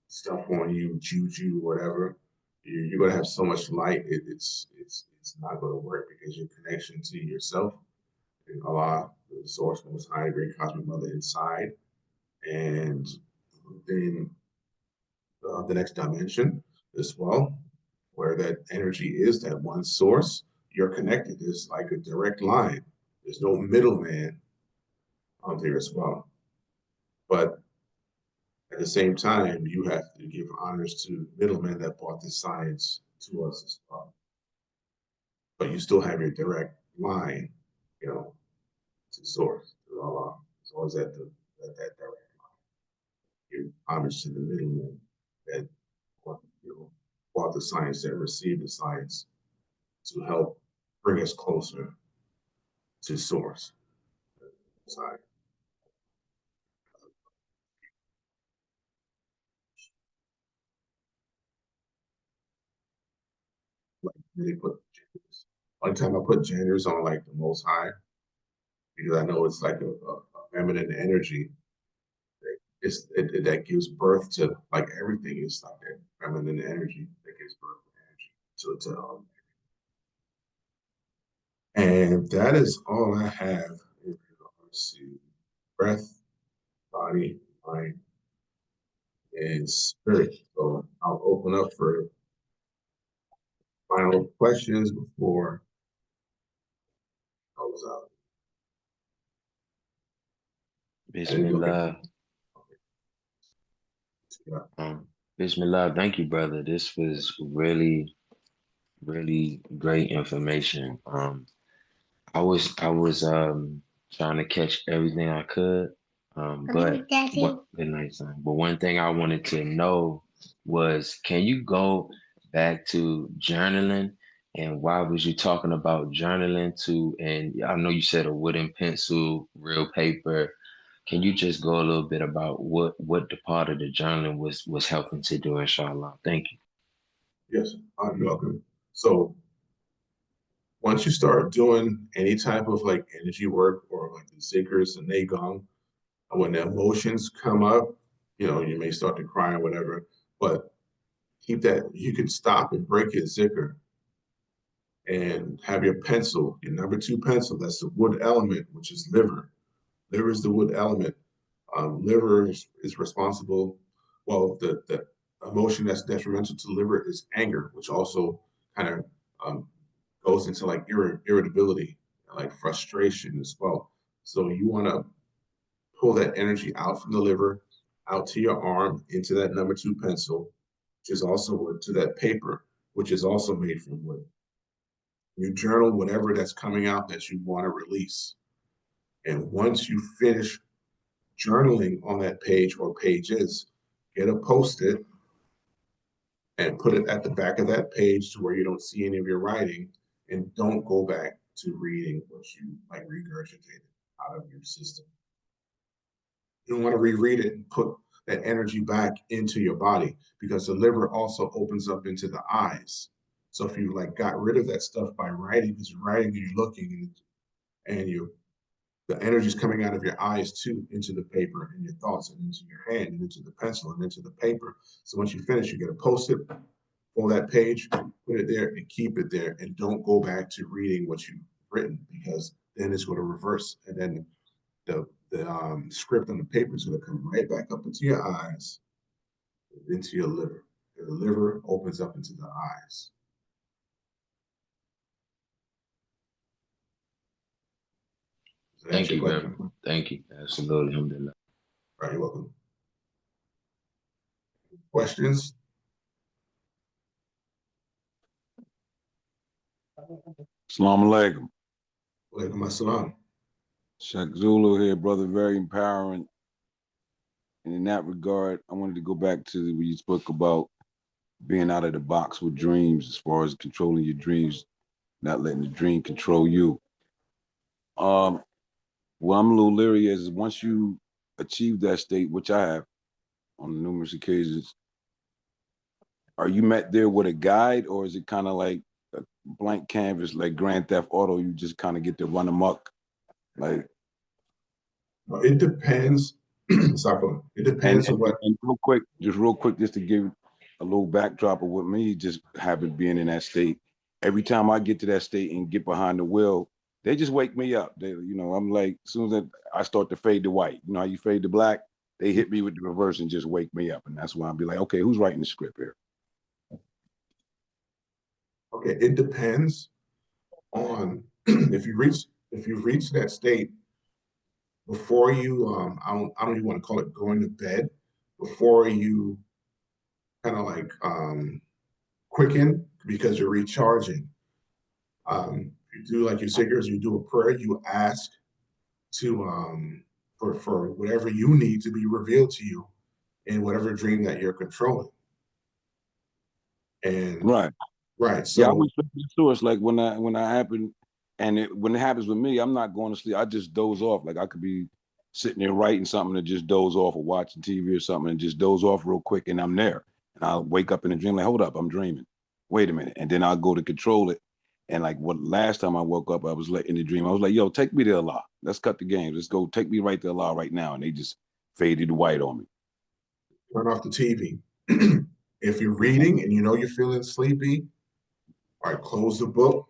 stuff on you, juju, whatever, you're going to have so much light, it's not going to work because your connection to yourself and Allah, the source, most high, great cosmic mother inside, and then the next dimension as well, where that energy is, that one source, you're connected. It's like a direct line. There's no middleman out there as well. But at the same time, you have to give honors to middlemen that brought this science to us as well. But you still have your direct line, to source, to Allah. It's always at that direct line. Give homage to the middlemen that brought the science, that received the science to help bring us closer to source. Sorry. Like really put genders. One time I put genders on like the most high because I know it's like a feminine energy. That gives birth to like everything is like that feminine energy that gives birth to energy. And that is all I have in regards to breath, body, mind, and spirit. So I'll open up for final questions before I close out. Bismillah. Yeah. Bismillah. Thank you, brother. This was really, really great information. I was trying to catch everything I could. But good night, son. But one thing I wanted to know was, can you go back to journaling And why was you talking about journaling too? And I know you said a wooden pencil, real paper. Can you just go a little bit about what the part of the journaling was helping to do, inshallah? Thank you. Yes, you're welcome. So once you start doing any type of like energy work or like the zikrs and Neigong, when the emotions come up, you know, you may start to cry or whatever, but keep that, you can stop and break your zikr and have your pencil, your number 2 pencil, that's the wood element, which is liver. Liver is the wood element. Liver is responsible, well, the emotion that's detrimental to liver is anger, which also kind of goes into like irritability, like frustration as well. So you want to pull that energy out from the liver, out to your arm, into that number 2 pencil, which is also wood, to that paper, which is also made from wood. You journal whatever that's coming out that you want to release. And once you finish journaling on that page or pages, get a post-it and put it at the back of that page to where you don't see any of your writing, and don't go back to reading what you like regurgitated out of your system. You don't want to reread it and put that energy back into your body, because the liver also opens up into the eyes. So if you like got rid of that stuff by writing, because you're writing and you're looking and you the energy is coming out of your eyes too, into the paper and your thoughts and into your hand and into the pencil and into the paper. So once you finish, you get a post-it, pull that page, put it there and keep it there, and don't go back to reading what you've written, because then it's going to reverse, and then the script on the paper is going to come right back up into your eyes, into your liver. And the liver opens up into the eyes. Thank you very much. Thank you. Absolutely. Alhamdulillah. Right, you're welcome. Questions? Assalamu alaikum. Walaikum assalam. Shak Zulu here, brother, very empowering. And in that regard, I wanted to go back to when you spoke about being out of the box with dreams, as far as controlling your dreams, not letting the dream control you. What I'm a little leery is once you achieve that state, which I have on numerous occasions, are you met there with a guide, or is it kind of like a blank canvas, like Grand Theft Auto? You just kind of get to run amok, like. It depends. It depends on what. And real quick, just to give a little backdrop of what me just happened being in that state. Every time I get to that state and get behind the wheel, they just wake me up. They, I'm like, as soon as I start to fade to white, you know how you fade to black, they hit me with the reverse and just wake me up. And that's why I'll be like, okay, who's writing the script here? Okay, it depends on if you reach that state before you I don't even want to call it going to bed, before you kind of like quicken, because you're recharging. You do like your sickers, you do a prayer, you ask to for whatever you need to be revealed to you in whatever dream that you're controlling. And Right. right, Yeah, I so wish to us like when I happen, and when it happens with me, I'm not going to sleep. I just doze off. Like I could be sitting there writing something and just doze off, or watching TV or something and just doze off real quick, and I'm there. And I'll wake up in a dream like, hold up, I'm dreaming. Wait a minute, and then I'll go to control it. And like what last time I woke up, I was like in the dream. I was like, yo, take me to Allah. Let's cut the game. Let's go. Take me right to Allah right now. And they just faded white on me. turn off the TV. If you're reading and you know you're feeling sleepy, all right, close the book.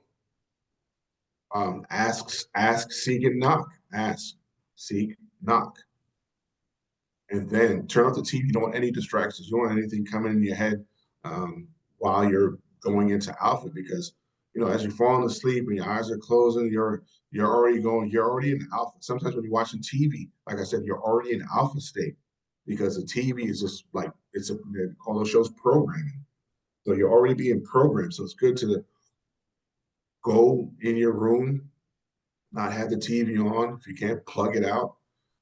Ask, seek, and knock. Ask, seek, knock. And then turn off the TV. You don't want any distractions. You don't want anything coming in your head while you're going into alpha, because as you're falling asleep and your eyes are closing, you're already in alpha. Sometimes when you're watching TV, like I said, you're already in alpha state, because the TV is just like they call those shows programming. So you're already being programmed. So it's good to go in your room, not have the TV on. If you can't, plug it out.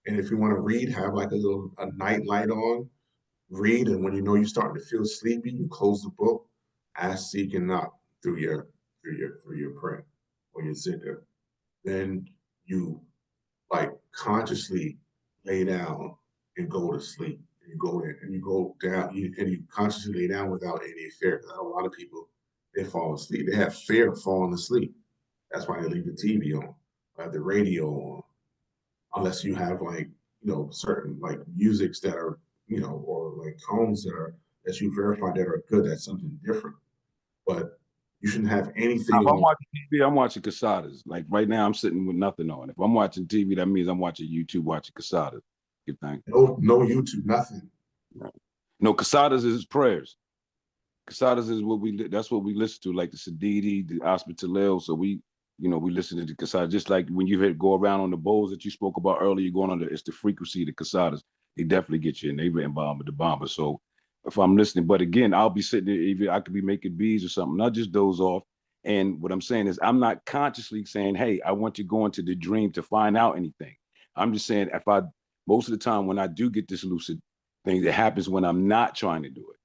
And if you want to read, have like a night light on, read. And when you know you're starting to feel sleepy, you close the book, ask, seek, and knock through for your prayer or your zikr. Then you like consciously lay down and go to sleep. And you go in and you go down and you consciously lay down without any fear. A lot of people, they fall asleep. They have fear of falling asleep. That's why they leave the TV on, or have the radio on, unless you have like, certain like musics that are, or like tones that you verify that are good. That's something different. But you shouldn't have anything If I'm on. watching TV, I'm watching Casadas. Like right now, I'm sitting with nothing on. If I'm watching TV, that means I'm watching YouTube, watching Casadas. Good thing. No YouTube, nothing. Right. No, Casadas is prayers. Casadas is that's what we listen to, like the Sadidi, the Hospitalil. So we listen to the Casadas. Just like when you go around on the bowls that you spoke about earlier, you're going on it's the frequency of the Casadas. They definitely get you in. They involved with the bomber. So if I'm listening, but again, I'll be sitting there, either I could be making beads or something, not just doze off. And what I'm saying is I'm not consciously saying, hey, I want you to go into the dream to find out anything. I'm just saying most of the time when I do get this lucid thing, it happens when I'm not trying to do it.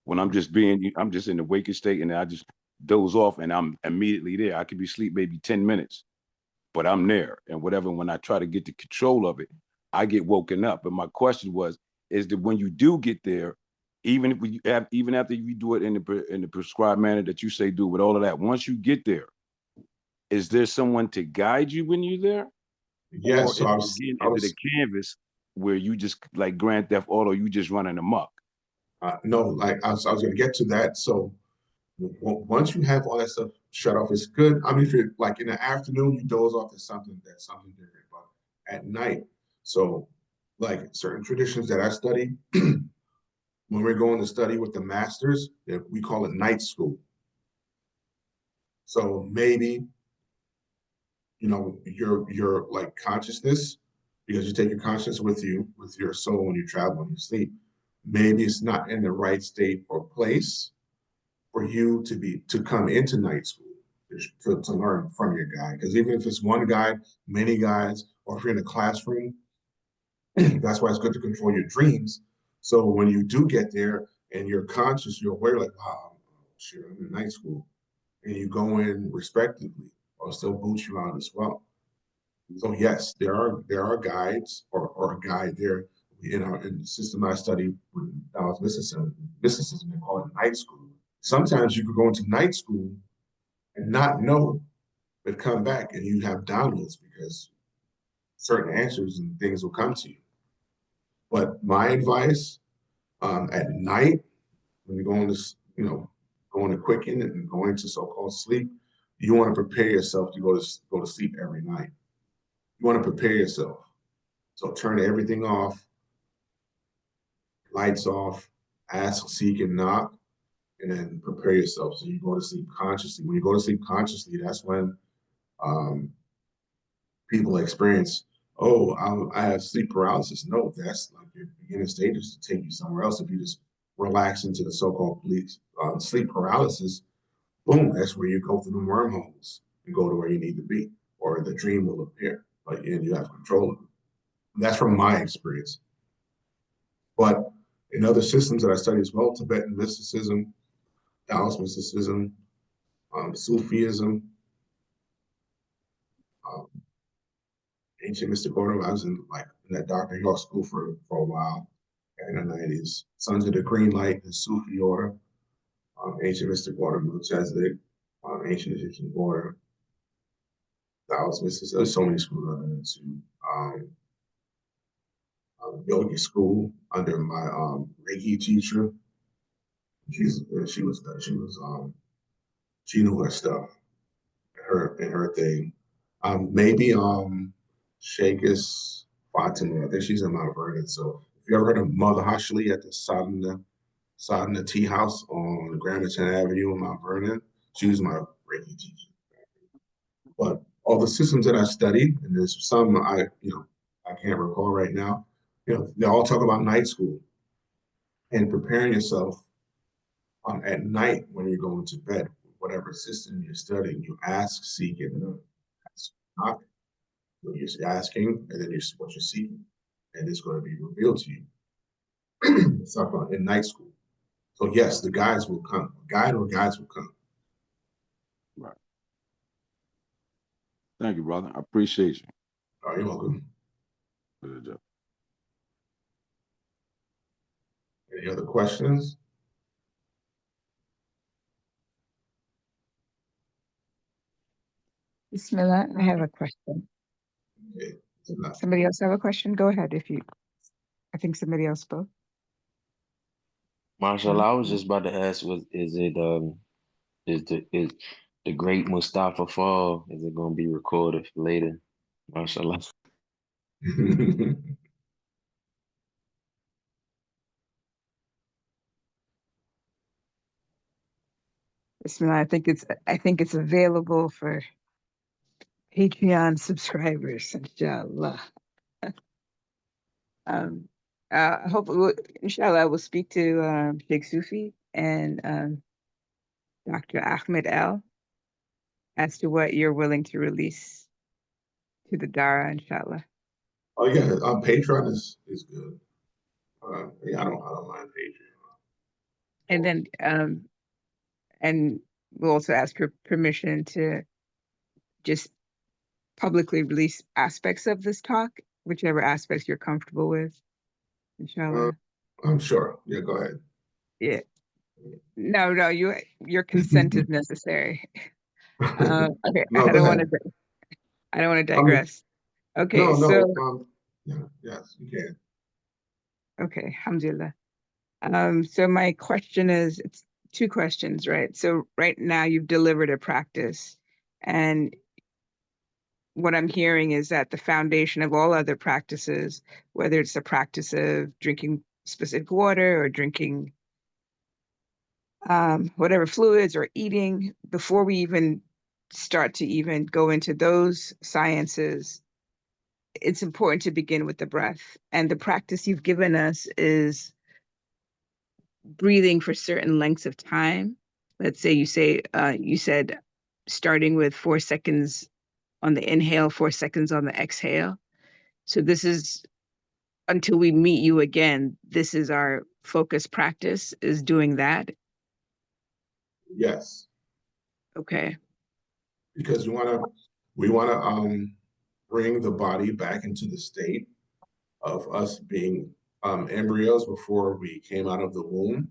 When I'm just in the waking state and I just doze off and I'm immediately there. I could be asleep maybe 10 minutes, but I'm there and whatever. When I try to get the control of it, I get woken up. But my question is that when you do get there, even after you do it in the prescribed manner that you say do with all of that, once you get there, is there someone to guide you when you're there? Yeah, Or so I is it was a canvas where you just like Grand Theft Auto, you just running amok? no, like I was going to get to that. So once you have all that stuff shut off, it's good. I mean, if you're like in the afternoon, you doze off, that's something different. But at night, so like certain traditions that I study, when we're going to study with the masters, we call it night school. So maybe your like consciousness, because you take your consciousness with you, with your soul when you travel, when you sleep. Maybe it's not in the right state or place for you to come into night school to learn from your guide. Because even if it's one guide, many guides, or if you're in a classroom, that's why it's good to control your dreams. So when you do get there and you're conscious, you're aware, like, wow, shit, I'm in night school, and you go in respectively, or still boot you out as well. So yes, there are guides or a guide there in the system I study with Dallas mysticism, they call it night school. Sometimes you could go into night school and not know, but come back and you have downloads because certain answers and things will come to you. But my advice at night, when you're going to, going to quicken and going to so-called sleep, you want to prepare yourself to go to sleep every night. You want to prepare yourself. So turn everything off, lights off, ask, seek, and knock, and then prepare yourself so you go to sleep consciously. When you go to sleep consciously, that's when um, people experience, oh, I have sleep paralysis. No, that's like your beginning stages to take you somewhere else. If you just relax into the so-called sleep paralysis, boom, that's where you go through the wormholes and go to where you need to be, or the dream will appear, and you have control of it. That's from my experience. But in other systems that I study as well, Tibetan mysticism, Taoist mysticism, Sufism, um, ancient mystic order. I was in that Dr. York school for a while in the 90s. Sons of the Green Light, the Sufi order, ancient mystic order, Melchizedek, ancient Egyptian order, Taoist mysticism. There's so many schools I've been into. Yogi school under my Reiki teacher. She knew her stuff, her thing. Maybe Shakis Fatima. I think she's in Mount Vernon. So if you ever heard of Mother Hashli at the Sadhana Tea House on Gramerton Avenue in Mount Vernon, she was my Reiki teacher. But all the systems that I studied, and there's some I can't recall right now. They all talk about night school and preparing yourself at night when you're going to bed. Whatever system you're studying, you ask, seek, and knock. You're asking, and then what you're seeking, and it's going to be revealed to you. It's up in night school. So yes, the guides will come. Guide or guides will come. Thank you, brother. I appreciate you. All right, you're welcome. Good job. Any other questions? Bismillah, I have a question. Okay. Not- Somebody else have a question? Go ahead if you, I think somebody else spoke. Mashallah, I was just about to ask, is the great Mustafa fall, is it gonna be recorded for later? Mashallah. Bismillah, I think it's available for Patreon subscribers, inshallah. Hopefully, inshallah, I will speak to Sheikh Sufi and Dr. Ahmed Al as to what you're willing to release to the Darrah, inshallah. Oh yeah, Patreon is good. Yeah, I don't mind Patreon. And then and we'll also ask for permission to just publicly release aspects of this talk, whichever aspects you're comfortable with, inshallah. I'm sure. Yeah, go ahead. Yeah. No, your consent is necessary. Okay, No, I go don't want ahead. to. I don't want to I mean, digress. Okay, no. so Yeah, yes, you can. okay, alhamdulillah. So my question is, it's two questions, right? So right now you've delivered a practice, and what I'm hearing is that the foundation of all other practices, whether it's the practice of drinking specific water or drinking whatever fluids or eating, before we even start to even go into those sciences, it's important to begin with the breath. And the practice you've given us is breathing for certain lengths of time. Let's say you said starting with 4 seconds on the inhale, 4 seconds on the exhale. So this is until we meet you again. This is our focus practice, is doing that. Yes, Okay. because we wanna bring the body back into the state of us being embryos before we came out of the womb.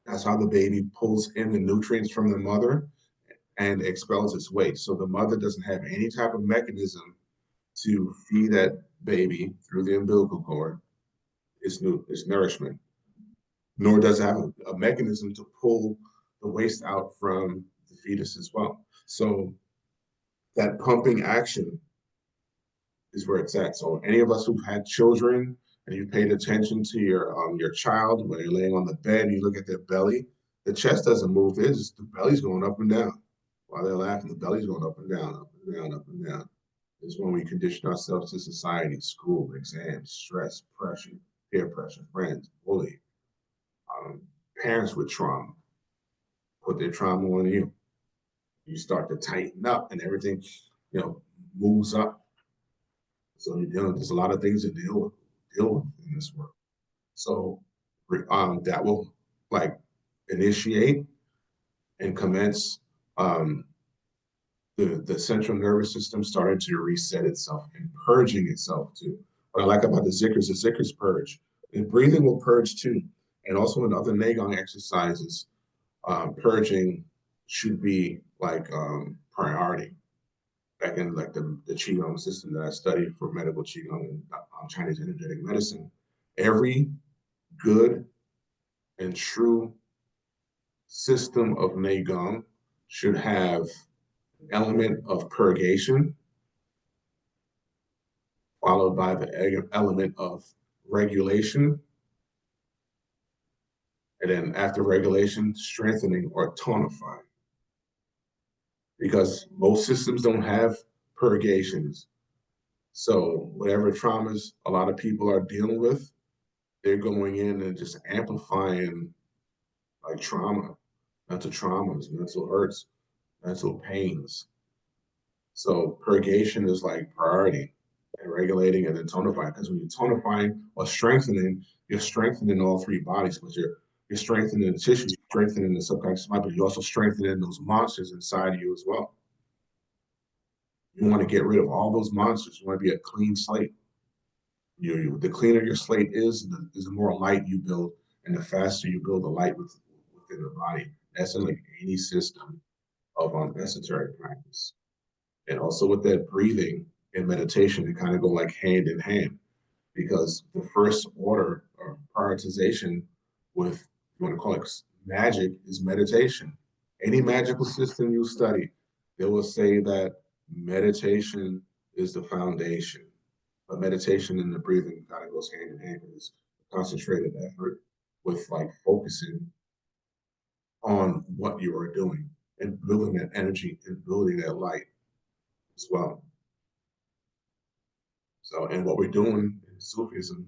That's how the baby pulls in the nutrients from the mother and expels its waste. So the mother doesn't have any type of mechanism to feed that baby through the umbilical cord its nourishment, nor does it have a mechanism to pull the waste out from the fetus as well. So that pumping action is where it's at. So any of us who've had children and you've paid attention to your child when you're laying on the bed, you look at their belly, the chest doesn't move. It's just the belly's going up and down. While they're laughing, the belly's going up and down, up and down, up and down. This is when we condition ourselves to society, school, exams, stress, pressure, peer pressure, friends, bully, parents with trauma, put their trauma on you. You start to tighten up and everything, moves up. So there's a lot of things to deal with in this world. So that will like initiate and commence the central nervous system starting to reset itself and purging itself too. What I like about the zikrs purge. And breathing will purge too. And also in other Nagong exercises, purging should be like priority. Back in like the Qigong system that I studied for medical Qigong and Chinese energetic medicine, every good and true system of Neigong should have an element of purgation, followed by the element of regulation, and then after regulation, strengthening or tonifying. Because most systems don't have purgations. So whatever traumas a lot of people are dealing with, they're going in and just amplifying like trauma, mental traumas, mental hurts, mental pains. So purgation is like priority and regulating and then tonifying. Because when you're tonifying or strengthening, you're strengthening all three bodies, but you're strengthening the tissue, you're strengthening the subconscious mind, but you're also strengthening those monsters inside of you as well. You want to get rid of all those monsters. You want to be a clean slate. The cleaner your slate is, the more light you build, and the faster you build the light within the body. That's in like any system of esoteric practice. And also with that breathing and meditation, they kind of go like hand in hand, because the first order of prioritization with, you want to call it magic, is meditation. Any magical system you study, they will say that meditation is the foundation. But meditation and the breathing kind of goes hand in hand. It's a concentrated effort with like focusing on what you are doing and building that energy and building that light as well. So, and what we're doing in Sufism,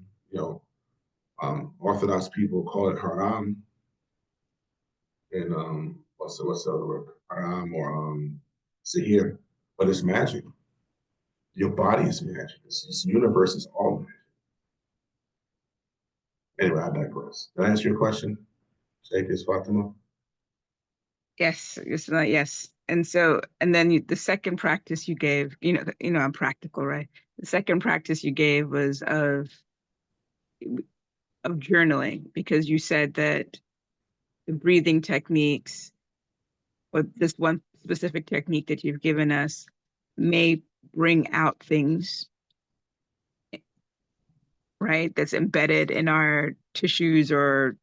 Orthodox people call it haram, and what's the other word? Haram or sihir, but it's magic. Your body is magic. This universe is all magic. Anyway, I digress. Did I answer your question, Sheikh Fatima? Yes, yes. And so, and then the second practice you gave, I'm practical, right? The second practice you gave was of journaling, because you said that the breathing techniques, or this one specific technique that you've given us, may bring out things, right, that's embedded in our tissues or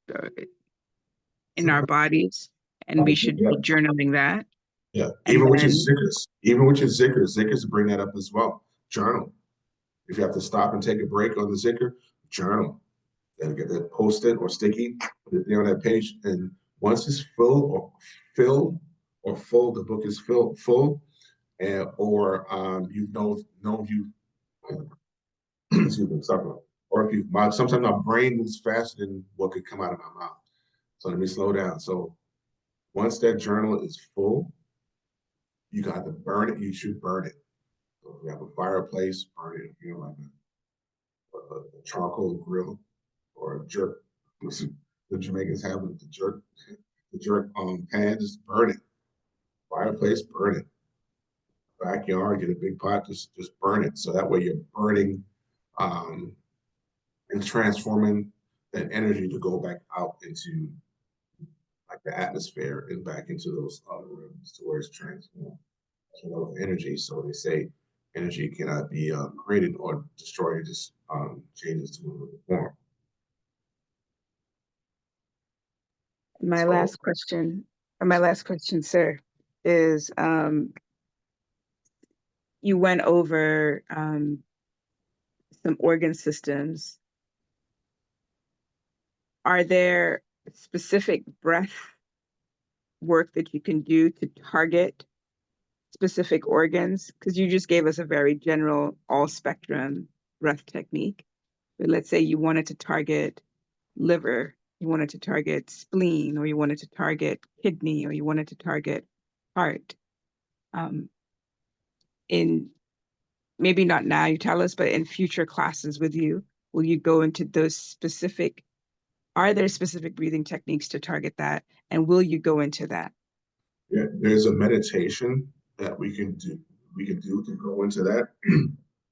in our bodies, and we should Yeah. be journaling that. Yeah, And even with your then, zikrs bring that up as well. Journal. If you have to stop and take a break on the zikr, journal. Then get that post-it or sticky, put it there on that page. And once it's full, the book is full, and or you know you excuse me, sorry, or if you sometimes my brain moves faster than what could come out of my mouth. So let me slow down. So once that journal is full, you got to burn it. You should burn it. So if you have a fireplace, burn it. If you know, like a charcoal grill or a jerk. The Jamaicans have the jerk pan, just burn it. Fireplace, burn it. Backyard, get a big pot, just burn it. So that way you're burning um, and transforming that energy to go back out into like the atmosphere and back into those other rooms to where it's transformed. So energy. So they say energy cannot be created or destroyed; it just changes to another form. my last question, sir, is you went over some organ systems. Are there specific breath work that you can do to target specific organs? Because you just gave us a very general, all spectrum breath technique. But let's say you wanted to target liver, you wanted to target spleen, or you wanted to target kidney, or you wanted to target heart. In maybe not now, you tell us, but in future classes with you, will you go into those specific, are there specific breathing techniques to target that? And will you go into that? Yeah, there's a meditation that we can do. We can do to go into that,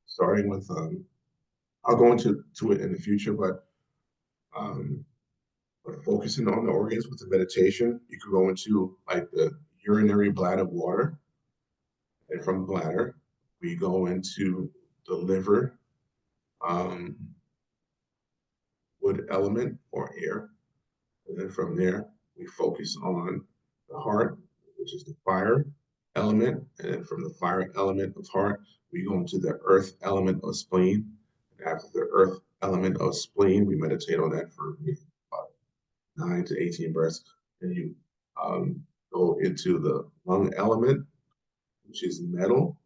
starting with I'll go into it in the future, um, but focusing on the organs with the meditation, you could go into like the urinary bladder water, and from bladder we go into the liver, um, wood element or air, and then from there we focus on the heart, which is the fire element, and then from the fire element of heart we go into the earth element of spleen. And after the earth element of spleen, we meditate on that for about 9 to 18 breaths. And you go into the lung element, which is metal.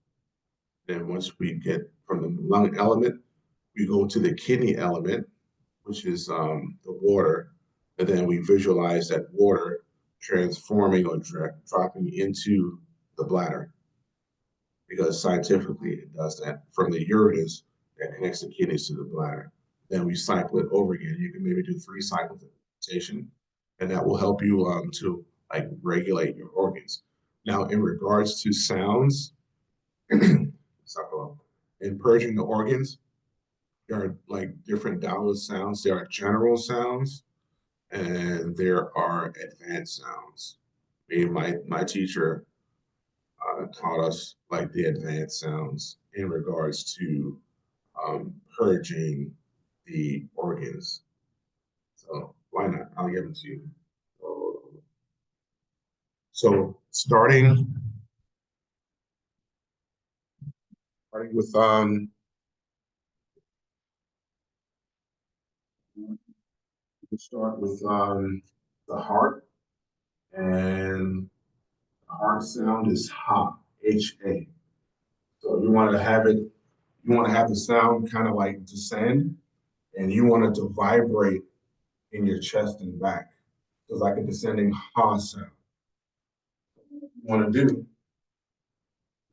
Then once we get from the lung element, we go to the kidney element, which is the water. And then we visualize that water transforming or dropping into the bladder. Because scientifically it does that from the ureters that connects the kidneys to the bladder. Then we cycle it over again. You can maybe do 3 cycles of meditation, and that will help you to like regulate your organs. Now, in regards to sounds, In purging the organs, there are like different download sounds. There are general sounds and there are advanced sounds. My teacher taught us like the advanced sounds in regards to purging the organs. So why not? I'll give them to you. So starting with we'll start with the heart, and the heart sound is ha, H-A. So you want to have it, you want to have the sound kind of like descend, and you want it to vibrate in your chest and back. So it's like a descending ha sound. What you want to do,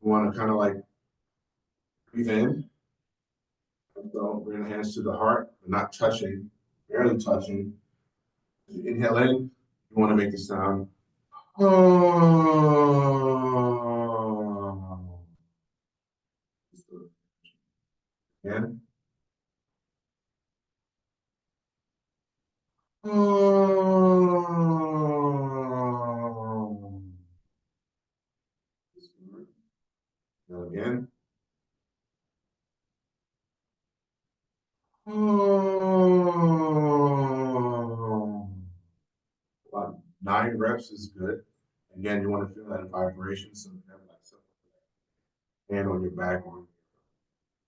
you want to kind of like breathe in. So bring the hands to the heart, but not touching, barely touching. As you inhale in, you want to make the sound. Oh. Again. Oh. Now again. Oh. About 9 reps is good. Again, you want to feel that vibration, so you have like something hand on your back or on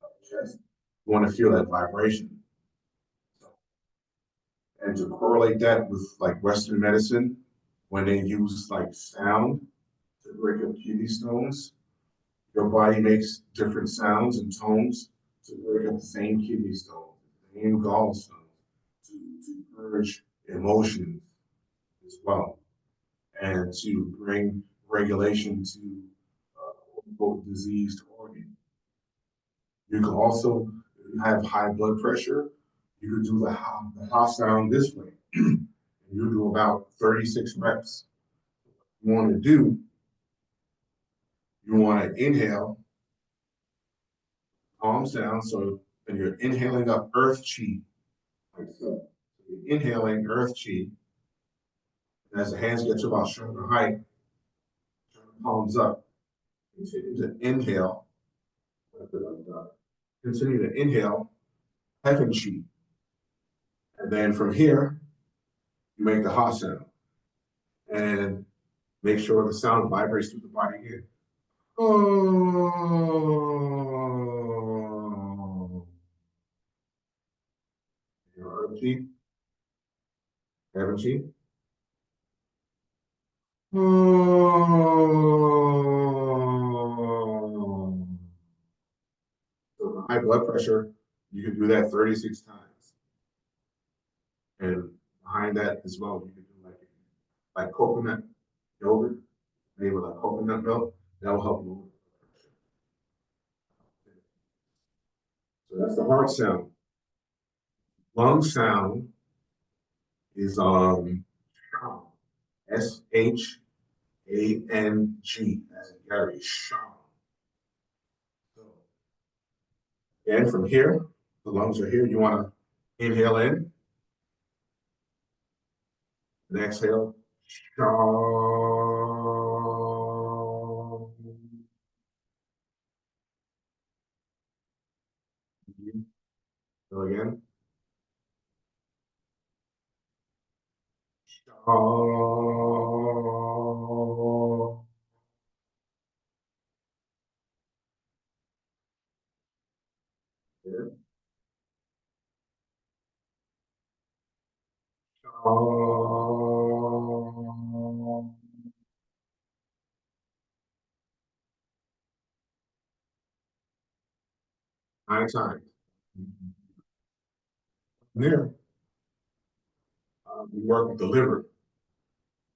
your chest. You want to feel that vibration. And to correlate that with like Western medicine, when they use like sound to break up kidney stones, your body makes different sounds and tones to break up the same kidney stone, the same gallstones, to purge emotions as well, and to bring regulation to diseased organ. You can also, if you have high blood pressure, you could do the ha sound this way. You do about 36 reps. You want to do, you want to inhale calm sound. So when you're inhaling up earth chi, like so. So you're inhaling earth chi. And as the hands get to about shoulder height, turn the palms up. Continue to inhale. Continue to inhale heaven chi. And then from here, you make the ha sound. And make sure the sound vibrates through the body again. Oh. Your earth chi, heaven chi. Oh. So high blood pressure, you can do that 36 times. And behind that as well, you can do like coconut yogurt, made with like coconut milk. That will help lower the blood pressure. So that's the heart sound. Lung sound is S-H-A-N-G, as in Gary, shang. So and from here, the lungs are here. You want to inhale in and exhale. So again. Yeah. 9 times. There, we work with the liver.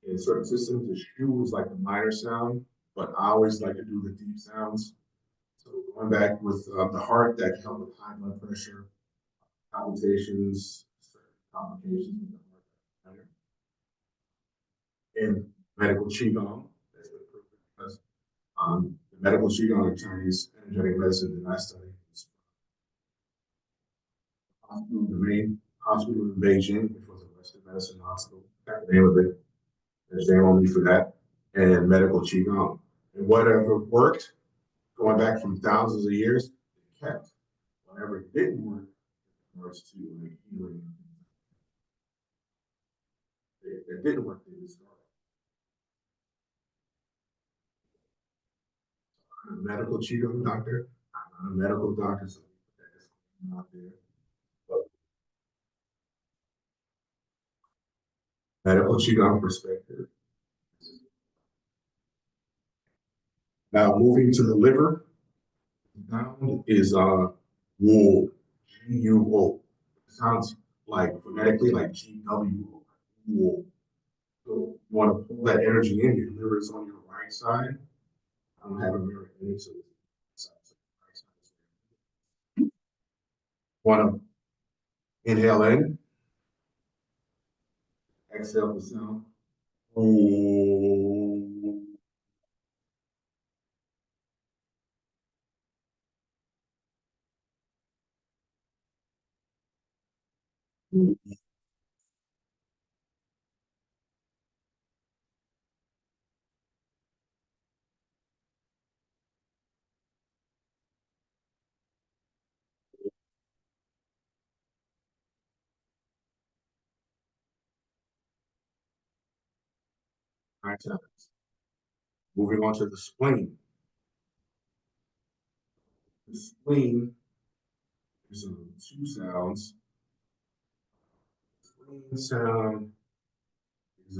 In certain systems, the shu is like a minor sound, but I always like to do the deep sounds. So going back with the heart, that can help with high blood pressure, palpitations, complications with the heart. In medical qigong, that's been proven because the medical qigong and Chinese energetic medicine that I study was hospital, the main hospital in Beijing, which was a Western medicine hospital. I got the name of it. There's name on me for that. And medical qigong. And whatever worked, going back from thousands of years, it kept. Whatever didn't work, in regards to like healing, that didn't work, they discarded. I'm a medical qigong doctor. I'm not a medical doctor, so that is not there. But medical qigong perspective. Now moving to the liver, sound is wool, G-U-O. It sounds like phonetically like G-W-O, wool. So you want to pull that energy in. Your liver is on your right side. I don't have a mirror in it, so it's right side. Want to inhale in, exhale the sound. Nine times. Moving on to the spleen. The spleen is two sounds. The spleen sound is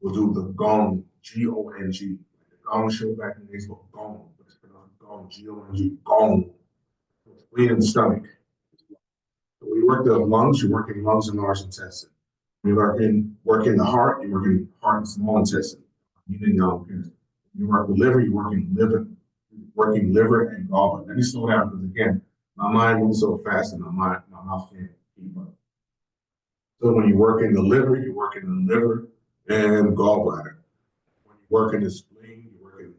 we'll do the gong, G-O-N-G. The gong show back in the days called gong, but it's pronounced gong, G-O-N-G, gong. Spleen and stomach. So when you work the lungs, you're working lungs and large intestine. When you're working the heart, you're working heart and small intestine. You work the liver, you're working liver and gallbladder. Let me slow down because again, my mind moves so fast and my mouth can't keep up. So when you work in the liver, you're working the liver and gallbladder. When you work in the spleen, you're working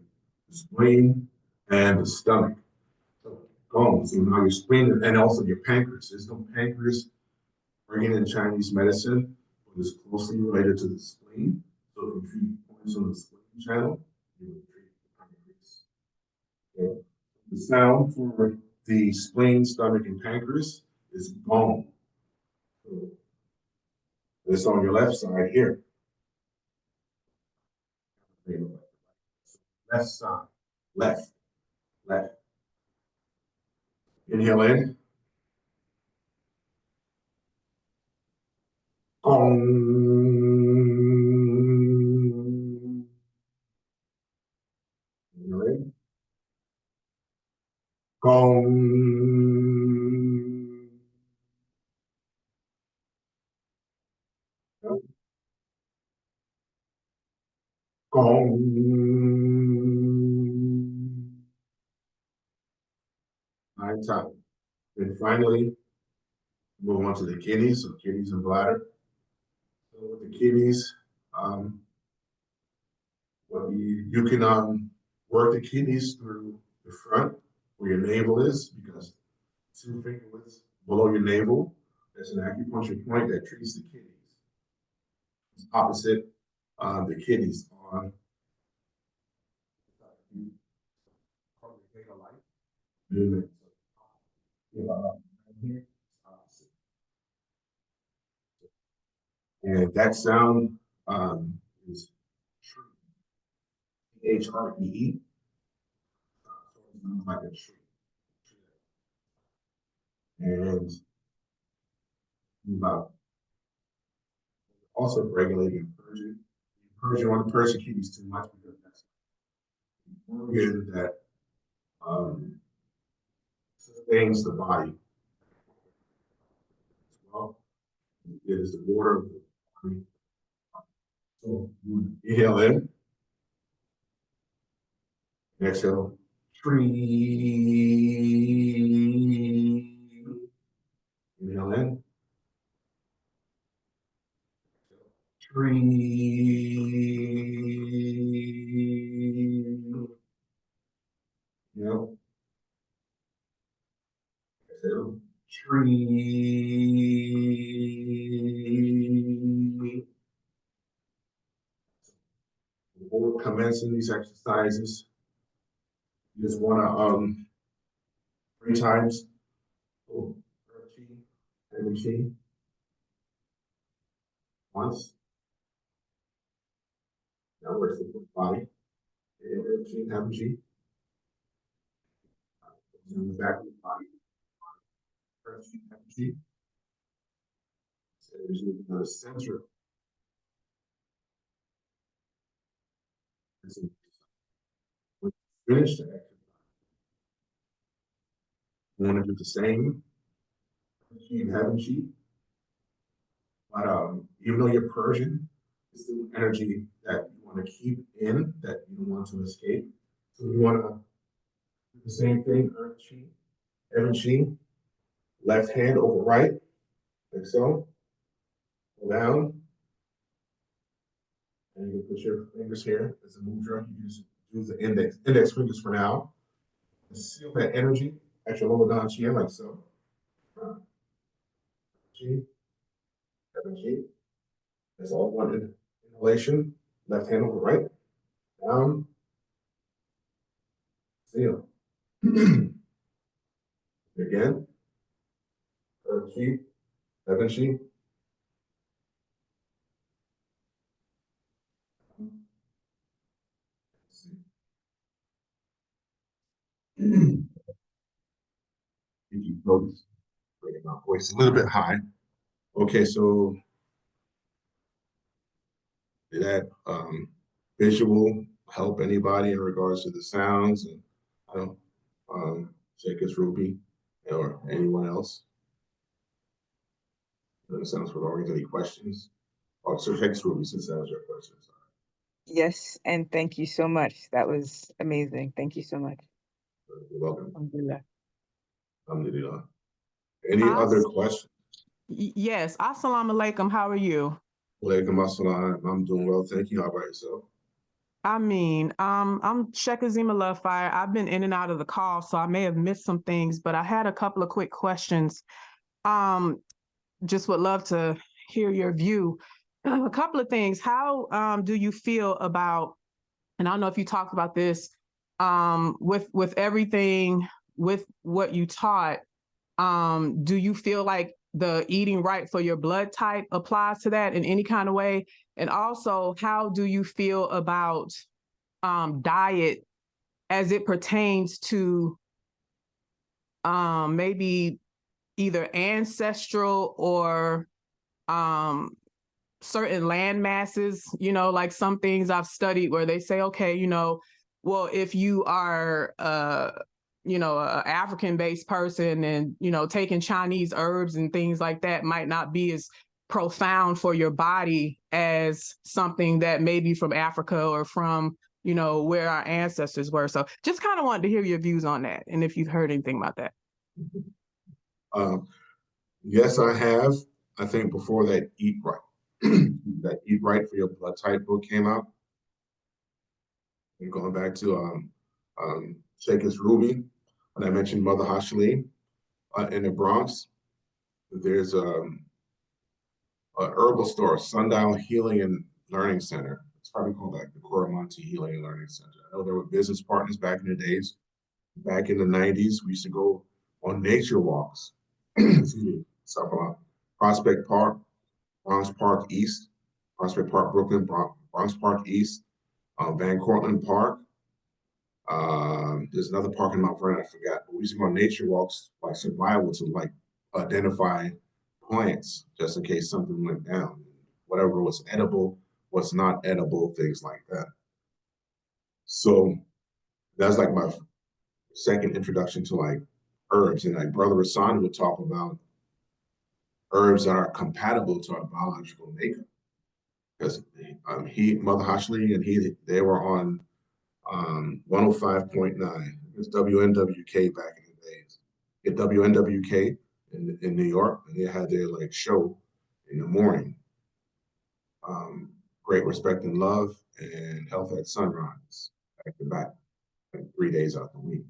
the spleen and the stomach. So going. So now your spleen and also your pancreas. There's no pancreas organ in Chinese medicine, but it's closely related to the spleen. So if you treat points on the spleen channel, you would treat the pancreas. Okay. The sound for the spleen, stomach, and pancreas is gong. So it's on your left side here. Left side, left, left. Inhale in. Gong. Inhale in. Gong. Gong. Nine times. And finally, move on to the kidneys, so kidneys and bladder. So with the kidneys, you can work the kidneys through the front where your navel is, because 2 finger widths below your navel, there's an acupuncture point that treats the kidneys. It's opposite the kidneys on movement. And that sound is H-R-E-E. Like a tree. And also regulating purging. You want to purge the kidneys too much because that's an organ that sustains the body as well. It is the water of the body. So you inhale in, exhale, tree. Inhale in, tree. free. Before commencing these exercises, you just want to 3 times energy once. That works with the body. Energy. In the back of the body. Energy. Energy in the center. When you finish the exercise, you want to do the same heaven sheet. But even though you're Persian, it's still energy that you want to keep in, that you don't want to escape. So you want to do the same thing, earth chi, heaven chi, left hand over right, like so. Go down. And you can put your fingers here as a mudra. You just use the index fingers for now. And seal that energy at your lower down chin, like so. Chi, heaven chi. That's all one inhalation. Left hand over right. Down. Seal. Again. Earth chi, heaven chi. You notice, bringing my voice a little bit high. Okay, so did that visual help anybody in regards to the sounds? And I don't Jacob's Ruby or anyone else? That sounds for Laurie. Any questions? Oh, so Jacob's Ruby, since that was your question. Sorry. Yes, and thank you so much. That was amazing. Thank you so much. You're welcome. Alhamdulillah. Alhamdulillah. Any other questions? Yes. Assalamu alaikum. How are you? Walaikum assalam. I'm doing well, thank you. How about yourself? I'm Sheikh Azima Love Fire. I've been in and out of the call, so I may have missed some things, but I had a couple of quick questions. Just would love to hear your view. A couple of things. How do you feel about, and I don't know if you talked about this, with everything, with what you taught, do you feel like the eating right for your blood type applies to that in any kind of way? And also, how do you feel about diet as it pertains to maybe either ancestral or certain land masses? Like some things I've studied where they say, okay, well, if you are a African-based person and, taking Chinese herbs and things like that might not be as profound for your body as something that may be from Africa or from, where our ancestors were. So just kind of wanted to hear your views on that. And if you've heard anything about that. Yes, I have. I think before that Eat Right, that Eat Right for Your Blood Type book came out. And going back to Shakers Ruby, when I mentioned Mother Hashli in the Bronx, there's a herbal store, Sundial Healing and Learning Center. It's probably called like the Coromante Healing and Learning Center. I know there were business partners back in the days. Back in the 90s, we used to go on nature walks. Excuse me, Prospect Park, Bronx Park East, Prospect Park, Brooklyn, Bronx Park East, Van Cortlandt Park. There's another park in Mount Vernon, I forgot. But we used to go on nature walks, like survival, to like identify plants just in case something went down. Whatever was edible, what's not edible, things like that. So that's like my second introduction to like herbs. And like Brother Rasan would talk about herbs that are compatible to our biological makeup. Because Mother Hashli and they were on 105.9. It's WNWK back in the days. At WNWK in New York, and they had their like show in the morning. Great Respect and Love and Health at Sunrise, back to back, like 3 days out the week.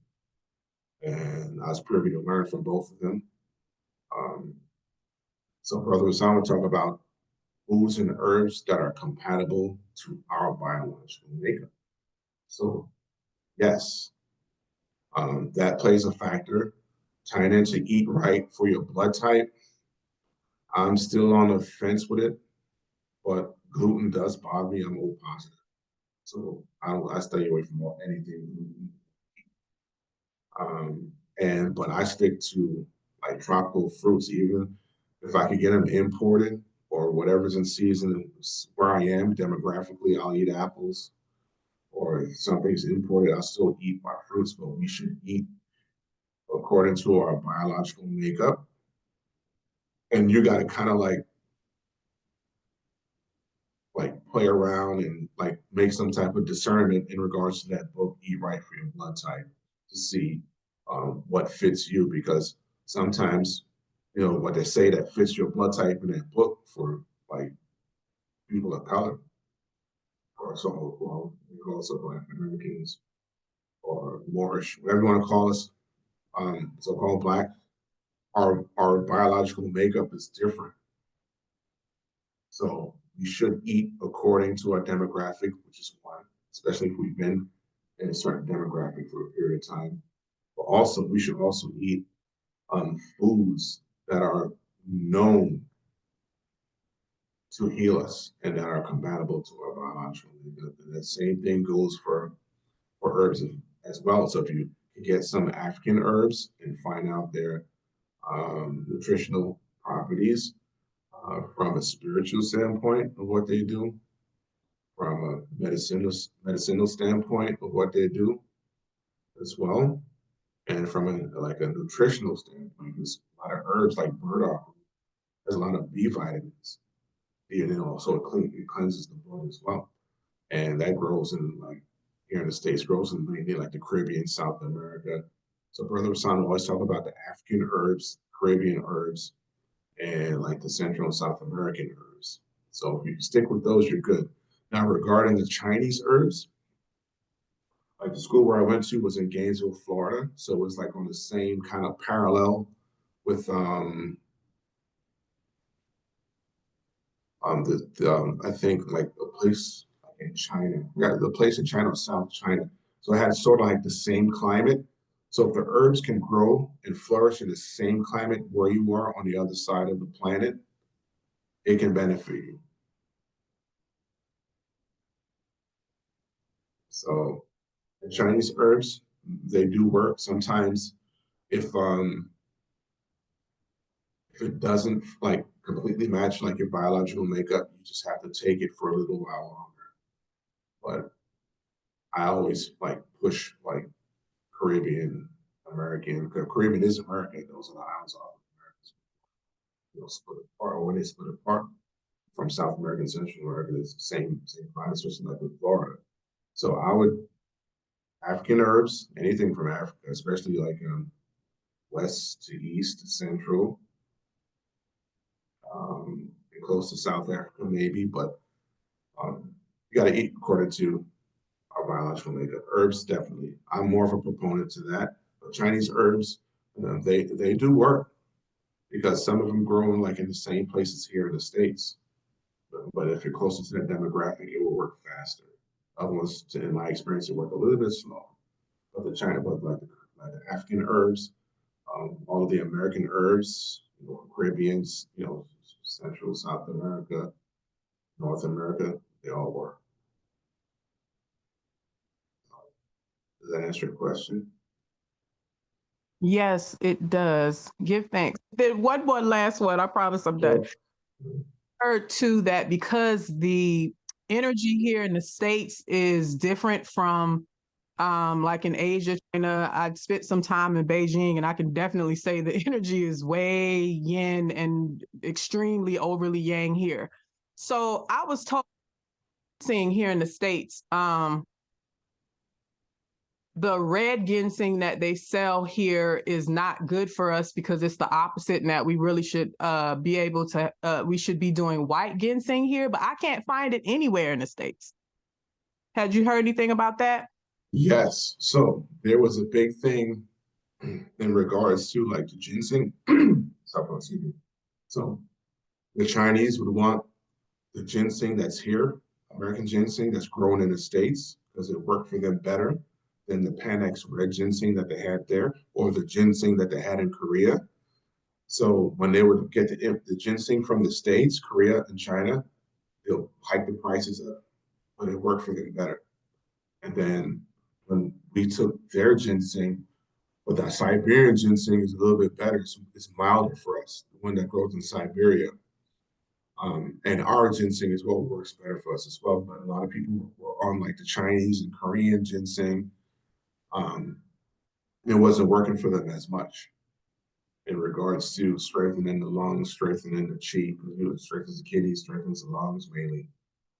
And I was privy to learn from both of them. So Brother Osama will talk about foods and herbs that are compatible to our biological makeup. So yes, that plays a factor. Tying into eat right for your blood type. I'm still on the fence with it, but gluten does bother me. I'm O positive. So I stay away from anything gluten. But I stick to like tropical fruits, even if I could get them imported or whatever's in season where I am demographically, I'll eat apples. Or if something's imported, I'll still eat my fruits, but we should eat according to our biological makeup. And you got to kind of like play around and like make some type of discernment in regards to that book, Eat Right for Your Blood Type, to see what fits you. Because sometimes, you know, what they say that fits your blood type in that book for like people of color, or so, well, also Black Americans or Moorish, whatever you want to call us, so-called Black, our biological makeup is different. So we should eat according to our demographic, which is one, especially if we've been in a certain demographic for a period of time. But also, we should also eat foods that are known to heal us and that are compatible to our biological makeup. And the same thing goes for herbs as well. So if you can get some African herbs and find out their nutritional properties from a spiritual standpoint of what they do, from a medicinal standpoint of what they do as well, and from a nutritional standpoint, there's a lot of herbs like burdock. There's a lot of B vitamins, and also it cleanses the blood as well, and that grows in like here in the States, grows in mainly like the Caribbean, South America. So Brother Hassan always talk about the African herbs, Caribbean herbs, and like the Central and South American herbs. So if you stick with those, you're good. Now regarding the Chinese herbs, like the school where I went to was in Gainesville, Florida. So it was like on the same kind of parallel with I think like the place in China. Yeah, the place in China, South China. So it had sort of like the same climate. So if the herbs can grow and flourish in the same climate where you are on the other side of the planet, it can benefit you. So the Chinese herbs, they do work. Sometimes if it doesn't like completely match like your biological makeup, you just have to take it for a little while longer. But I always like push like Caribbean American, because Caribbean is American, those are the islands off America. Split apart, or when they split apart from South America and Central America, it's the same climate, especially like with Florida. So I would African herbs, anything from Africa, especially like west to east to central, and close to South Africa maybe, but you got to eat according to our biological makeup. Herbs, definitely. I'm more of a proponent to that. But Chinese herbs, they do work because some of them grow in like in the same places here in the States. But if you're closer to that demographic, it will work faster. Otherwise, in my experience, it worked a little bit slow. But like the African herbs, all of the American herbs, Caribbeans, Central, South America, North America, they all work. Does that answer your question? Yes, it does. Give thanks. Then one more last one. I promise I'm done. Heard too that because the energy here in the States is different from like in Asia, China. I spent some time in Beijing and I can definitely say the energy is way yin and extremely overly yang here. So I was told seeing here in the States, the red ginseng that they sell here is not good for us because it's the opposite, and that we really should be able to, we should be doing white ginseng here, but I can't find it anywhere in the States. Had you heard anything about that? Yes. So there was a big thing in regards to like the ginseng. supplements. So the Chinese would want the ginseng that's here, American ginseng that's grown in the States, because it worked for them better than the Panax red ginseng that they had there, or the ginseng that they had in Korea. So when they would get the ginseng from the States, Korea, and China, they'll hike the prices up, but it worked for them better. And then when we took their ginseng, but that Siberian ginseng is a little bit better. It's milder for us, the one that grows in Siberia. And our ginseng as well works better for us as well. But a lot of people were on like the Chinese and Korean ginseng. It wasn't working for them as much in regards to strengthening the lungs, strengthening the chi. It strengthens the kidneys, strengthens the lungs mainly,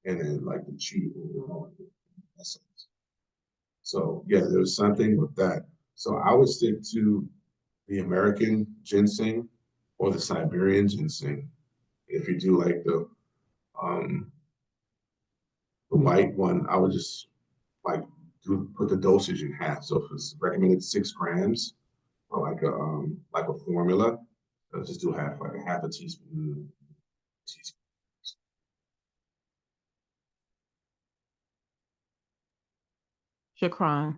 and then like the chi overall. So yeah, there's something with that. So I would stick to the American ginseng or the Siberian ginseng. If you do like the white one, I would just like put the dosage in half. So if it's recommended 6 grams or like a formula, I'll just do half, like a half a teaspoon. Shukran.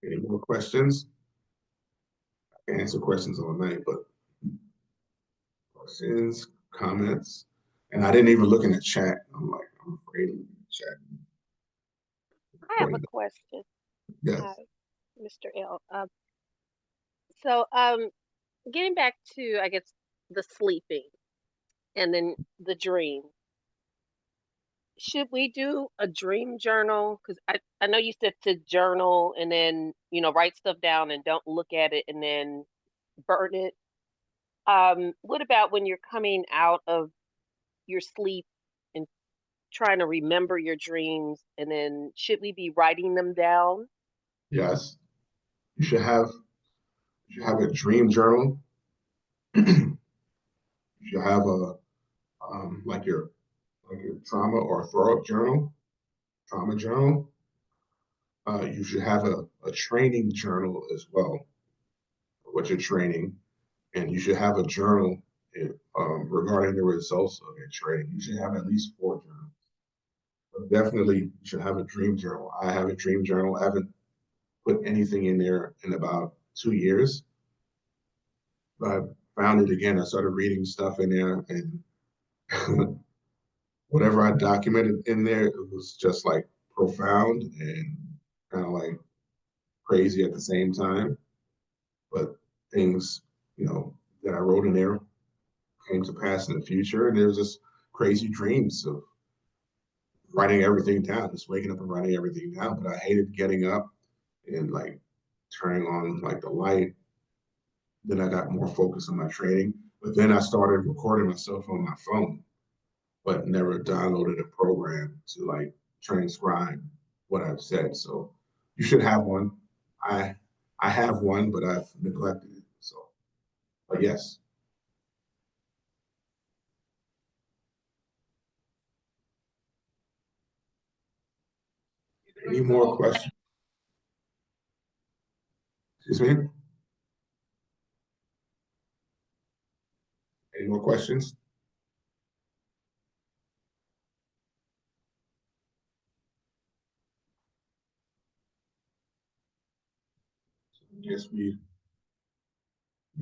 Any more questions? I can answer questions all night, but questions, comments, and I didn't even look in the chat. I'm afraid of the chat. I have a question. Yes. Mr. L. So getting back to, I guess, the sleeping and then the dream. Should we do a dream journal? Because I know you said to journal and then, write stuff down and don't look at it and then burn it. What about when you're coming out of your sleep and trying to remember your dreams? And then should we be writing them down? Yes. You should have a dream journal. You should have a like your trauma or throw up journal, trauma journal. You should have a training journal as well, what you're training, and you should have a journal regarding the results of your training. You should have at least 4 journals. But definitely, you should have a dream journal. I have a dream journal. I haven't put anything in there in about 2 years, but I found it again. I started reading stuff in there, and whatever I documented in there, it was just like profound and kind of like crazy at the same time. But things, that I wrote in there came to pass in the future. And there's just crazy dreams of writing everything down, just waking up and writing everything down. But I hated getting up and like turning on like the light. Then I got more focused on my training. But then I started recording myself on my phone, but never downloaded a program to like transcribe what I've said. So you should have one. I have one, but I've neglected it. So, but yes. Any more questions? Excuse me? Any more questions? I guess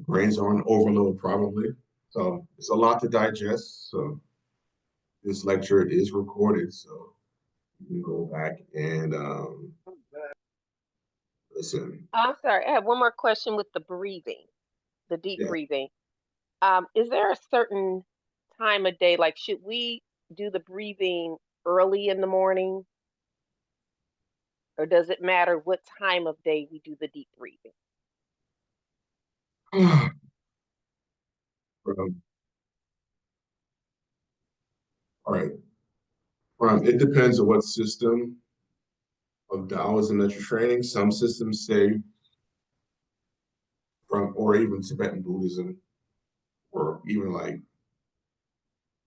brains are on overload probably. So it's a lot to digest. So this lecture is recorded, so you can go back and listen. I'm sorry, I have one more question with the breathing, the deep Yeah. breathing. Is there a certain time of day, like should we do the breathing early in the morning, or does it matter what time of day we do the deep breathing? All right. It depends on what system of Taoism that you're training. Some systems say or even Tibetan Buddhism, or even like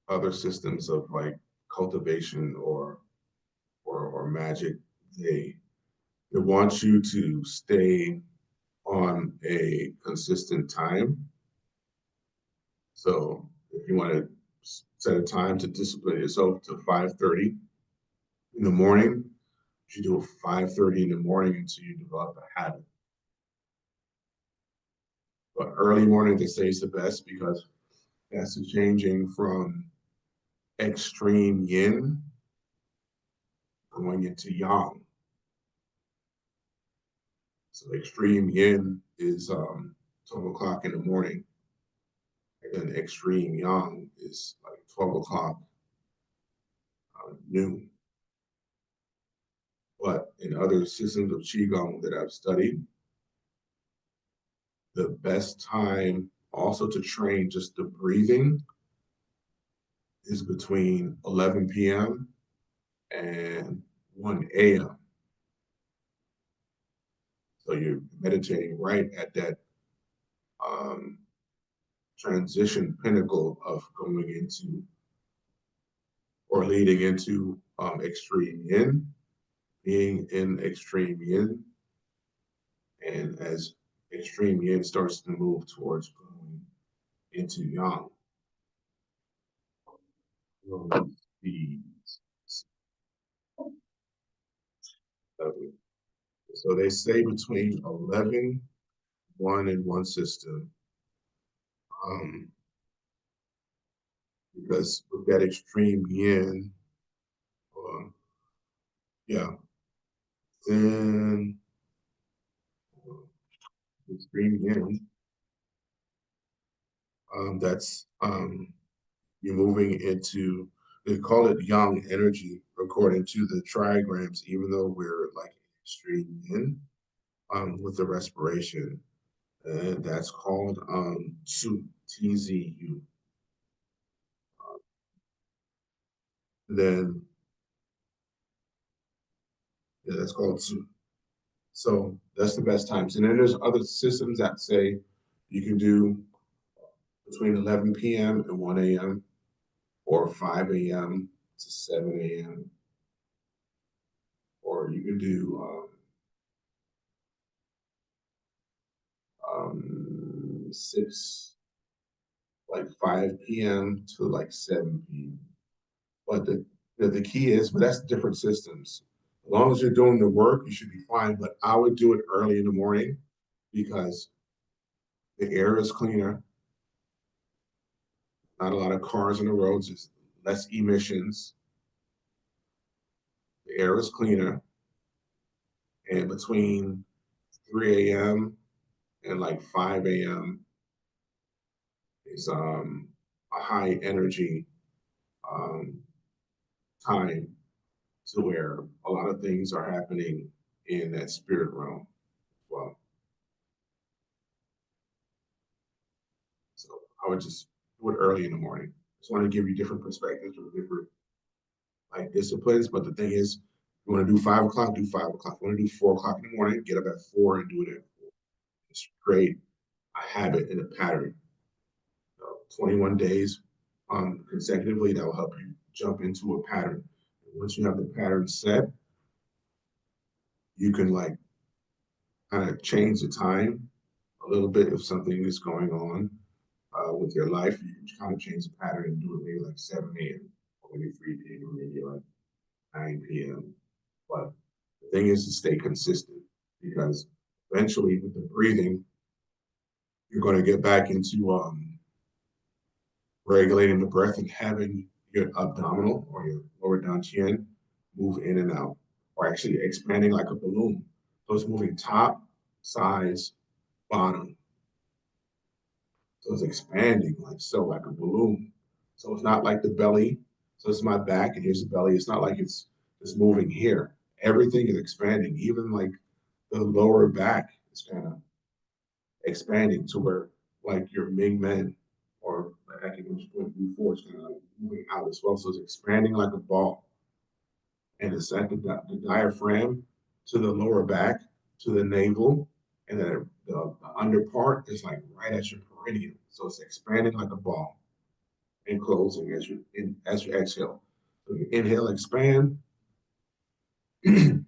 other systems of like cultivation or magic, they want you to stay on a consistent time. So if you want to set a time to discipline yourself to 5:30 in the morning, you do 5:30 in the morning until you develop a habit. But early morning, they say, is the best because that's the changing from extreme yin going into yang. So extreme yin is 12 o'clock in the morning, and then extreme yang is like 12 o'clock noon. But in other systems of Qigong that I've studied, the best time also to train just the breathing is between 11 p.m. and 1 a.m. So you're meditating right at that transition pinnacle of going into or leading into extreme yin, being in extreme yin. And as extreme yin starts to move towards going into yang, so they say between 11, 1 and 1 system, because with that extreme yin, yeah, then extreme yin, that's you're moving into, they call it yang energy according to the trigrams, even though we're like extreme yin with the respiration. And that's called Tzu, TZU. Then, yeah, that's called Tzu. So that's the best times. And then there's other systems that say you can do between 11 p.m. and 1 a.m. or 5 a.m. to 7 a.m. Or you can do 5 p.m. to like 7 p.m. But the key is, but that's different systems. As long as you're doing the work, you should be fine. But I would do it early in the morning because the air is cleaner. Not a lot of cars on the roads, there's less emissions. The air is cleaner. And between 3 a.m. and like 5 a.m. is a high energy time to where a lot of things are happening in that spirit realm as well. So I would just do it early in the morning. Just want to give you different perspectives from different like disciplines. But the thing is, you want to do 5 o'clock, do 5 o'clock. You want to do 4 o'clock in the morning, get up at 4 and do it at 4. Just create a habit and a pattern. 21 days consecutively, that will help you jump into a pattern. And once you have the pattern set, you can like kind of change the time a little bit if something is going on with your life. You can kind of change the pattern and do it maybe like 7 a.m. or maybe 3 p.m. or maybe like 9 p.m. But the thing is to stay consistent because eventually with the breathing, you're going to get back into regulating the breath and having your abdominal or your lower dantian move in and out, or actually expanding like a balloon. So it's moving top, sides, bottom. So it's expanding like so, like a balloon. So it's not like the belly. So it's my back and here's the belly. It's not like it's just moving here. Everything is expanding, even like the lower back is kind of expanding to where like your Ming Men or acupuncture before it's kind of like moving out as well. So it's expanding like a ball. And it's at the diaphragm to the lower back to the navel. And then the under part is like right at your perineum. So it's expanding like a ball and closing as you exhale. So you inhale, expand, you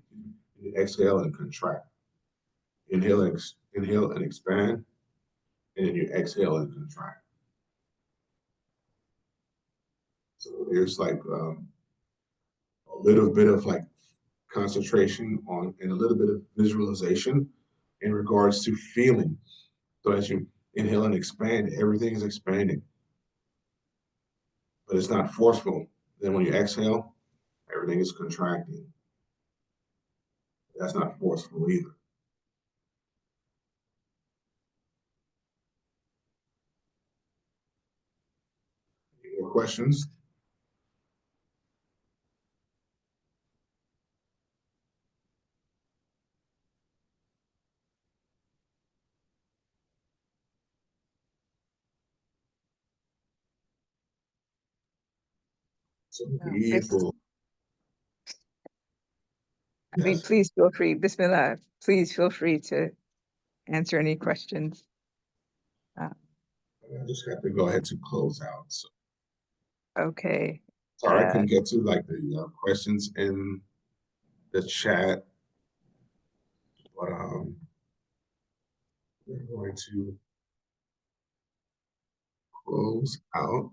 exhale and contract. Inhale, inhale and expand, and then you exhale and contract. So there's like a little bit of like concentration on and a little bit of visualization in regards to feeling. So as you inhale and expand, everything is expanding, but it's not forceful. Then when you exhale, everything is contracting. That's not forceful either. Any more questions? So people. I mean, please feel free. Bismillah. Please feel free to answer any questions. I just have to go ahead to close out. So. Okay. Sorry, I couldn't get to like the questions in the chat, but we're going to close out.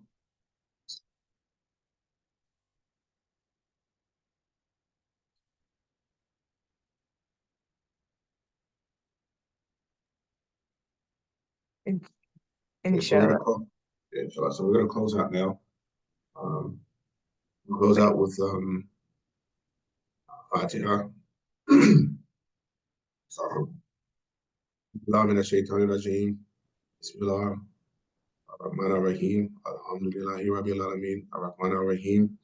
Inshallah. So we're gonna close out now. We'll close out with Fatiha. Sorry. Bismillah min ash-shaytanir rajim. Bismillah ar-Rahman ar-Rahim. Alhamdulillahi rabbil alamin. Ar-Rahman ar-Rahim.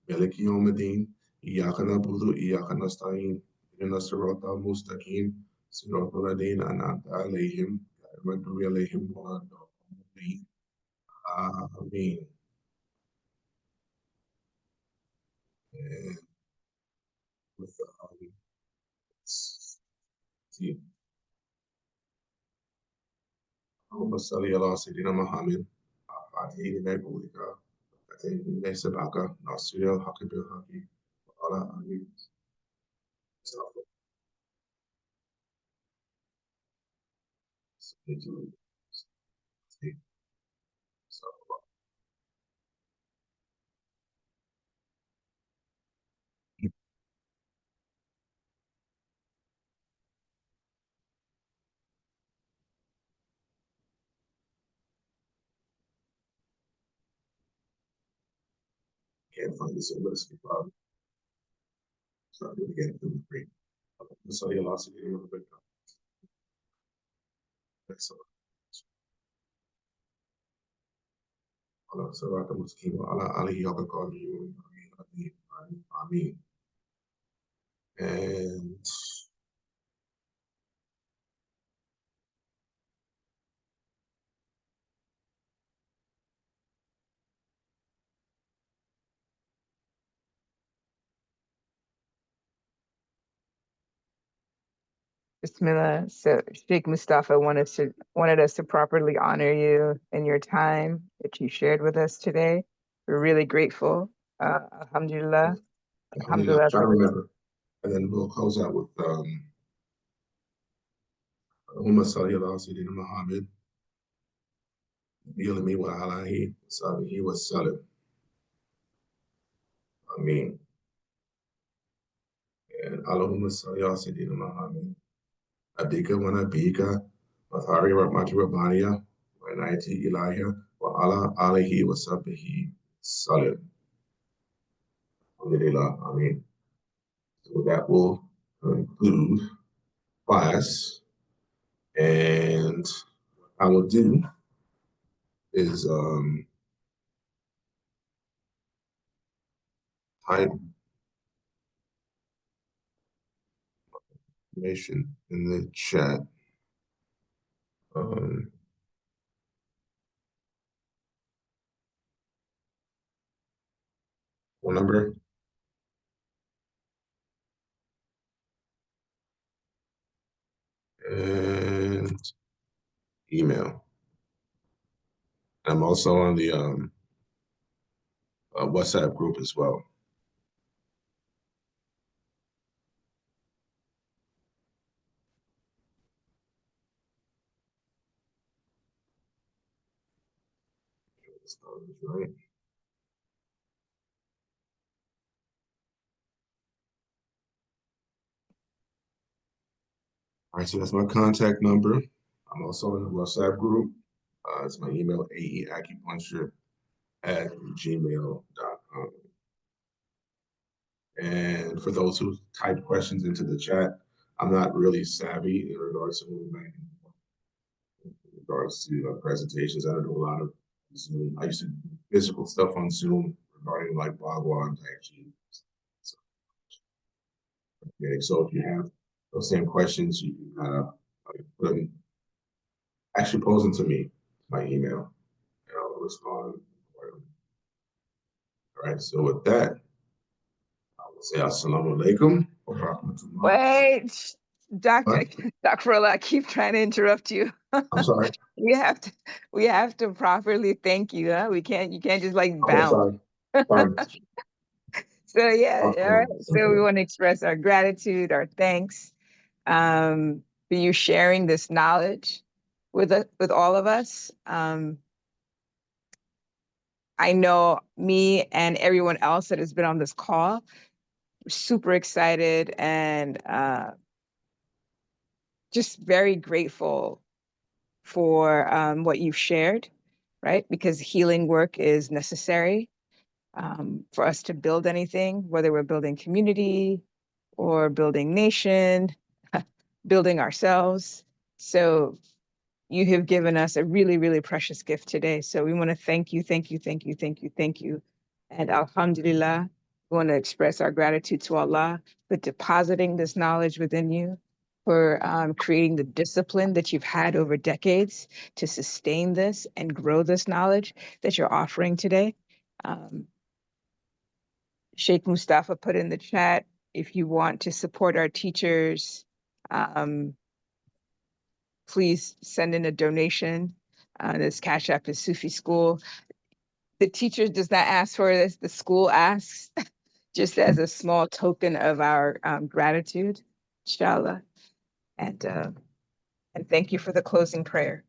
Maliki yawmiddin. Iyyaka na'budu wa iyyaka nasta'in. Ihdinas siratal mustaqim. Siratal ladzina an'amta 'alaihim ghayril maghdubi 'alaihim waladdallin. Amen. And with see. اللهم صل على سيدنا محمد فاتحه لما أغلق وخاتمه لما سبق ناصر الحق بالحق وعلى آله وصحبه وسلم. Can't find this on list. So I'll do it again. Feel free. صلي على سيدنا محمد. على صراط المستقيم وعلى آله حق قدره. Amen. And Bismillah. So Sheikh Mustafa wanted us to properly honor you and your time that you shared with us today. We're really grateful. Alhamdulillah. Alhamdulillah, try to remember. And then we'll close out with Allahumma salli ala Sayyidina Muhammad. Yilmi wa alahi sahbihi wa sallam. Amen. And Allahumma salli ala Sayyidina Muhammad. Abdika wa nabika wa thari rahmati rabbaniya wa inayati ilahiyya wa ala alihi wa sahbihi sallam. Alhamdulillah. Amen. So that will conclude class. And what I will do is type information in the chat. Phone number. And email. I'm also on the WhatsApp group as well. Right. All right, so that's my contact number. I'm also in the WhatsApp group. It's my email, aeacupuncture@gmail.com. And for those who type questions into the chat, I'm not really savvy in regards to movement, in regards to presentations. I don't do a lot of Zoom. I used to do physical stuff on Zoom regarding like Bagua Tai Chi. So if you have those same questions, you can kind of put them, actually pose them to me, my email, and I'll respond accordingly. All right, so with that, I will say assalamu alaikum wa rahmatullah. Wait, Doctor, What? Dr. I keep trying to interrupt you. I'm sorry. we have to properly thank you, huh? You can't just like Okay, bounce. sorry. So yeah, all right. It's So we okay. want to express our gratitude, our thanks, for you sharing this knowledge with all of us. I know me and everyone else that has been on this call, we're super excited and just very grateful for what you've shared, right? Because healing work is necessary for us to build anything, whether we're building community or building nation, building ourselves. So you have given us a really, really precious gift today. So we want to thank you, thank you, thank you, thank you, thank you. And alhamdulillah, we want to express our gratitude to Allah for depositing this knowledge within you, for creating the discipline that you've had over decades to sustain this and grow this knowledge that you're offering today. Sheikh Mustafa put in the chat, if you want to support our teachers, please send in a donation. This Cash App is Sufi School. The teacher does not ask for this, the school asks, just as a small token of our gratitude, inshallah. And thank you for the closing prayer.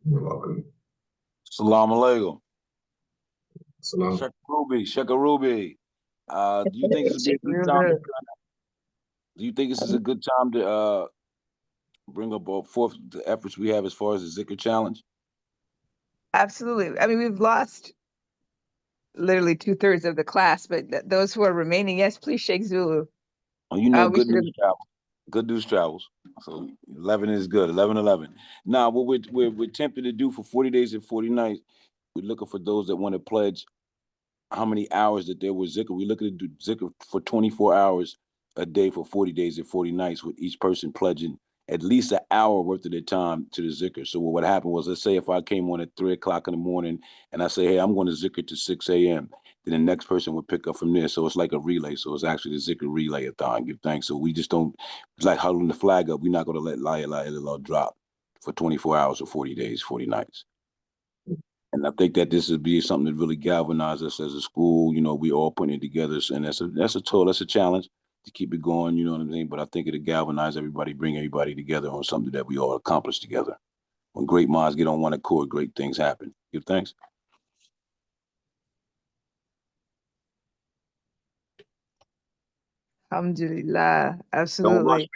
You're welcome. Salam alaikum. Salam. Shaka Ruby. Do you think this would be a good time? Do you think this is a good time to bring up forth the efforts we have as far as the Zikr challenge? Absolutely. I mean, we've lost literally 2/3 of the class, but those who are remaining, yes, please, Sheikh Zulu. Oh, you know, We good should have. news travels. Good news travels. So 11 is good. 11. Now, what we're tempted to do for 40 days and 40 nights, we're looking for those that want to pledge how many hours that there was Zikr. We're looking to do Zikr for 24 hours a day for 40 days and 40 nights, with each person pledging at least an hour worth of their time to the Zikr. So what happened was, let's say if I came on at 3 o'clock in the morning and I say, hey, I'm going to Zikr to 6 a.m., then the next person would pick up from there. So it's like a relay. So it's actually the Zikr relay-a-thon, give thanks. So we just don't, it's like holding the flag up. We're not going to let La ilaha illallah drop for 24 hours or 40 days, 40 nights. And I think that this would be something that really galvanizes us as a school. You know, we all putting it together, and that's a tool, that's a challenge to keep it going. You know what I'm saying? But I think it'll galvanize everybody, bring everybody together on something that we all accomplish together. When great minds get on one accord, great things happen. Give thanks. Alhamdulillah, Don't rush absolutely. me,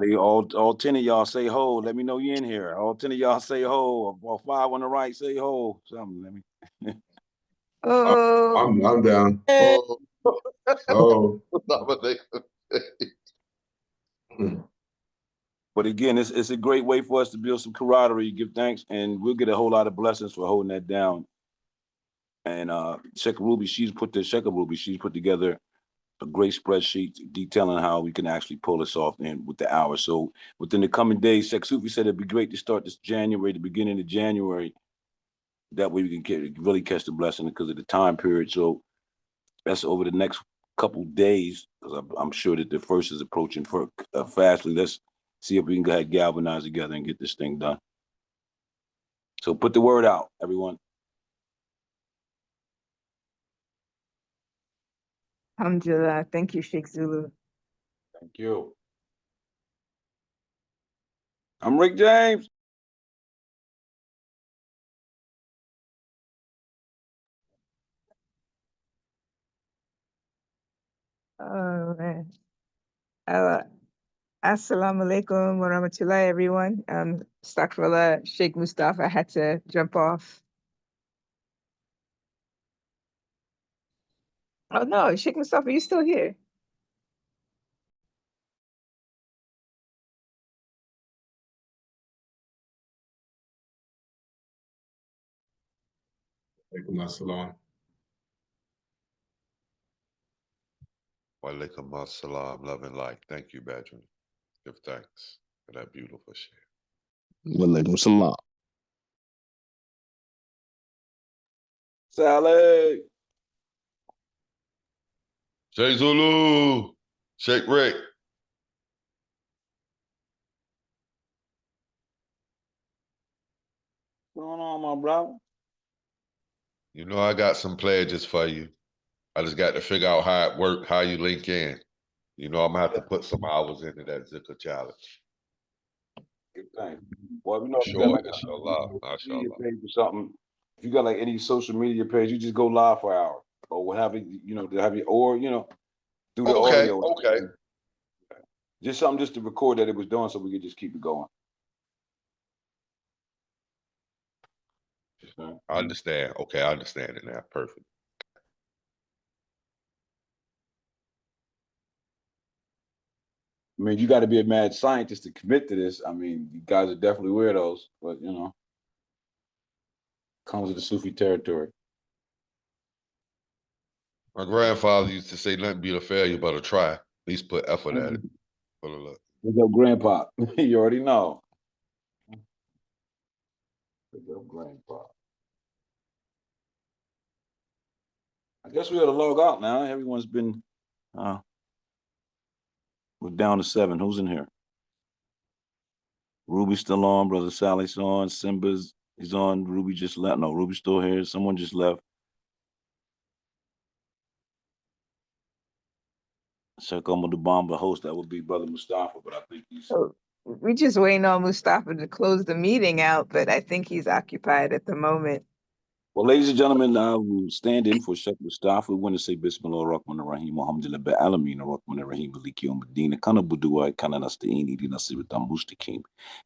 everybody. All 10 of y'all say ho. Let me know you're in here. All 10 of y'all say ho. Or 5 on the right say ho. Something. Let me. Oh, I'm down. Oh, Oh. But again, it's a great way for us to build some camaraderie, give thanks, and we'll get a whole lot of blessings for holding that down. And Sheka Ruby, she's put together a great spreadsheet detailing how we can actually pull this off in with the hours. So within the coming days, Sheikh Sufi said it'd be great to start this January, the beginning of January. That way we can really catch the blessing because of the time period. So that's over the next couple days, because I'm sure that the first is approaching fastly. Let's see if we can go ahead, galvanize together and get this thing done. So put the word out, everyone. alhamdulillah. Thank you, Sheikh Zulu. Thank you. I'm Rick James. Oh man. Assalamu alaikum wa rahmatullahi, everyone. Astaghfirullah, Sheikh Mustafa had to jump off. Oh no, Sheikh Mustafa, you still here? Alaikum assalam. Walaikum assalam, love and light. Thank you, Badrin. Give thanks for that beautiful share. Walaikum salam. Sally. Sheikh Zulu, Sheikh Rick. What's going on, my brother? You know I got some pledges for you. I just got to figure out how it works, how you link in. You know I'm gonna have to put some hours into that Zika challenge. Good thing. Well, you know, For if you got sure, like a inshallah, social media mashallah. page or something, if you got like any social media page, you just go live for an hour or whatever, you know, to have it, or, you know, do the Okay, audio. okay. Just something just to record that it was doing so we could just keep it going. I understand. Okay, I understand it now. Perfect. I mean, you got to be a mad scientist to commit to this. I mean, you guys are definitely weirdos, but you know, comes with the Sufi territory. My grandfather used to say nothing be a failure but a try. At least put effort at it. Put a look. What's up, Grandpa? You already know. What's up, Grandpa? I guess we ought to log out now. Everyone's been we're down to 7. Who's in here? Ruby's still on, Brother Sally's on, Simba's he's on, Ruby just left. No, Ruby's still here. Someone just left. Check on the bomb, the host, that would be Brother Mustafa, but I think he's Oh, we just waiting on Mustafa to close the meeting out, but I think he's occupied at the moment. well, ladies and gentlemen, I will stand in for Sheikh Mustafa. We want to say Bismillah ar-Rahman ar-Rahim, Alhamdulillah, Alameen ar-Rahman ar-Rahim, Maliki yawm ad-Din, Kana budua, Kana nasta'in, Idina sivatam mustaqim,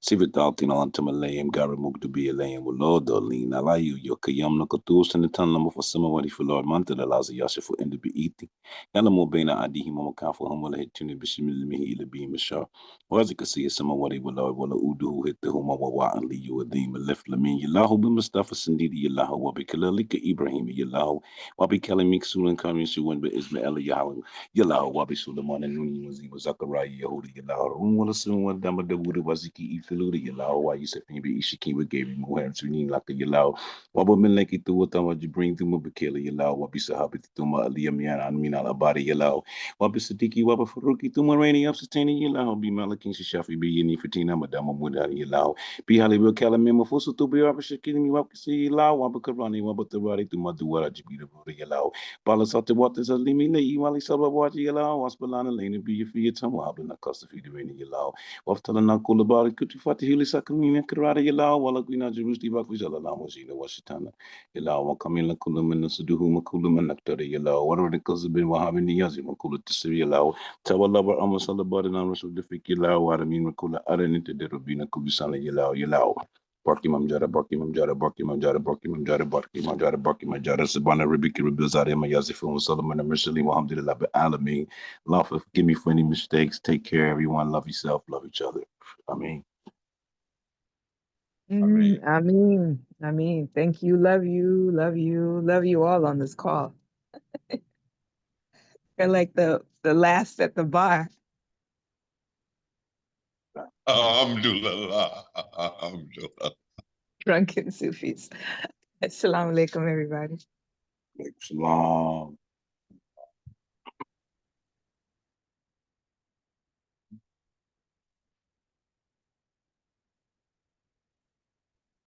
Sivataltin antum alayhim, Gara muktubi alayhim, Wallah dalin, Alayu, Yokayam nakatus, and the Tanlam of Asamawati for Lord Manta, the Lazi Yashifu, and the Beiti, Yalamu Baina Adihim, Makafu, Humala Hituni, Bishimil, Ilabi, Mashar, Wazikasi, Samawati, Walla, Walla Udu, hit the Huma, Wa, and Liu, Adim, Left Lamin, Yalahu, Mustafa, Sindidi, Yalahu, Kalalika Ibrahim Yallahu, Wabi Kalimik Sulan Kamin Suwan be Ismail Yahweh, Yallahu, Wabi Suleiman and Nuni was Zachariah Yehudi Yallahu, Wala Suwan Dama de Wuda Waziki Ifiludi Yallahu, why you said maybe Ishiki gave him Muhammad Sunin like a Yallahu, Waba Milaki to what you bring to Mubakela Yallahu, Wabi Sahabi to Ma Aliyamian Anmin al Abadi Yallahu, Wabi Sidiki Waba Faruki to Marani of Sustaining Yallahu, be Malakin Shafi be Yini Fatina Madama Mudari Yallahu. Be Hollywood Calamima Fusu to be Rabashakini Wapsi Lao, Wabakarani, Wabatarati to Maduara Jibida Yellow. Palasata Waters of Limina, Iwali Sabawaji Yellow, Waspalana Lane, be your feet, some Wabla Costa Feeding Yellow. Waftalana Kulabari, Kutifati Hili Sakamina, Karada Yellow, Walaguina Jerusti Bakuzala Lamosina, Washitana, Yellow, Camila Kuluman, Suduhuma Kuluman, Actor Yellow, whatever the cause of been Wahabi Yazim, Kula to Syria Lao, Tawalaba Amasalabad and Amos of the Fikila, Wadamin Makula, Aranita de Rubina Kubisana Yellow. Barky Mamjara, Barky Mamjara, Barky Mamjara, Barky Mamjara, Barky Mamjara, Barky Mamjara, Sabana, Rebecca, Rebizari, Mayazifun, Solomon, and Mishali, Alhamdulillah, Alameen. Love, forgive me for any mistakes. Take care, everyone. Love yourself, love each other. I mean, I mean, thank you, love you, love you, love you all on this call. They're like the last at the bar. Alhamdulillah. Alhamdulillah. Drunken Sufis. Assalamu alaikum, everybody. Salam.